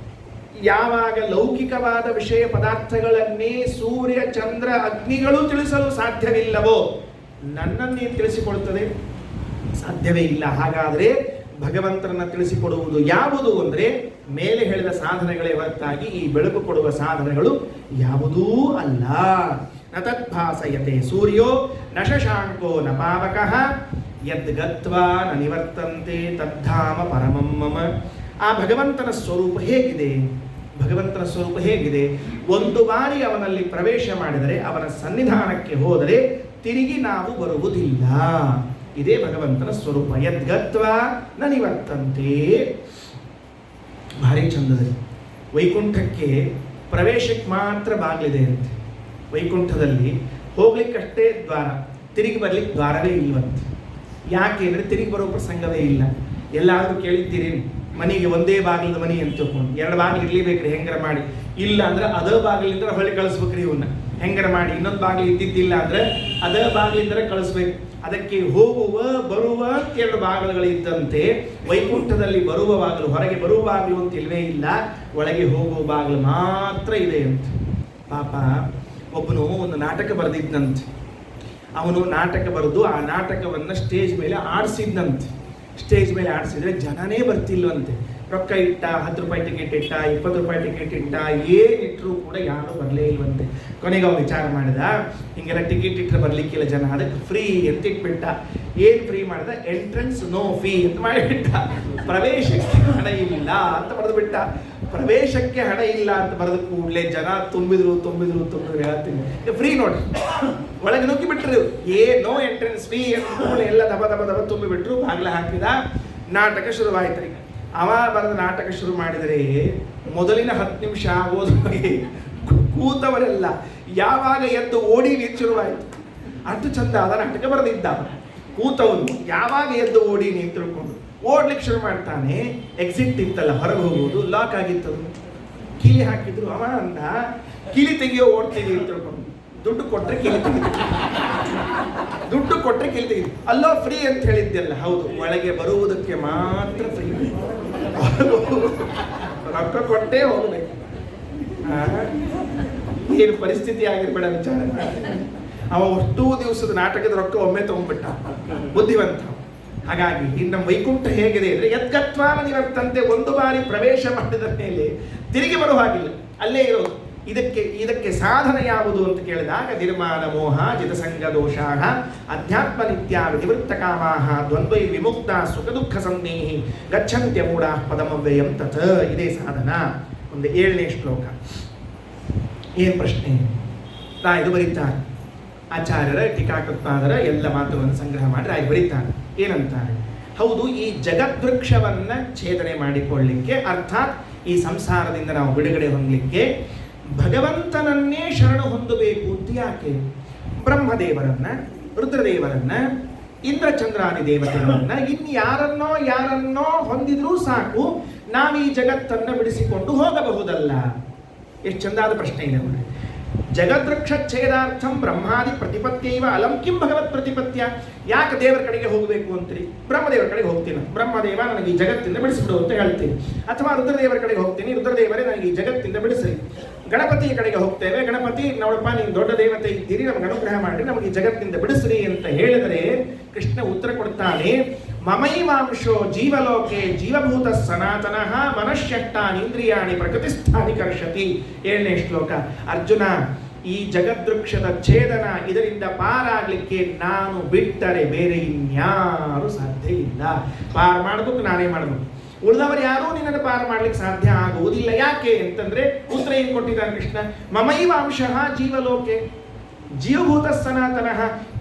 ಯಾವಾಗ ಲೌಕಿಕವಾದ ವಿಷಯ ಪದಾರ್ಥಗಳನ್ನೇ ಸೂರ್ಯ ಚಂದ್ರ ಅಗ್ನಿಗಳು ತಿಳಿಸಲು ಸಾಧ್ಯವಿಲ್ಲವೋ ನನ್ನನ್ನೇ ತಿಳಿಸಿಕೊಡುತ್ತದೆ? ಸಾಧ್ಯವೇ ಇಲ್ಲ. ಹಾಗಾದರೆ ಭಗವಂತನನ್ನ ತಿಳಿಸಿಕೊಡುವುದು ಯಾವುದು ಅಂದರೆ ಮೇಲೆ ಹೇಳಿದ ಸಾಧನೆಗಳೇ ಹೊರತಾಗಿ ಈ ಬೆಳಕು ಕೊಡುವ ಸಾಧನೆಗಳು ಯಾವುದೂ ಅಲ್ಲ. ನ ತದ್ಭಾಸಯತೆ ಸೂರ್ಯೋ ನ ಶಶಾಂಕೋ ನ ಪಾವಕಃ ಯದ್ಗತ್ವಾ ನ ನಿವರ್ತಂತೆ ತದ್ಧಾಮ ಪರಮಂ ಮಮ. ಆ ಭಗವಂತನ ಸ್ವರೂಪ ಹೇಗಿದೆ? ಭಗವಂತನ ಸ್ವರೂಪ ಹೇಗಿದೆ? ಒಂದು ಬಾರಿ ಅವನಲ್ಲಿ ಪ್ರವೇಶ ಮಾಡಿದರೆ, ಅವನ ಸನ್ನಿಧಾನಕ್ಕೆ ಹೋದರೆ ತಿರುಗಿ ನಾವು ಬರುವುದಿಲ್ಲ. ಇದೇ ಭಗವಂತನ ಸ್ವರೂಪ. ಯದ್ಗತ್ವಾ ನ ನಿವರ್ತಂತೆ. ಭಾರಿ ಚಂದದಲ್ಲಿ ವೈಕುಂಠಕ್ಕೆ ಪ್ರವೇಶಕ್ಕೆ ಮಾತ್ರ ಬಾಗಿಲಿದೆ ಅಂತೆ. ವೈಕುಂಠದಲ್ಲಿ ಹೋಗ್ಲಿಕ್ಕಷ್ಟೇ ದ್ವಾರ, ತಿರುಗಿ ಬರ್ಲಿಕ್ಕೆ ದ್ವಾರವೇ ಇಲ್ವಂತೆ. ಯಾಕೆ ಅಂದರೆ ತಿರುಗಿ ಬರೋ ಪ್ರಸಂಗವೇ ಇಲ್ಲ. ಎಲ್ಲಾದರೂ ಕೇಳಿದ್ದೀರಿ ಮನೆಗೆ ಒಂದೇ ಬಾಗಿಲದ ಮನೆ ಅಂತ ತಿಳ್ಕೊಂಡು 2 ಬಾಗಿಲು ಇರ್ಲೇಬೇಕ್ರಿ ಹೆಂಗರ ಮಾಡಿ, ಇಲ್ಲ ಅಂದ್ರೆ ಅದ ಬಾಗಿಲಿಂದ ಹೊಳ್ಳಿ ಕಳಿಸ್ಬೇಕ್ರಿ ಇವನ್ನ ಹೆಂಗರ ಮಾಡಿ. ಇನ್ನೊಂದು ಬಾಗಿಲು ಇದ್ದಿದ್ದಿಲ್ಲ ಅಂದ್ರೆ ಅದ ಬಾಗಿಲಿಂದ ಕಳಿಸ್ಬೇಕು. ಅದಕ್ಕೆ ಹೋಗುವ ಬರುವ 2 ಬಾಗಿಲುಗಳಿದ್ದಂತೆ ವೈಕುಂಠದಲ್ಲಿ ಬರುವ ಬಾಗಿಲು, ಹೊರಗೆ ಬರುವ ಬಾಗಿಲು ಅಂತ ಇಲ್ವೇ ಇಲ್ಲ, ಒಳಗೆ ಹೋಗುವ ಬಾಗಿಲು ಮಾತ್ರ ಇದೆ ಅಂತ. ಪಾಪ ಒಬ್ಬನು ಒಂದು ನಾಟಕ ಬರೆದಿದ್ದಂತೆ. ಅವನು ನಾಟಕ ಬರೆದು ಆ ನಾಟಕವನ್ನು ಸ್ಟೇಜ್ ಮೇಲೆ ಆಡಿಸಿದ್ದಂತೆ. ಸ್ಟೇಜ್ ಮೇಲೆ ಆಡಿಸಿದ್ರೆ ಜನನೇ ಬರ್ತಿಲ್ವಂತೆ. ರೊಕ್ಕ ಇಟ್ಟ, 10 ರೂಪಾಯಿ ಟಿಕೆಟ್ ಇಟ್ಟ, 20 ರೂಪಾಯಿ ಟಿಕೆಟ್ ಇಟ್ಟ, ಏನಿಟ್ಟರು ಕೂಡ ಯಾರು ಬರಲೇ ಇಲ್ವಂತೆ. ಕೊನೆಗೆ ಅವ್ನು ವಿಚಾರ ಮಾಡಿದ, ಹಿಂಗೆಲ್ಲ ಟಿಕೆಟ್ ಇಟ್ಟರೆ ಬರಲಿಕ್ಕಿಲ್ಲ ಜನ, ಅದಕ್ಕೆ ಫ್ರೀ ಅಂತ ಇಟ್ಬಿಟ್ಟ. ಏನು ಫ್ರೀ ಮಾಡಿದ? ಎಂಟ್ರೆನ್ಸ್ ನೋ ಫೀ ಅಂತ ಮಾಡಿಬಿಟ್ಟ. ಪ್ರವೇಶಕ್ಕೆ ಹಣ ಇಲ್ಲ ಅಂತ ಬರೆದು ಬಿಟ್ಟ. ಪ್ರವೇಶಕ್ಕೆ ಹಣ ಇಲ್ಲ ಅಂತ ಬರೆದ ಕೂಡಲೇ ಜನ ತುಂಬಿದ್ರು ಹೇಳ್ತೀನಿ ಫ್ರೀ ನೋಡಿ ಒಳಗೆ ನುಗ್ಗಿ ಬಿಟ್ರು. ನೋ ಎಂಟ್ರೆನ್ಸ್ ಫೀ ಅಂತ ಎಲ್ಲ ದಬ ತುಂಬಿಬಿಟ್ರು. ಬಾಗಿಲ ಹಾಕಿದ. ನಾಟಕ ಶುರುವಾಯ್ತು. ಅವ ಬರೆದ ನಾಟಕ ಶುರು ಮಾಡಿದರೆ ಮೊದಲಿನ 10 ನಿಮಿಷ ಆಗೋದ್ರಿಗೆ ಕೂತವರೆಲ್ಲ ಯಾವಾಗ ಎದ್ದು ಓಡಿ ಶುರುವಾಯಿತು. ಅಷ್ಟು ಚಂದ ಆದ ನಾಟಕ ಬರೆದಿದ್ದ. ಕೂತವನು ಯಾವಾಗ ಎದ್ದು ಓಡಿ ತಿಳ್ಕೊಂಡು ಓಡ್ಲಿಕ್ಕೆ ಶುರು ಮಾಡ್ತಾನೆ. ಎಕ್ಸಿಟ್ ಇತ್ತಲ್ಲ, ಹೊರಗೆ ಹೋಗುವುದು, ಲಾಕ್ ಆಗಿತ್ತದು. ಕಿಲಿ ಹಾಕಿದ್ರು. ಅವ ಅಂದ, ಕಿಲಿ ತೆಗಿಯೋ ಓಡ್ತೀವಿ ಅಂತ ತಿಳ್ಕೊಂಡು. ದುಡ್ಡು ಕೊಟ್ಟರೆ ಕಿಲಿ ತೆಗೆದು ಅಲ್ಲೋ ಫ್ರೀ ಅಂತ ಹೇಳಿದ್ದೆಲ್ಲ. ಹೌದು, ಒಳಗೆ ಬರುವುದಕ್ಕೆ ಮಾತ್ರ ಫ್ರೀ, ರೊಕ್ಕ ಕೊಟ್ಟೇ ಹೋಗ್ಬೇಕು. ಏನು ಪರಿಸ್ಥಿತಿ ಆಗಿರ್ಬೇಡ ವಿಚಾರ. ಅವ ಅಷ್ಟೂ ದಿವಸದ ನಾಟಕದ ರೊಕ್ಕ ಒಮ್ಮೆ ತಗೊಂಡ್ಬಿಟ್ಟ, ಬುದ್ಧಿವಂತ. ಹಾಗಾಗಿ ಇನ್ನು ವೈಕುಂಠ ಹೇಗಿದೆ ಅಂದರೆ ಯದ್ಗತ್ವಾನ ನಿವರ್ತಂತೆ. ಒಂದು ಬಾರಿ ಪ್ರವೇಶ ಮಾಡಿದ ಮೇಲೆ ತಿರುಗಿ ಬರುವ ಹಾಗಿಲ್ಲ, ಅಲ್ಲೇ ಇರೋದು. ಇದಕ್ಕೆ ಸಾಧನ ಯಾವುದು ಅಂತ ಕೇಳಿದಾಗ ನಿರ್ಮಾಣ ಮೋಹ ಜಿತಸಂಗ ದೋಷಾಃ ಅಧ್ಯಾತ್ಮ ನಿತ್ಯ ವಿವೃತ್ತ ಕಾಮಾಃ ದ್ವಂದ್ವೈ ವಿಮುಕ್ತ ಸುಖ ದುಃಖ ಸಂಜ್ಞೇಹಿ ಗಚ್ಚಂತ್ಯ ಮೂಢಾಃ ಪದಮವ್ಯಯಂ ತತ್. ಇದೇ ಸಾಧನ. ಒಂದು 7ನೇ ಶ್ಲೋಕ. ಏನು ಪ್ರಶ್ನೆ? ಇದು ಬರೀತಾರೆ ಆಚಾರ್ಯರ ಟೀಕಾಕೃತ್ಪಾದರ ಎಲ್ಲ ಮಾತುಗಳನ್ನು ಸಂಗ್ರಹ ಮಾಡಿ ರಾಯರು ಬರೀತಾರೆ. ಏನಂತಾರೆ? ಹೌದು, ಈ ಜಗದ್ವೃಕ್ಷವನ್ನ ಛೇದನೆ ಮಾಡಿಕೊಳ್ಳಲಿಕ್ಕೆ, ಅರ್ಥಾತ್ ಈ ಸಂಸಾರದಿಂದ ನಾವು ಬಿಡುಗಡೆ ಹೊಂದಲಿಕ್ಕೆ ಭಗವಂತನನ್ನೇ ಶರಣು ಹೊಂದಬೇಕು ಅಂತ. ಯಾಕೆ? ಬ್ರಹ್ಮದೇವರನ್ನ, ರುದ್ರದೇವರನ್ನ, ಇಂದ್ರಚಂದ್ರಾದಿ ದೇವತೆಗಳನ್ನ, ಯಾರನ್ನೋ ಹೊಂದಿದ್ರೂ ಸಾಕು, ನಾವು ಈ ಜಗತ್ತನ್ನ ಬಿಡಿಸಿಕೊಂಡು ಹೋಗಬಹುದಲ್ಲ. ಎಷ್ಟು ಚಂದಾದ ಪ್ರಶ್ನೆ ಇದೆ ನೋಡಿ. ಜಗದ್ವೃಕ್ಷ ಛೇದಾರ್ಥಂ ಬ್ರಹ್ಮಾದಿ ಪ್ರತಿಪತ್ಯೈವ ಅಲಂ ಕಿಂ ಭಗವತ್ ಪ್ರತಿಪತ್ಯ. ಯಾಕೆ ದೇವರ ಕಡೆಗೆ ಹೋಗಬೇಕು ಅಂತೀರಿ? ಬ್ರಹ್ಮದೇವರ ಕಡೆಗೆ ಹೋಗ್ತೀನಿ, ಬ್ರಹ್ಮದೇವ ನನಗೆ ಈ ಜಗತ್ತಿಂದ ಬಿಡಿಸಿಬಿಡು ಅಂತ ಹೇಳ್ತೀನಿ. ಅಥವಾ ರುದ್ರದೇವರ ಕಡೆಗೆ ಹೋಗ್ತೀನಿ, ರುದ್ರದೇವರೇ ನನಗೆ ಈ ಜಗತ್ತಿಂದ ಬಿಡಿಸ್ರಿ. ಗಣಪತಿಯ ಕಡೆಗೆ ಹೋಗ್ತೇವೆ, ಗಣಪತಿ ನೋಡಪ್ಪ ನೀನು ದೊಡ್ಡ ದೇವತೆ ಇದ್ದೀರಿ, ನಮ್ಗೆ ಅನುಗ್ರಹ ಮಾಡಿ ನಮಗೆ ಈ ಜಗತ್ತಿಂದ ಬಿಡಿಸ್ರಿ ಅಂತ ಹೇಳಿದರೆ ಕೃಷ್ಣ ಉತ್ತರ ಕೊಡ್ತಾನೆ, ಮಮೈವಾಂಶೋ ಜೀವಲೋಕೆ ಜೀವಭೂತ ಸನಾತನಃ ಮನಶ್ಯಷ್ಟಾನೀಂದ್ರಿಯಾಣಿ ಪ್ರಕೃತಿಸ್ಥಾನಿ ಕರ್ಷತಿ. 7ನೇ ಶ್ಲೋಕ. ಅರ್ಜುನ, ಈ ಜಗದೃಕ್ಷದ ಛೇದನ, ಇದರಿಂದ ಪಾರಾಗಲಿಕ್ಕೆ ನಾನು ಬಿಟ್ಟರೆ ಬೇರೆ ಇನ್ಯಾರು ಸಾಧ್ಯ ಇಲ್ಲ. ಪಾರು ಮಾಡೋದಕ್ಕೆ ನಾನೇ ಮಾಡಬೇಕು, ಉಳಿದವರು ಯಾರೂ ನಿನ್ನನ್ನು ಪಾರು ಮಾಡ್ಲಿಕ್ಕೆ ಸಾಧ್ಯ ಆಗುವುದಿಲ್ಲ. ಯಾಕೆ ಅಂತಂದ್ರೆ ಉತ್ತರ ಏನು ಕೊಟ್ಟಿದ್ದಾನೆ ಕೃಷ್ಣ? ಮಮೈವ ಅಂಶಃ ಜೀವಲೋಕೆ ಜೀವಭೂತ ಸನಾತನಃ.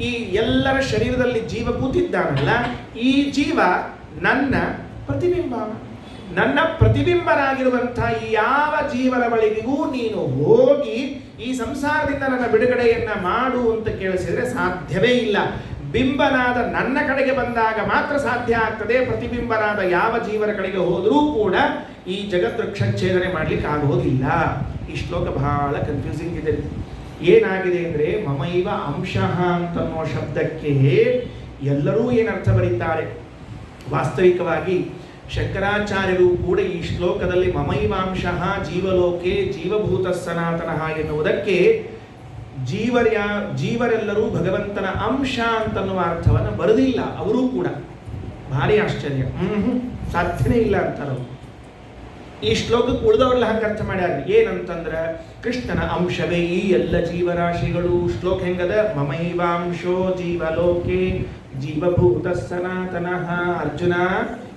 ಈ ಎಲ್ಲರ ಶರೀರದಲ್ಲಿ ಜೀವ ಕೂತಿದ್ದಾನಲ್ಲ, ಈ ಜೀವ ನನ್ನ ಪ್ರತಿಬಿಂಬ. ನನ್ನ ಪ್ರತಿಬಿಂಬರಾಗಿರುವಂತಹ ಈ ಯಾವ ಜೀವನ ಬಳಿಗೂ ನೀನು ಹೋಗಿ ಈ ಸಂಸಾರದಿಂದ ನನ್ನ ಬಿಡುಗಡೆಯನ್ನ ಮಾಡು ಅಂತ ಕೇಳಿಸಿದ್ರೆ ಸಾಧ್ಯವೇ ಇಲ್ಲ. ಬಿಂಬನಾದ ನನ್ನ ಕಡೆಗೆ ಬಂದಾಗ ಮಾತ್ರ ಸಾಧ್ಯ ಆಗ್ತದೆ. ಪ್ರತಿಬಿಂಬನಾದ ಯಾವ ಜೀವರ ಕಡೆಗೆ ಹೋದರೂ ಕೂಡ ಈ ಜಗದೃಕ್ಷ ಛೇದನೆ ಮಾಡ್ಲಿಕ್ಕೆ ಆಗೋದಿಲ್ಲ. ಈ ಶ್ಲೋಕ ಬಹಳ ಕನ್ಫ್ಯೂಸಿಂಗ್ ಇದೆ. ಏನಾಗಿದೆ ಅಂದ್ರೆ ಮಮೈವ ಅಂಶಃ ಅಂತನ್ನೋ ಶಬ್ದಕ್ಕೆ ಎಲ್ಲರೂ ಏನರ್ಥ ಬರೀತಾರೆ. ವಾಸ್ತವಿಕವಾಗಿ ಶಂಕರಾಚಾರ್ಯರು ಕೂಡ ಈ ಶ್ಲೋಕದಲ್ಲಿ ಮಮೈವಾಂಶಃ ಜೀವಲೋಕೆ ಜೀವಭೂತ ಸನಾತನಃ ಎನ್ನುವುದಕ್ಕೆ ಜೀವರೆಲ್ಲರೂ ಭಗವಂತನ ಅಂಶ ಅಂತನ್ನುವ ಅರ್ಥವನ್ನು ಬರೆದಿಲ್ಲ. ಅವರೂ ಕೂಡ ಭಾರಿ ಆಶ್ಚರ್ಯ. ಸಾಧ್ಯನೇ ಇಲ್ಲ ಅಂತಾರೆ. ಈ ಶ್ಲೋಕಕ್ಕೆ ಉಳಿದವರೆಲ್ಲ ಹಂಗೆ ಅರ್ಥ ಮಾಡ್ಯಾರ. ಏನಂತಂದ್ರ ಕೃಷ್ಣನ ಅಂಶವೇ ಈ ಎಲ್ಲ ಜೀವರಾಶಿಗಳು. ಶ್ಲೋಕ ಹೆಂಗದ? ಮಮೈವಾಂಶೋ ಜೀವಲೋಕೆ ಜೀವಭೂತ ಸನಾತನಃ. ಅರ್ಜುನ,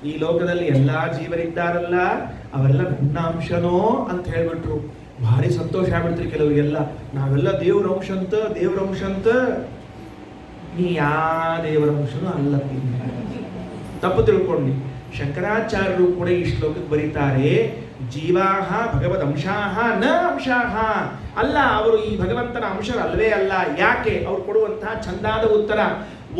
ಈ ಲೋಕದಲ್ಲಿ ಎಲ್ಲಾ ಜೀವರಿದ್ದಾರಲ್ಲ ಅವರೆಲ್ಲ ನನ್ನ ಅಂಶನೋ ಅಂತ ಹೇಳ್ಬಿಟ್ರು. ಭಾರಿ ಸಂತೋಷ ಆಗ್ಬಿಡ್ತ್ರಿ ಕೆಲವರಿಗೆಲ್ಲ. ನಾವೆಲ್ಲ ದೇವ್ರ ಅಂಶ ಅಂತ. ನೀ ಯಾ ದೇವರ ಅಂಶನೂ ಅಲ್ಲ. ತಪ್ಪು ತಿಳ್ಕೊಂಡಿ. ಶಂಕರಾಚಾರ್ಯರು ಕೂಡ ಈ ಶ್ಲೋಕಕ್ಕೆ ಬರೀತಾರೆ, ಜೀವಾಹ ಭಗವದ್ ಅಂಶಾಹ ನ ಅಂಶಾಹ. ಅಲ್ಲ, ಅವರು ಈ ಭಗವಂತನ ಅಂಶರಲ್ವೇ ಅಲ್ಲ. ಯಾಕೆ? ಅವ್ರು ಕೊಡುವಂತಹ ಚಂದಾದ ಉತ್ತರ,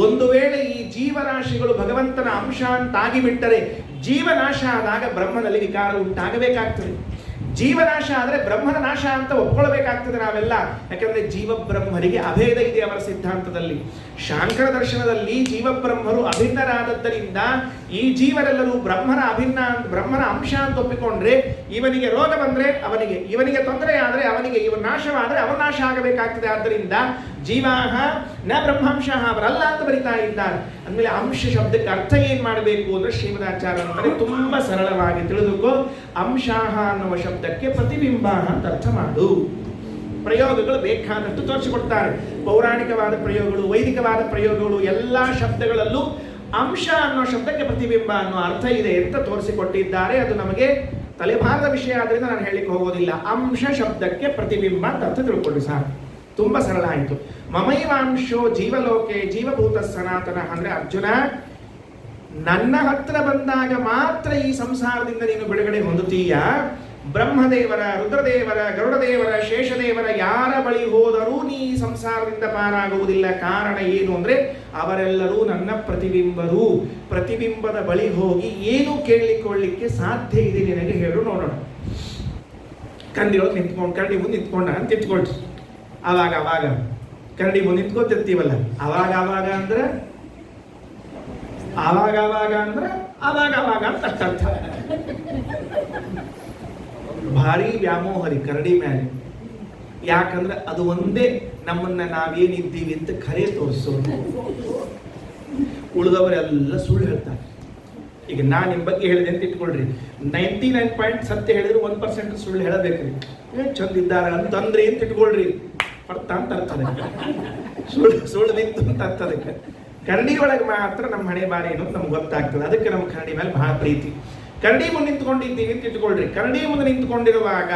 ಒಂದು ವೇಳೆ ಈ ಜೀವರಾಶಿಗಳು ಭಗವಂತನ ಅಂಶ ಅಂತಾಗಿ ಬಿಟ್ಟರೆ ಜೀವನಾಶ ಆದಾಗ ಬ್ರಹ್ಮನಲ್ಲಿ ವಿಕಾರ ಉಂಟಾಗಬೇಕಾಗ್ತದೆ. ಜೀವನಾಶ ಆದರೆ ಬ್ರಹ್ಮನ ನಾಶ ಅಂತ ಒಪ್ಕೊಳ್ಬೇಕಾಗ್ತದೆ ನಾವೆಲ್ಲ. ಯಾಕಂದ್ರೆ ಜೀವಬ್ರಹ್ಮರಿಗೆ ಅಭೇದ ಇದೆ ಅವರ ಸಿದ್ಧಾಂತದಲ್ಲಿ. ಶಾಂಕರ ದರ್ಶನದಲ್ಲಿ ಜೀವಬ್ರಹ್ಮರು ಅಭಿನ್ನರಾದದ್ದರಿಂದ ಈ ಜೀವರೆಲ್ಲರೂ ಬ್ರಹ್ಮನ ಅಂಶ ಅಂತ ಒಪ್ಪಿಕೊಂಡ್ರೆ ಇವನಿಗೆ ರೋಗ ಬಂದ್ರೆ ಅವನಿಗೆ, ಇವನಿಗೆ ತೊಂದರೆ ಆದರೆ ಅವನಿಗೆ, ಇವನ ನಾಶವಾದರೆ ಅವನ ನಾಶ ಆಗಬೇಕಾಗ್ತದೆ. ಆದ್ದರಿಂದ ಜೀವಾಹ ನ ಬ್ರಹ್ಮಾಂಶ ಅವರಲ್ಲ ಅಂತ ಬರಿತಾ ಇದ್ದಾರೆ. ಅಂದಮೇಲೆ ಅಂಶ ಶಬ್ದಕ್ಕೆ ಅರ್ಥ ಏನ್ ಮಾಡಬೇಕು ಅಂದ್ರೆ ಶ್ರೀಮದಾಚಾರ್ಯ ಅಂದರೆ ತುಂಬಾ ಸರಳವಾಗಿ ತಿಳಿದುಕೋ. ಅಂಶಾಹ ಅನ್ನುವ ಶಬ್ದಕ್ಕೆ ಪ್ರತಿಬಿಂಬ ಅಂತ ಅರ್ಥ ಮಾಡು. ಪ್ರಯೋಗಗಳು ಬೇಕಾದಷ್ಟು ತೋರಿಸಿಕೊಡ್ತಾರೆ. ಪೌರಾಣಿಕವಾದ ಪ್ರಯೋಗಗಳು, ವೈದಿಕವಾದ ಪ್ರಯೋಗಗಳು, ಎಲ್ಲ ಶಬ್ದಗಳಲ್ಲೂ ಅಂಶ ಅನ್ನೋ ಶಬ್ದಕ್ಕೆ ಪ್ರತಿಬಿಂಬ ಅನ್ನೋ ಅರ್ಥ ಇದೆ ಅಂತ ತೋರಿಸಿಕೊಟ್ಟಿದ್ದಾರೆ. ಅದು ನಮಗೆ ತಲೆಭಾರದ ವಿಷಯ ಆದ್ರಿಂದ ನಾನು ಹೇಳಿಕ್ಕೆ ಹೋಗೋದಿಲ್ಲ. ಅಂಶ ಶಬ್ದಕ್ಕೆ ಪ್ರತಿಬಿಂಬ ಅಂತ ಅರ್ಥ ತಿಳ್ಕೊಳ್ಳಿ ಸಾಕು. ತುಂಬಾ ಸರಳ ಆಯಿತು. ಮಮೈವಾಂಶೋ ಜೀವಲೋಕೆ ಜೀವಭೂತ ಸನಾತನ ಅಂದ್ರೆ ಅರ್ಜುನ, ನನ್ನ ಹತ್ರ ಬಂದಾಗ ಮಾತ್ರ ಈ ಸಂಸಾರದಿಂದ ನೀನು ಬಿಡುಗಡೆ ಹೊಂದುತ್ತೀಯ. ಬ್ರಹ್ಮದೇವರ, ರುದ್ರದೇವರ, ಗರುಡದೇವರ, ಶೇಷದೇವರ ಯಾರ ಬಳಿ ಹೋದರೂ ನೀ ಈ ಸಂಸಾರದಿಂದ ಪಾರಾಗುವುದಿಲ್ಲ. ಕಾರಣ ಏನು ಅಂದ್ರೆ ಅವರೆಲ್ಲರೂ ನನ್ನ ಪ್ರತಿಬಿಂಬರು. ಪ್ರತಿಬಿಂಬದ ಬಳಿ ಹೋಗಿ ಏನು ಕೇಳಿಕೊಳ್ಳಿಕ್ಕೆ ಸಾಧ್ಯ ಇದೆ ನಿನಗೆ ಹೇಳು ನೋಡೋಣ. ಕರಡಿ ಮುಂದೆ ನಿಂತ್ಕೊಂಡ ಅಂತ ಇಟ್ಕೊಳ್ರಿ. ಅವಾಗ ಕರಡಿ ಮುಂದೆ ನಿಂತ್ಕೊತಿರ್ತೀವಲ್ಲ, ಅವಾಗ ಅಂದ್ರೆ ಅವಾಗ ಅಂತ ಅರ್ಥ. ಭಾರಿ ವ್ಯಾಮೋಹರಿ ಕರಡಿ ಮೇಲೆ. ಯಾಕಂದ್ರೆ ಅದು ಒಂದೇ ನಮ್ಮನ್ನ ನಾವೇನಿದ್ದೀವಿ ಅಂತ ಖರೆ ತೋರಿಸೋದು. ಉಳಿದವರೆಲ್ಲ ಸುಳ್ಳು ಹೇಳ್ತಾರೆ. ಈಗ ನಾನು ನಿಮ್ಮ ಬಗ್ಗೆ ಹೇಳಿದೆ ಅಂತ ಇಟ್ಕೊಳ್ರಿ, 99% ಸತ್ಯ ಹೇಳಿದ್ರೆ 1% ಸುಳ್ಳು ಹೇಳಬೇಕ್ರಿ. ಚಂದ ಇದ್ದಾರೆ ಅಂತಂದ್ರೆ ಅಂತ ಇಟ್ಕೊಳ್ರಿ, ಅರ್ಥ ಅಂತ ಅರ್ಥದೆ. ಸುಳ್ಳು ನಿಂತು ಅಂತ ಅರ್ಥದಕ್ಕೆ. ಕರಡಿ ಒಳಗೆ ಮಾತ್ರ ನಮ್ಮ ಹಣೆ ಬಾರಿ ಏನೋ ನಮ್ಗೆ ಗೊತ್ತಾಗ್ತದೆ. ಅದಕ್ಕೆ ನಮ್ಮ ಕರಡಿ ಮೇಲೆ ಬಹಳ ಪ್ರೀತಿ. ಕರಡಿ ಮುಂದೆ ನಿಂತ್ಕೊಂಡಿದ್ದೀವಿ ಅಂತ ಇಟ್ಕೊಳ್ರಿ. ಕರಡಿ ಮುಂದೆ ನಿಂತ್ಕೊಂಡಿರುವಾಗ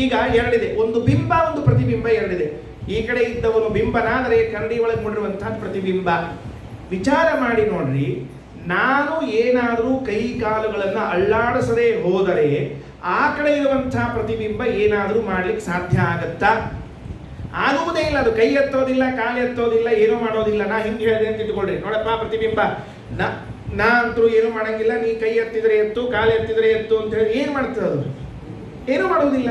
ಈಗ ಎರಡಿದೆ, ಒಂದು ಬಿಂಬ, ಒಂದು ಪ್ರತಿಬಿಂಬ ಎರಡಿದೆ. ಈ ಕಡೆ ಇದ್ದವನು ಬಿಂಬನಾದರೆ ಕರಡಿ ಒಳಗೆ ನೋಡಿರುವಂತಹ ಪ್ರತಿಬಿಂಬ. ವಿಚಾರ ಮಾಡಿ ನೋಡ್ರಿ, ನಾನು ಏನಾದರೂ ಕೈ ಕಾಲುಗಳನ್ನು ಅಳ್ಳಾಡಿಸದೆ ಹೋದರೆ ಆ ಕಡೆ ಇರುವಂತಹ ಪ್ರತಿಬಿಂಬ ಏನಾದರೂ ಮಾಡ್ಲಿಕ್ಕೆ ಸಾಧ್ಯ ಆಗತ್ತಾ? ಆಗುವುದೇ ಇಲ್ಲ. ಅದು ಕೈ ಎತ್ತೋದಿಲ್ಲ, ಕಾಲು ಎತ್ತೋದಿಲ್ಲ, ಏನೂ ಮಾಡೋದಿಲ್ಲ. ನಾ ಹಿಂಗೆ ಹೇಳಿದೆ ಅಂತ ಇಟ್ಕೊಳ್ರಿ, ನೋಡಪ್ಪ ಪ್ರತಿಬಿಂಬ, ನಾ ಅಂತರೂ ಏನು ಮಾಡಂಗಿಲ್ಲ, ನೀ ಕೈ ಎತ್ತಿದ್ರೆ ಎತ್ತು, ಕಾಲು ಎತ್ತಿದ್ರೆ ಎತ್ತು ಅಂತ ಹೇಳಿ ಏನು ಮಾಡ್ತದೆ? ಅದು ಏನೂ ಮಾಡುವುದಿಲ್ಲ.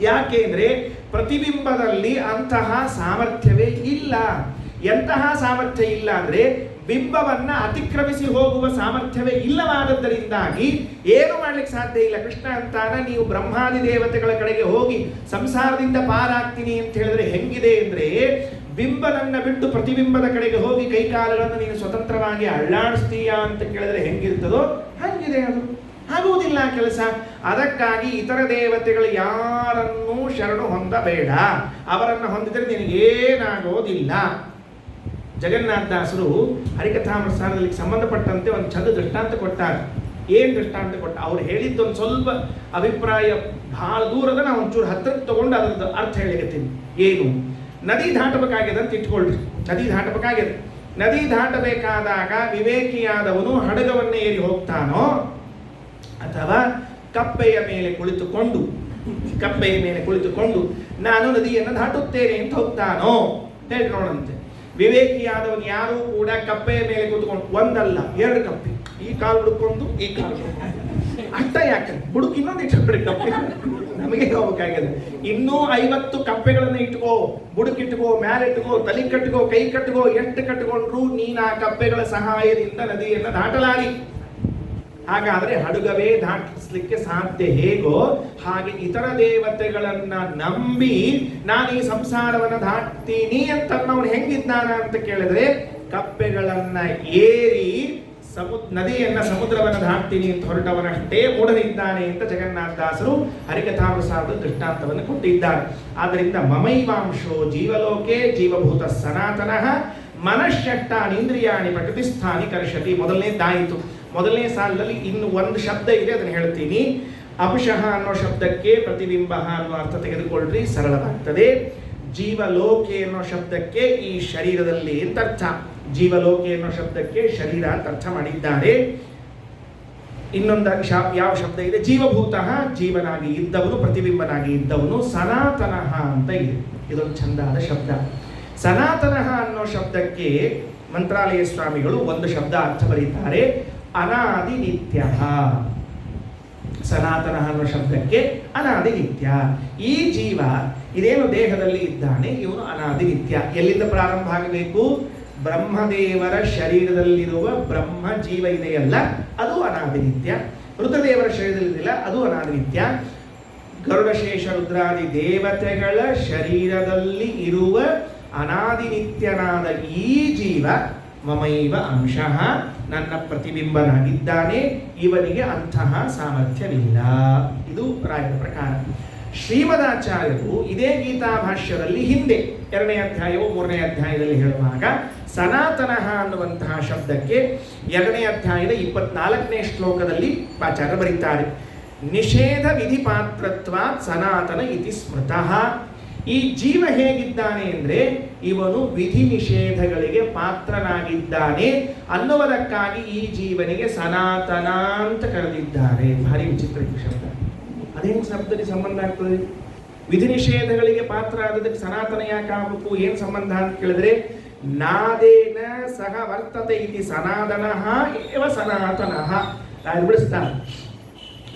ಯಾಕೆ ಅಂದ್ರೆ ಪ್ರತಿಬಿಂಬದಲ್ಲಿ ಅಂತಹ ಸಾಮರ್ಥ್ಯವೇ ಇಲ್ಲ. ಎಂತಹ ಸಾಮರ್ಥ್ಯ ಇಲ್ಲ ಅಂದ್ರೆ ಬಿಂಬವನ್ನ ಅತಿಕ್ರಮಿಸಿ ಹೋಗುವ ಸಾಮರ್ಥ್ಯವೇ ಇಲ್ಲವಾದದ್ದರಿಂದಾಗಿ ಏನು ಮಾಡ್ಲಿಕ್ಕೆ ಸಾಧ್ಯ ಇಲ್ಲ. ಕೃಷ್ಣ ಅಂತಾನ, ನೀವು ಬ್ರಹ್ಮಾದಿ ದೇವತೆಗಳ ಕಡೆಗೆ ಹೋಗಿ ಸಂಸಾರದಿಂದ ಪಾರಾಗ್ತೀನಿ ಅಂತ ಹೇಳಿದ್ರೆ ಹೆಂಗಿದೆ ಅಂದ್ರೆ, ಬಿಂಬನನ್ನ ಬಿಟ್ಟು ಪ್ರತಿಬಿಂಬದ ಕಡೆಗೆ ಹೋಗಿ ಕೈಕಾಲುಗಳನ್ನು ನೀನು ಸ್ವತಂತ್ರವಾಗಿ ಅಳ್ಳಾಡಿಸ್ತೀಯಾ ಅಂತ ಕೇಳಿದ್ರೆ ಹೆಂಗಿರ್ತದೋ ಹಂಗಿದೆ. ಅದು ಆಗುವುದಿಲ್ಲ ಕೆಲಸ. ಅದಕ್ಕಾಗಿ ಇತರ ದೇವತೆಗಳು ಯಾರನ್ನೂ ಶರಣು ಹೊಂದಬೇಡ. ಅವರನ್ನು ಹೊಂದಿದರೆ ನಿನಗೇನಾಗೋದಿಲ್ಲ. ಜಗನ್ನಾಥದಾಸರು ಹರಿಕಥಾಮೃತಸಾರದಲ್ಲಿ ಸಂಬಂಧಪಟ್ಟಂತೆ ಒಂದು ಚಂದ ದೃಷ್ಟಾಂತ ಕೊಟ್ಟಾರೆ. ಏನು ದೃಷ್ಟಾಂತ ಕೊಟ್ಟ? ಅವ್ರು ಹೇಳಿದ್ದೊಂದು ಸ್ವಲ್ಪ ಅಭಿಪ್ರಾಯ ಬಹಳ ದೂರದ, ನಾವು ಒಂಚೂರು ಹತ್ತಿರಕ್ಕೆ ತಗೊಂಡು ಅದರದ್ದು ಅರ್ಥ ಹೇಳಿಕತ್ತೀನಿ. ಏನು? ನದಿ ದಾಟಬೇಕಾಗಿದೆ ಅಂತ ಇಟ್ಕೊಳ್ರಿ. ನದಿ ದಾಟಬೇಕಾಗಿದೆ. ನದಿ ದಾಟಬೇಕಾದಾಗ ವಿವೇಕಿಯಾದವನು ಹಡಗವನ್ನೇ ಏರಿ ಹೋಗ್ತಾನೋ ಅಥವಾ ಕಪ್ಪೆಯ ಮೇಲೆ ಕುಳಿತುಕೊಂಡು ನಾನು ನದಿಯನ್ನು ದಾಟುತ್ತೇನೆ ಅಂತ ಹೋಗ್ತಾನೋ ಹೇಳಿ ನೋಡಂತೆ. ವಿವೇಕಿಯಾದವನು ಯಾರೂ ಕೂಡ ಕಪ್ಪೆಯ ಮೇಲೆ ಕೂತ್ಕೊಂಡು ಒಂದಲ್ಲ 2 ಕಪ್ಪೆ, ಈ ಕಾಲು ಹುಡುಕೊಂಡು ಈ ಕಾಲು ಅಷ್ಟ ಯಾಕೆ ಹುಡುಕಿ ಇನ್ನೊಂದು ಇಟ್ಟುಬಿಡಿ ಕಪ್ಪೆ, ನಮಗೆ ಹೋಗಬೇಕಾಗಿದೆ. ಇನ್ನೂ 50 ಕಪ್ಪೆಗಳನ್ನ ಇಟ್ಕೋ, ಬುಡುಕಿಟ್ಕೋ, ಮ್ಯಾಲಿಟ್ಕೋ, ತಲೆ ಕಟ್ಕೋ, ಕೈ ಕಟ್ಕೋ, ಎಷ್ಟು ಕಟ್ಕೊಂಡ್ರು ನೀನು ಆ ಕಪ್ಪೆಗಳ ಸಹಾಯದಿಂದ ನದಿಯನ್ನು ದಾಟಲಾರಿ. ಹಾಗಾದ್ರೆ ಹಡಗವೇ ದಾಟಿಸ್ಲಿಕ್ಕೆ ಸಾಧ್ಯ ಹೇಗೋ ಹಾಗೆ ಇತರ ದೇವತೆಗಳನ್ನ ನಂಬಿ ನಾನು ಈ ಸಂಸಾರವನ್ನ ದಾಟ್ತೀನಿ ಅಂತ ಅವನು ಹೆಂಗಿದ್ದಾನ ಅಂತ ಕೇಳಿದ್ರೆ, ಕಪ್ಪೆಗಳನ್ನ ಏರಿ ನದಿಯನ್ನ ಸಮುದ್ರವನ್ನು ದಾಟ್ತೀನಿ ಅಂತ ಹೊರಟವನಷ್ಟೇ ಮೂಢನಿದ್ದಾನೆ ಅಂತ ಜಗನ್ನಾಥದಾಸರು ಹರಿಕಥಾಮೃತದ ದೃಷ್ಟಾಂತವನ್ನು ಕೊಟ್ಟಿದ್ದಾರೆ. ಆದ್ದರಿಂದ ಮಮೈವಾಂಶೋ ಜೀವಲೋಕೆ ಜೀವಭೂತ ಸನಾತನಃ ಮನಶ್ಚಷ್ಟಾನೀಂದ್ರಿಯಾಣಿ ಪ್ರಕೃತಿಸ್ಥಾನಿ ಕರ್ಷತಿ. ಮೊದಲನೇದಾಯಿತು. ಮೊದಲನೇ ಸಾಲಿನಲ್ಲಿ ಇನ್ನು ಒಂದು ಶಬ್ದ ಇದೆ, ಅದನ್ನು ಹೇಳ್ತೀನಿ. ಅಂಶಃ ಅನ್ನೋ ಶಬ್ದಕ್ಕೆ ಪ್ರತಿಬಿಂಬ ಅನ್ನೋ ಅರ್ಥ ತೆಗೆದುಕೊಳ್ಳ್ರಿ, ಸರಳವಾಗ್ತದೆ. ಜೀವಲೋಕೆ ಅನ್ನೋ ಶಬ್ದಕ್ಕೆ ಈ ಶರೀರದಲ್ಲಿ ಅಂತ ಅರ್ಥ. ಜೀವಲೋಕೆ ಅನ್ನೋ ಶಬ್ದಕ್ಕೆ ಶರೀರ ಅಂತ ಅರ್ಥ ಮಾಡಿದ್ದಾರೆ. ಇನ್ನೊಂದು ಯಾವ ಶಬ್ದ ಇದೆ? ಜೀವಭೂತಃ, ಜೀವನಾಗಿ ಇದ್ದವನು, ಪ್ರತಿಬಿಂಬನಾಗಿ ಇದ್ದವನು. ಸನಾತನಃ ಅಂತ ಇದೆ, ಇದೊಂದು ಚಂದಾದ ಶಬ್ದ. ಸನಾತನಃ ಅನ್ನೋ ಶಬ್ದಕ್ಕೆ ಮಂತ್ರಾಲಯ ಸ್ವಾಮಿಗಳು ಒಂದು ಶಬ್ದ ಅರ್ಥ ಬರೀತಾರೆ, ಅನಾದಿ ನಿತ್ಯ. ಸನಾತನ ಅನ್ನೋ ಶಬ್ದಕ್ಕೆ ಅನಾದಿ ನಿತ್ಯ. ಈ ಜೀವ ಇದೇನು ದೇಹದಲ್ಲಿ ಇದ್ದಾನೆ, ಇವನು ಅನಾದಿ ನಿತ್ಯ. ಎಲ್ಲಿಂದ ಪ್ರಾರಂಭ ಆಗಬೇಕು? ಬ್ರಹ್ಮದೇವರ ಶರೀರದಲ್ಲಿರುವ ಬ್ರಹ್ಮ ಜೀವ ಇದೆಯಲ್ಲ, ಅದು ಅನಾದಿ ನಿತ್ಯ. ರುದ್ರದೇವರ ಶರೀರದಲ್ಲಿಲ್ಲ, ಅದು ಅನಾದಿ ನಿತ್ಯ. ಗರುಡಶೇಷ ರುದ್ರಾದಿ ದೇವತೆಗಳ ಶರೀರದಲ್ಲಿ ಇರುವ ಅನಾದಿ ನಿತ್ಯನಾದ ಈ ಜೀವ ಮಮೈವ ಅಂಶಃ, ನನ್ನ ಪ್ರತಿಬಿಂಬನಾಗಿದ್ದಾನೆ. ಇವನಿಗೆ ಅಂತಹ ಸಾಮರ್ಥ್ಯವಿಲ್ಲ. ಇದು ರಾಯರ ಪ್ರಕಾರ. ಶ್ರೀಮದಾಚಾರ್ಯರು ಇದೇ ಗೀತಾ ಭಾಷ್ಯದಲ್ಲಿ ಹಿಂದೆ 2ನೇ ಅಧ್ಯಾಯವು 3ನೇ ಅಧ್ಯಾಯದಲ್ಲಿ ಹೇಳುವಾಗ ಸನಾತನಃ ಅನ್ನುವಂತಹ ಶಬ್ದಕ್ಕೆ 2ನೇ ಅಧ್ಯಾಯದ 24ನೇ ಶ್ಲೋಕದಲ್ಲಿ ಆಚಾರ್ಯರು ಬರೀತಾರೆ, ನಿಷೇಧ ವಿಧಿ ಪಾತ್ರತ್ವಾತ್ ಸನಾತನ ಇತಿ ಸ್ಮೃತಃ. ಈ ಜೀವ ಹೇಗಿದ್ದಾನೆ ಅಂದರೆ ಇವನು ವಿಧಿ ನಿಷೇಧಗಳಿಗೆ ಪಾತ್ರನಾಗಿದ್ದಾನೆ ಅನ್ನುವುದಕ್ಕಾಗಿ ಈ ಜೀವನಿಗೆ ಸನಾತನ ಅಂತ ಕರೆದಿದ್ದಾರೆ. ಭಾರಿ ವಿಚಿತ್ರ ಶಬ್ದ. ಅದೇನು ಶಬ್ದಕ್ಕೆ ಸಂಬಂಧ ಆಗ್ತದೆ? ವಿಧಿ ನಿಷೇಧಗಳಿಗೆ ಪಾತ್ರ ಆದದಕ್ಕೆ ಸನಾತನ ಯಾಕಾಗಬೇಕು? ಏನು ಸಂಬಂಧ ಅಂತ ಕೇಳಿದ್ರೆ, ನಾದೇನ ಸಹ ವರ್ತತೆ ಇತಿ ಸನಾತನಃ ಏವ ಸನಾತನಃ. ನಾನು ಬಿಡಿಸ್ತಾನೆ.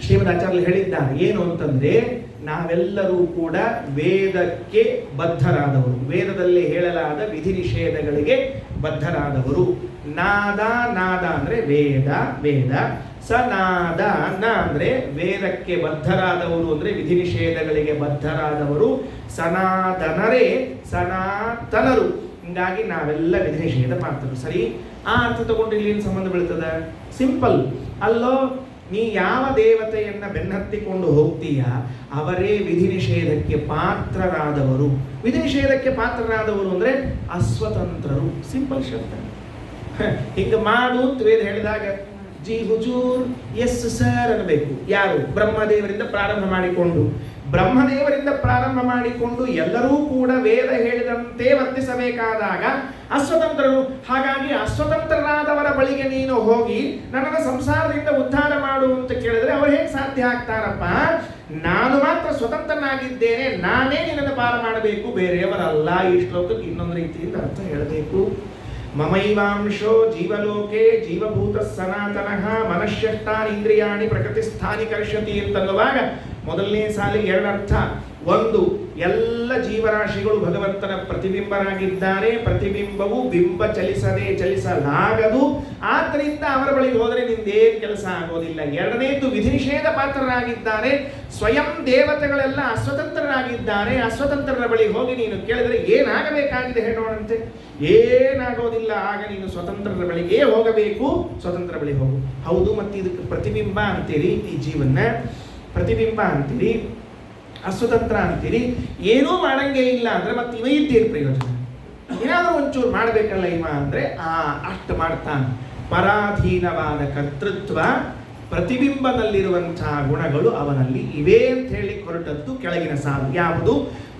ಶ್ರೀಮದಾಚಾರ್ಯರು ಹೇಳಿದ್ದಾರೆ ಏನು ಅಂತಂದ್ರೆ, ನಾವೆಲ್ಲರೂ ಕೂಡ ವೇದಕ್ಕೆ ಬದ್ಧರಾದವರು, ವೇದದಲ್ಲಿ ಹೇಳಲಾದ ವಿಧಿ ನಿಷೇಧಗಳಿಗೆ ಬದ್ಧರಾದವರು. ನಾದ ನಾದ ಅಂದ್ರೆ ವೇದ, ವೇದ. ಸನಾದ ನ ಅಂದ್ರೆ ವೇದಕ್ಕೆ ಬದ್ಧರಾದವರು ಅಂದ್ರೆ ವಿಧಿ ನಿಷೇಧಗಳಿಗೆ ಬದ್ಧರಾದವರು. ಸನಾತನರೇ ಸನಾತನರು. ಹಿಂಗಾಗಿ ನಾವೆಲ್ಲ ವಿಧಿ ನಿಷೇಧ ಪಾತ್ರರು. ಸರಿ, ಆ ಅರ್ಥ ತಗೊಂಡು ಇಲ್ಲಿ ಏನು ಸಂಬಂಧ ಬೀಳ್ತದ? ಸಿಂಪಲ್ ಅಲ್ಲೋ. ನೀ ಯಾವ ದೇವತೆಯನ್ನ ಬೆನ್ನತ್ತಿಕೊಂಡು ಹೋಗ್ತೀಯ ಅವರೇ ವಿಧಿ ನಿಷೇಧಕ್ಕೆ ಪಾತ್ರರಾದವರು. ವಿಧಿ ನಿಷೇಧಕ್ಕೆ ಪಾತ್ರರಾದವರು ಅಂದ್ರೆ ಅಸ್ವತಂತ್ರರು. ಸಿಂಪಲ್ ಶಬ್ದ. ಹಿಂಗ ಮಾಡು ಅಂತ ವೇದ ಹೇಳಿದಾಗ ಜಿ ಹುಜೂರ್ ಎಸ್ ಸರ್ ಅನ್ನಬೇಕು. ಯಾರು? ಬ್ರಹ್ಮದೇವರಿಂದ ಪ್ರಾರಂಭ ಮಾಡಿಕೊಂಡು ಎಲ್ಲರೂ ಕೂಡ ವೇದ ಹೇಳಿದಂತೆ ವರ್ತಿಸಬೇಕಾದಾಗ ಅಸ್ವತಂತ್ರರು. ಹಾಗಾಗಿ ಅಸ್ವತಂತ್ರರಾದವರ ಬಳಿಗೆ ನೀನು ಹೋಗಿ ನನ್ನನ್ನು ಸಂಸಾರದಿಂದ ಉದ್ಧಾರ ಮಾಡು ಅಂತ ಕೇಳಿದ್ರೆ ಅವರು ಹೇಗೆ ಸಾಧ್ಯ ಆಗ್ತಾರಪ್ಪ? ನಾನು ಮಾತ್ರ ಸ್ವತಂತ್ರನಾಗಿದ್ದೇನೆ, ನಾನೇ ನಿನ್ನನ್ನು ಪಾರ ಮಾಡಬೇಕು, ಬೇರೆಯವರಲ್ಲ. ಈ ಶ್ಲೋಕಕ್ಕೆ ಇನ್ನೊಂದು ರೀತಿಯಿಂದ ಅರ್ಥ ಹೇಳಬೇಕು. ಮಮೈವಾಂಶೋ ಜೀವಲೋಕೆ ಜೀವಭೂತ ಸನಾತನಃ ಮನಶ್ಚಷ್ಟಾನೀಂದ್ರಿಯಾಣಿ ಪ್ರಕೃತಿಸ್ಥಾನಿ ಕರ್ಷತಿ ಅಂತನ್ನುವಾಗ ಮೊದಲನೇ ಸಾಲಿಗೆ 2 ಅರ್ಥ. ಒಂದು, ಎಲ್ಲ ಜೀವರಾಶಿಗಳು ಭಗವಂತನ ಪ್ರತಿಬಿಂಬರಾಗಿದ್ದಾರೆ. ಪ್ರತಿಬಿಂಬವು ಬಿಂಬ ಚಲಿಸಲಾಗದು. ಆದ್ದರಿಂದ ಅವರ ಬಳಿಗೆ ಹೋದರೆ ನಿಂದೇನು ಕೆಲಸ ಆಗೋದಿಲ್ಲ. 2ನೇದು, ವಿಧಿ ನಿಷೇಧ ಪಾತ್ರರಾಗಿದ್ದಾರೆ. ಸ್ವಯಂ ದೇವತೆಗಳೆಲ್ಲ ಅಸ್ವತಂತ್ರರಾಗಿದ್ದಾರೆ. ಅಸ್ವತಂತ್ರರ ಬಳಿಗೆ ಹೋಗಿ ನೀನು ಕೇಳಿದರೆ ಏನಾಗಬೇಕಾಗಿದೆ ಹೇಳೋಣಂತೆ? ಏನಾಗೋದಿಲ್ಲ. ಆಗ ನೀನು ಸ್ವತಂತ್ರರ ಬಳಿಗೆ ಹೋಗಬೇಕು. ಸ್ವತಂತ್ರ ಬಳಿಗೆ ಹೋಗು. ಹೌದು, ಮತ್ತೆ ಇದಕ್ಕೆ ಪ್ರತಿಬಿಂಬ ಅಂತೀರಿ, ಈ ಜೀವನ ಪ್ರತಿಬಿಂಬ ಅಂತೀರಿ, ಅಸ್ವತಂತ್ರ ಅಂತೀರಿ. ಏನೂ ಮಾಡಂಗೆ ಇಲ್ಲ ಅಂದ್ರೆ ಮತ್ತೆ ಇವ ಇದ್ದೇನು ಪ್ರಯೋಜನ? ಏನಾದರೂ ಒಂಚೂರು ಮಾಡಬೇಕಲ್ಲ ಇವ ಅಂದ್ರೆ ಅಷ್ಟು ಮಾಡ್ತಾನೆ. ಪರಾಧೀನವಾದ ಕರ್ತೃತ್ವ, ಪ್ರತಿಬಿಂಬದಲ್ಲಿರುವಂತಹ ಗುಣಗಳು ಅವನಲ್ಲಿ ಇವೆ ಅಂತ ಹೇಳಿ ಹೊರಟದ್ದು ಕೆಳಗಿನ ಸಾಲು. ಯಾವುದು?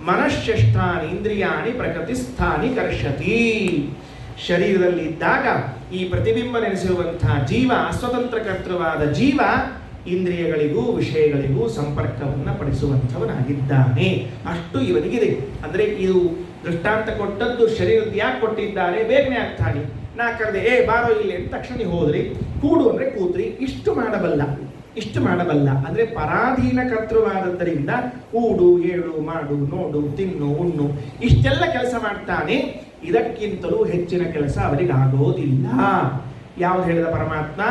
ಮನಶ್ಚಷ್ಟಾನಿ ಇಂದ್ರಿಯಾಣಿ ಪ್ರಕೃತಿಸ್ಥಾನಿ ಕರ್ಷತಿ. ಶರೀರದಲ್ಲಿ ಇದ್ದಾಗ ಈ ಪ್ರತಿಬಿಂಬ ನೆನೆಸಿರುವಂತಹ ಜೀವ, ಅಸ್ವತಂತ್ರ ಕರ್ತೃವಾದ ಜೀವ, ಇಂದ್ರಿಯಗಳಿಗೂ ವಿಷಯಗಳಿಗೂ ಸಂಪರ್ಕವನ್ನು ಪಡಿಸುವಂಥವನಾಗಿದ್ದಾನೆ. ಅಷ್ಟು ಇವನಿಗಿದೆ. ಅಂದರೆ ಇದು ದೃಷ್ಟಾಂತ ಕೊಟ್ಟದ್ದು ಶರೀರದ ಯಾಕೆ ಕೊಟ್ಟಿದ್ದಾರೆ, ಬೇಗನೆ ಆಗ್ತಾನೆ. ನಾ ಕರೆದೆ, ಬಾರೋ ಇಲ್ಲಿ ಅಂತ ತಕ್ಷಣ ಹೋದ್ರಿ, ಕೂಡು ಅಂದ್ರೆ ಕೂತ್ರಿ. ಇಷ್ಟು ಮಾಡಬಲ್ಲ ಅಂದ್ರೆ ಪರಾಧೀನ ಕರ್ತೃವಾದದ್ದರಿಂದ ಕೂಡು, ಏಳು, ಮಾಡು, ನೋಡು, ತಿನ್ನು, ಉಣ್ಣು ಇಷ್ಟೆಲ್ಲ ಕೆಲಸ ಮಾಡ್ತಾನೆ. ಇದಕ್ಕಿಂತಲೂ ಹೆಚ್ಚಿನ ಕೆಲಸ ಅವರಿಗೆ ಆಗೋದಿಲ್ಲ. ಯಾವ್ದು ಹೇಳಿದ ಪರಮಾತ್ಮ?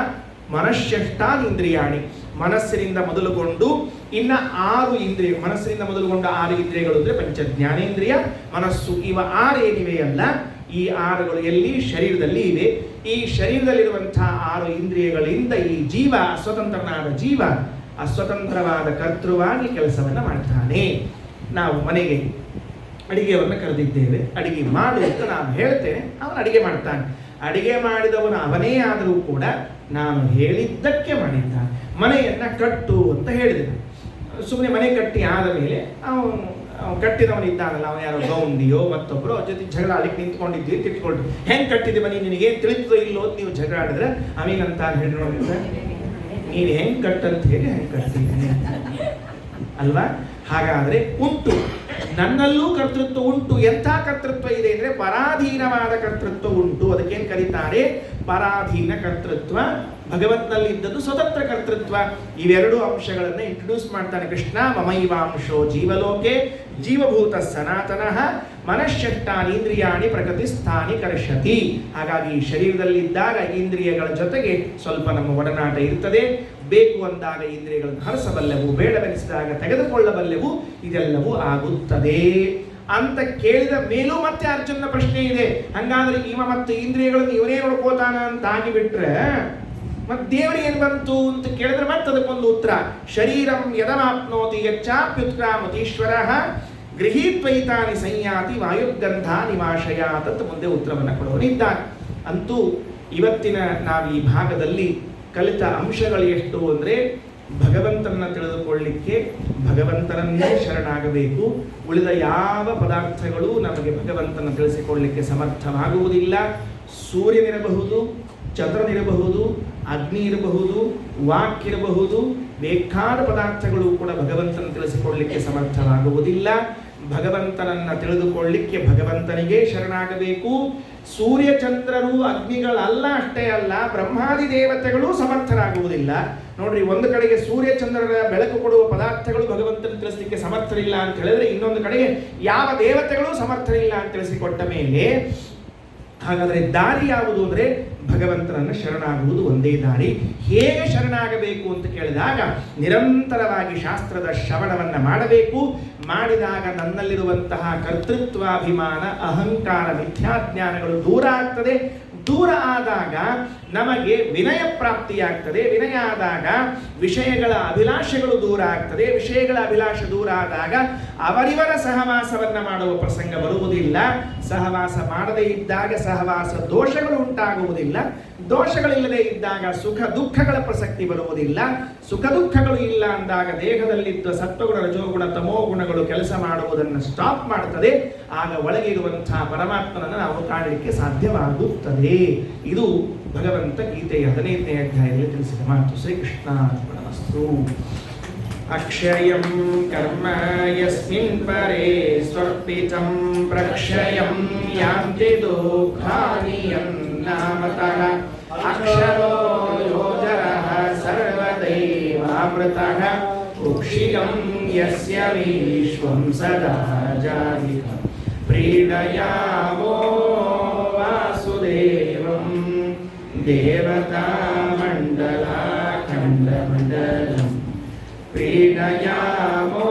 ಮನಶ್ಚಷ್ಟಾದೀಂದ್ರಿಯಾಣಿ, ಮನಸ್ಸಿನಿಂದ ಮೊದಲುಗೊಂಡು ಇನ್ನ 6 ಇಂದ್ರಿಯ, ಮನಸ್ಸಿನಿಂದ ಮೊದಲುಗೊಂಡು 6 ಇಂದ್ರಿಯಗಳು ಅಂದ್ರೆ ಪಂಚ ಜ್ಞಾನೇಂದ್ರಿಯ, ಮನಸ್ಸು, ಇವ 6 ಏನಿವೆಯಲ್ಲ, ಈ 6ಗಳು ಎಲ್ಲಿ? ಶರೀರದಲ್ಲಿ ಇವೆ. ಈ ಶರೀರದಲ್ಲಿರುವಂತಹ 6 ಇಂದ್ರಿಯಗಳಿಂದ ಈ ಜೀವ, ಅಸ್ವತಂತ್ರನಾದ ಜೀವ ಅಸ್ವತಂತ್ರವಾದ ಕರ್ತೃವಾಗಿ ಕೆಲಸವನ್ನ ಮಾಡ್ತಾನೆ. ನಾವು ಮನೆಗೆ ಅಡಿಗೆಯನ್ನು ಕರೆದಿದ್ದೇವೆ, ಅಡಿಗೆ ಮಾಡು ಅಂತ ನಾನು ಹೇಳ್ತೇನೆ, ಅವನು ಅಡಿಗೆ ಮಾಡ್ತಾನೆ. ಅಡಿಗೆ ಮಾಡಿದವನು ಅವನೇ ಆದರೂ ಕೂಡ ನಾನು ಹೇಳಿದ್ದಕ್ಕೆ ಮಾಡಿದ್ದಾನೆ. ಮನೆಯನ್ನ ಕಟ್ಟು ಅಂತ ಹೇಳಿದೆ. ಸುಮ್ಮನೆ ಮನೆ ಕಟ್ಟಿ ಆದ ಮೇಲೆ ಅವನು ಕಟ್ಟಿದವನಿದ್ದಾನಲ್ಲ, ಅವನು ಯಾರೋ ಗೌಂಡಿಯೋ ಮತ್ತೊಬ್ಬರು ಅವ್ರ ಜೊತೆ ಜಗಳ ಆಡ್ಲಿಕ್ಕೆ ನಿಂತ್ಕೊಂಡಿದ್ವಿ, ತಿಳ್ಕೊಂಡು ಹೆಂಗೆ ಕಟ್ಟಿದೆ ಮನೆ, ನಿನಗೆ ತಿಳಿತೋ ಇಲ್ಲೋ ಅಂತ ನೀವು ಜಗಳ ಆಡಿದ್ರೆ ಅವೇನಂತ ಹೇಳಿ ನೋಡಿ ಸರ್, ನೀನು ಹೆಂಗೆ ಕಟ್ಟಂತ ಹೇಳಿ ಹೆಂಗೆ ಕಟ್ತೀನಿ ಅಲ್ವಾ? ಹಾಗಾದ್ರೆ ಉಂಟು, ನನ್ನಲ್ಲೂ ಕರ್ತೃತ್ವ ಉಂಟು. ಎಂಥ ಕರ್ತೃತ್ವ ಇದೆ ಅಂದ್ರೆ ಪರಾಧೀನವಾದ ಕರ್ತೃತ್ವ ಉಂಟು. ಅದಕ್ಕೇನು ಕರೀತಾರೆ? ಪರಾಧೀನ ಕರ್ತೃತ್ವ. ಭಗವತ್ನಲ್ಲಿ ಇದ್ದದ್ದು ಸ್ವತಂತ್ರ ಕರ್ತೃತ್ವ. ಇವೆರಡು ಅಂಶಗಳನ್ನು ಇಂಟ್ರೊಡ್ಯೂಸ್ ಮಾಡ್ತಾನೆ ಕೃಷ್ಣ. ಮಮೈವಾಂಶೋ ಜೀವಲೋಕೆ ಜೀವಭೂತ ಸನಾತನಃ ಮನಶ್ಚಷ್ಟಾನೀಂದ್ರಿಯಾಣಿ ಪ್ರಕೃತಿ ಸ್ಥಾನಿ ಕರ್ಷತಿ. ಹಾಗಾಗಿ ಶರೀರದಲ್ಲಿದ್ದಾಗ ಇಂದ್ರಿಯಗಳ ಜೊತೆಗೆ ಸ್ವಲ್ಪ ನಮ್ಮ ಒಡನಾಟ ಇರ್ತದೆ. ಬೇಕು ಅಂದಾಗ ಇಂದ್ರಿಯಗಳನ್ನು ಹರಿಸಬಲ್ಲೆವು, ಬೇಡವೆನಿಸಿದಾಗ ತೆಗೆದುಕೊಳ್ಳಬಲ್ಲೆವು. ಇದೆಲ್ಲವೂ ಆಗುತ್ತದೆ ಅಂತ ಕೇಳಿದ ಮೇಲೂ ಮತ್ತೆ ಅರ್ಜುನ ಪ್ರಶ್ನೆ ಇದೆ. ಹಂಗಾದ್ರೆ ಇವ ಮತ್ತು ಇಂದ್ರಿಯಗಳನ್ನು ಇವನೇ ನೋಡ್ಕೋತಾನ ಅಂತ ಆಗಿಬಿಟ್ರೆ ಮತ್ತೆ ದೇವರಿಗೆ ಏನು ಬಂತು ಅಂತ ಕೇಳಿದ್ರೆ ಮತ್ತೆ ಅದಕ್ಕೊಂದು ಉತ್ತರ. ಶರೀರಂ ಯದಮಾಪ್ನೋತಿ ಯಚ್ಚಾಪ್ಯುತ್ಕ್ರಾಮತೀಶ್ವರ ಗೃಹೀತ್ವೈತಾನಿ ಸಂಯಾತಿ ವಾಯುರ್ಗಂಧ ನಿವಾಶಯಾತ್ ಅಂತ ಮುಂದೆ ಉತ್ತರವನ್ನು ಕೊಡೋನಿದ್ದಾನೆ. ಅಂತೂ ಇವತ್ತಿನ ನಾವು ಈ ಭಾಗದಲ್ಲಿ ಕಲಿತ ಅಂಶಗಳು ಎಷ್ಟು ಅಂದರೆ, ಭಗವಂತನನ್ನು ತಿಳಿದುಕೊಳ್ಳಲಿಕ್ಕೆ ಭಗವಂತನನ್ನೇ ಶರಣಾಗಬೇಕು. ಉಳಿದ ಯಾವ ಪದಾರ್ಥಗಳು ನಮಗೆ ಭಗವಂತನ ತಿಳಿಸಿಕೊಳ್ಳಲಿಕ್ಕೆ ಸಮರ್ಥವಾಗುವುದಿಲ್ಲ. ಸೂರ್ಯನಿರಬಹುದು, ಚಂದ್ರನಿರಬಹುದು, ಅಗ್ನಿ ಇರಬಹುದು, ವಾಕ್ಕಿರಬಹುದು, ಬೇಕಾದ ಪದಾರ್ಥಗಳು ಕೂಡ ಭಗವಂತನ ತಿಳಿಸಿಕೊಳ್ಳಲಿಕ್ಕೆ ಸಮರ್ಥವಾಗುವುದಿಲ್ಲ. ಭಗವಂತನನ್ನು ತಿಳಿದುಕೊಳ್ಳಲಿಕ್ಕೆ ಭಗವಂತನಿಗೆ ಶರಣಾಗಬೇಕು. ಸೂರ್ಯ ಚಂದ್ರರು ಅಗ್ನಿಗಳಲ್ಲ, ಅಷ್ಟೇ ಅಲ್ಲ, ಬ್ರಹ್ಮಾದಿ ದೇವತೆಗಳು ಸಮರ್ಥರಾಗುವುದಿಲ್ಲ. ನೋಡ್ರಿ, ಒಂದು ಕಡೆಗೆ ಸೂರ್ಯ ಚಂದ್ರರ ಬೆಳಕು ಕೊಡುವ ಪದಾರ್ಥಗಳು ಭಗವಂತನ ತಿಳಿಸಲಿಕ್ಕೆ ಸಮರ್ಥರಿಲ್ಲ ಅಂತ ಹೇಳಿದ್ರೆ, ಇನ್ನೊಂದು ಕಡೆಗೆ ಯಾವ ದೇವತೆಗಳು ಸಮರ್ಥರಿಲ್ಲ ಅಂತ ತಿಳಿಸಿಕೊಟ್ಟ ಮೇಲೆ ಹಾಗಾದರೆ ದಾರಿ ಯಾವುದು ಅಂದರೆ ಭಗವಂತನನ್ನು ಶರಣಾಗುವುದು ಒಂದೇ ದಾರಿ. ಹೇಗೆ ಶರಣಾಗಬೇಕು ಅಂತ ಕೇಳಿದಾಗ ನಿರಂತರವಾಗಿ ಶಾಸ್ತ್ರದ ಶ್ರವಣವನ್ನು ಮಾಡಬೇಕು. ಮಾಡಿದಾಗ ನನ್ನಲ್ಲಿರುವಂತಹ ಕರ್ತೃತ್ವಾಭಿಮಾನ, ಅಹಂಕಾರ, ಮಿಥ್ಯಾಜ್ಞಾನಗಳು ದೂರ ಆಗ್ತದೆ. ದೂರ ಆದಾಗ ನಮಗೆ ವಿನಯ ಪ್ರಾಪ್ತಿಯಾಗ್ತದೆ. ವಿನಯ ಆದಾಗ ವಿಷಯಗಳ ಅಭಿಲಾಷೆಗಳು ದೂರ ಆಗ್ತದೆ. ವಿಷಯಗಳ ಅಭಿಲಾಷೆ ದೂರ ಆದಾಗ ಅವರಿವರ ಸಹವಾಸವನ್ನು ಮಾಡುವ ಪ್ರಸಂಗ ಬರುವುದಿಲ್ಲ. ಸಹವಾಸ ಮಾಡದೇ ಇದ್ದಾಗ ಸಹವಾಸ ದೋಷಗಳು ಉಂಟಾಗುವುದಿಲ್ಲ. ದೋಷಗಳಿಲ್ಲದೆ ಇದ್ದಾಗ ಸುಖ ದುಃಖಗಳ ಪ್ರಸಕ್ತಿ ಬರುವುದಿಲ್ಲ. ಸುಖ ದುಃಖಗಳು ಇಲ್ಲ ಅಂದಾಗ ದೇಹದಲ್ಲಿದ್ದ ಸತ್ವಗುಣ, ರಜೋಗುಣ, ತಮೋ ಗುಣಗಳು ಕೆಲಸ ಮಾಡುವುದನ್ನು ಸ್ಟಾಪ್ ಮಾಡ್ತದೆ. ಆಗ ಒಳಗೆ ಇರುವಂತಹ ಪರಮಾತ್ಮನನ್ನು ನಾವು ಕಾಣಲಿಕ್ಕೆ ಸಾಧ್ಯವಾಗುತ್ತದೆ. ಇದು ಭಗವಂತ ಗೀತೆಯ 15ನೇ ಅಧ್ಯಾಯದಲ್ಲಿ ತಿಳಿಸಿದ ಮಾತು. ಶ್ರೀಕೃಷ್ಣಾರ್ಪಣಮಸ್ತು. ಅಕ್ಷಯಂ ಕರ್ಮ ಯಸ್ಮಿನ್ ಪರೇ ಸ್ವರ್ಪಿತಂ ಪ್ರಕ್ಷಯಂ ಯಾಂತಿ ದುಃಖಾನಿ ಯನ್ನಾಮತಃ ಅಕ್ಷರೋ ಯೋಜರಃ ಸರ್ವದೇವಾಮೃತಃ ಕುಕ್ಷಿಗಂ ಯಸ್ಯ ವಿಶ್ವಂ ಸದಾ ಜಾಹಿಕಂ ಪ್ರೀಣಯಾಮೋ ವಾಸುದೇವಂ ದೇವತಾ ಮಂಡಲ ಖಂಡ ಮಂಡಲಂ ಪ್ರೀಣಯಾಮೋ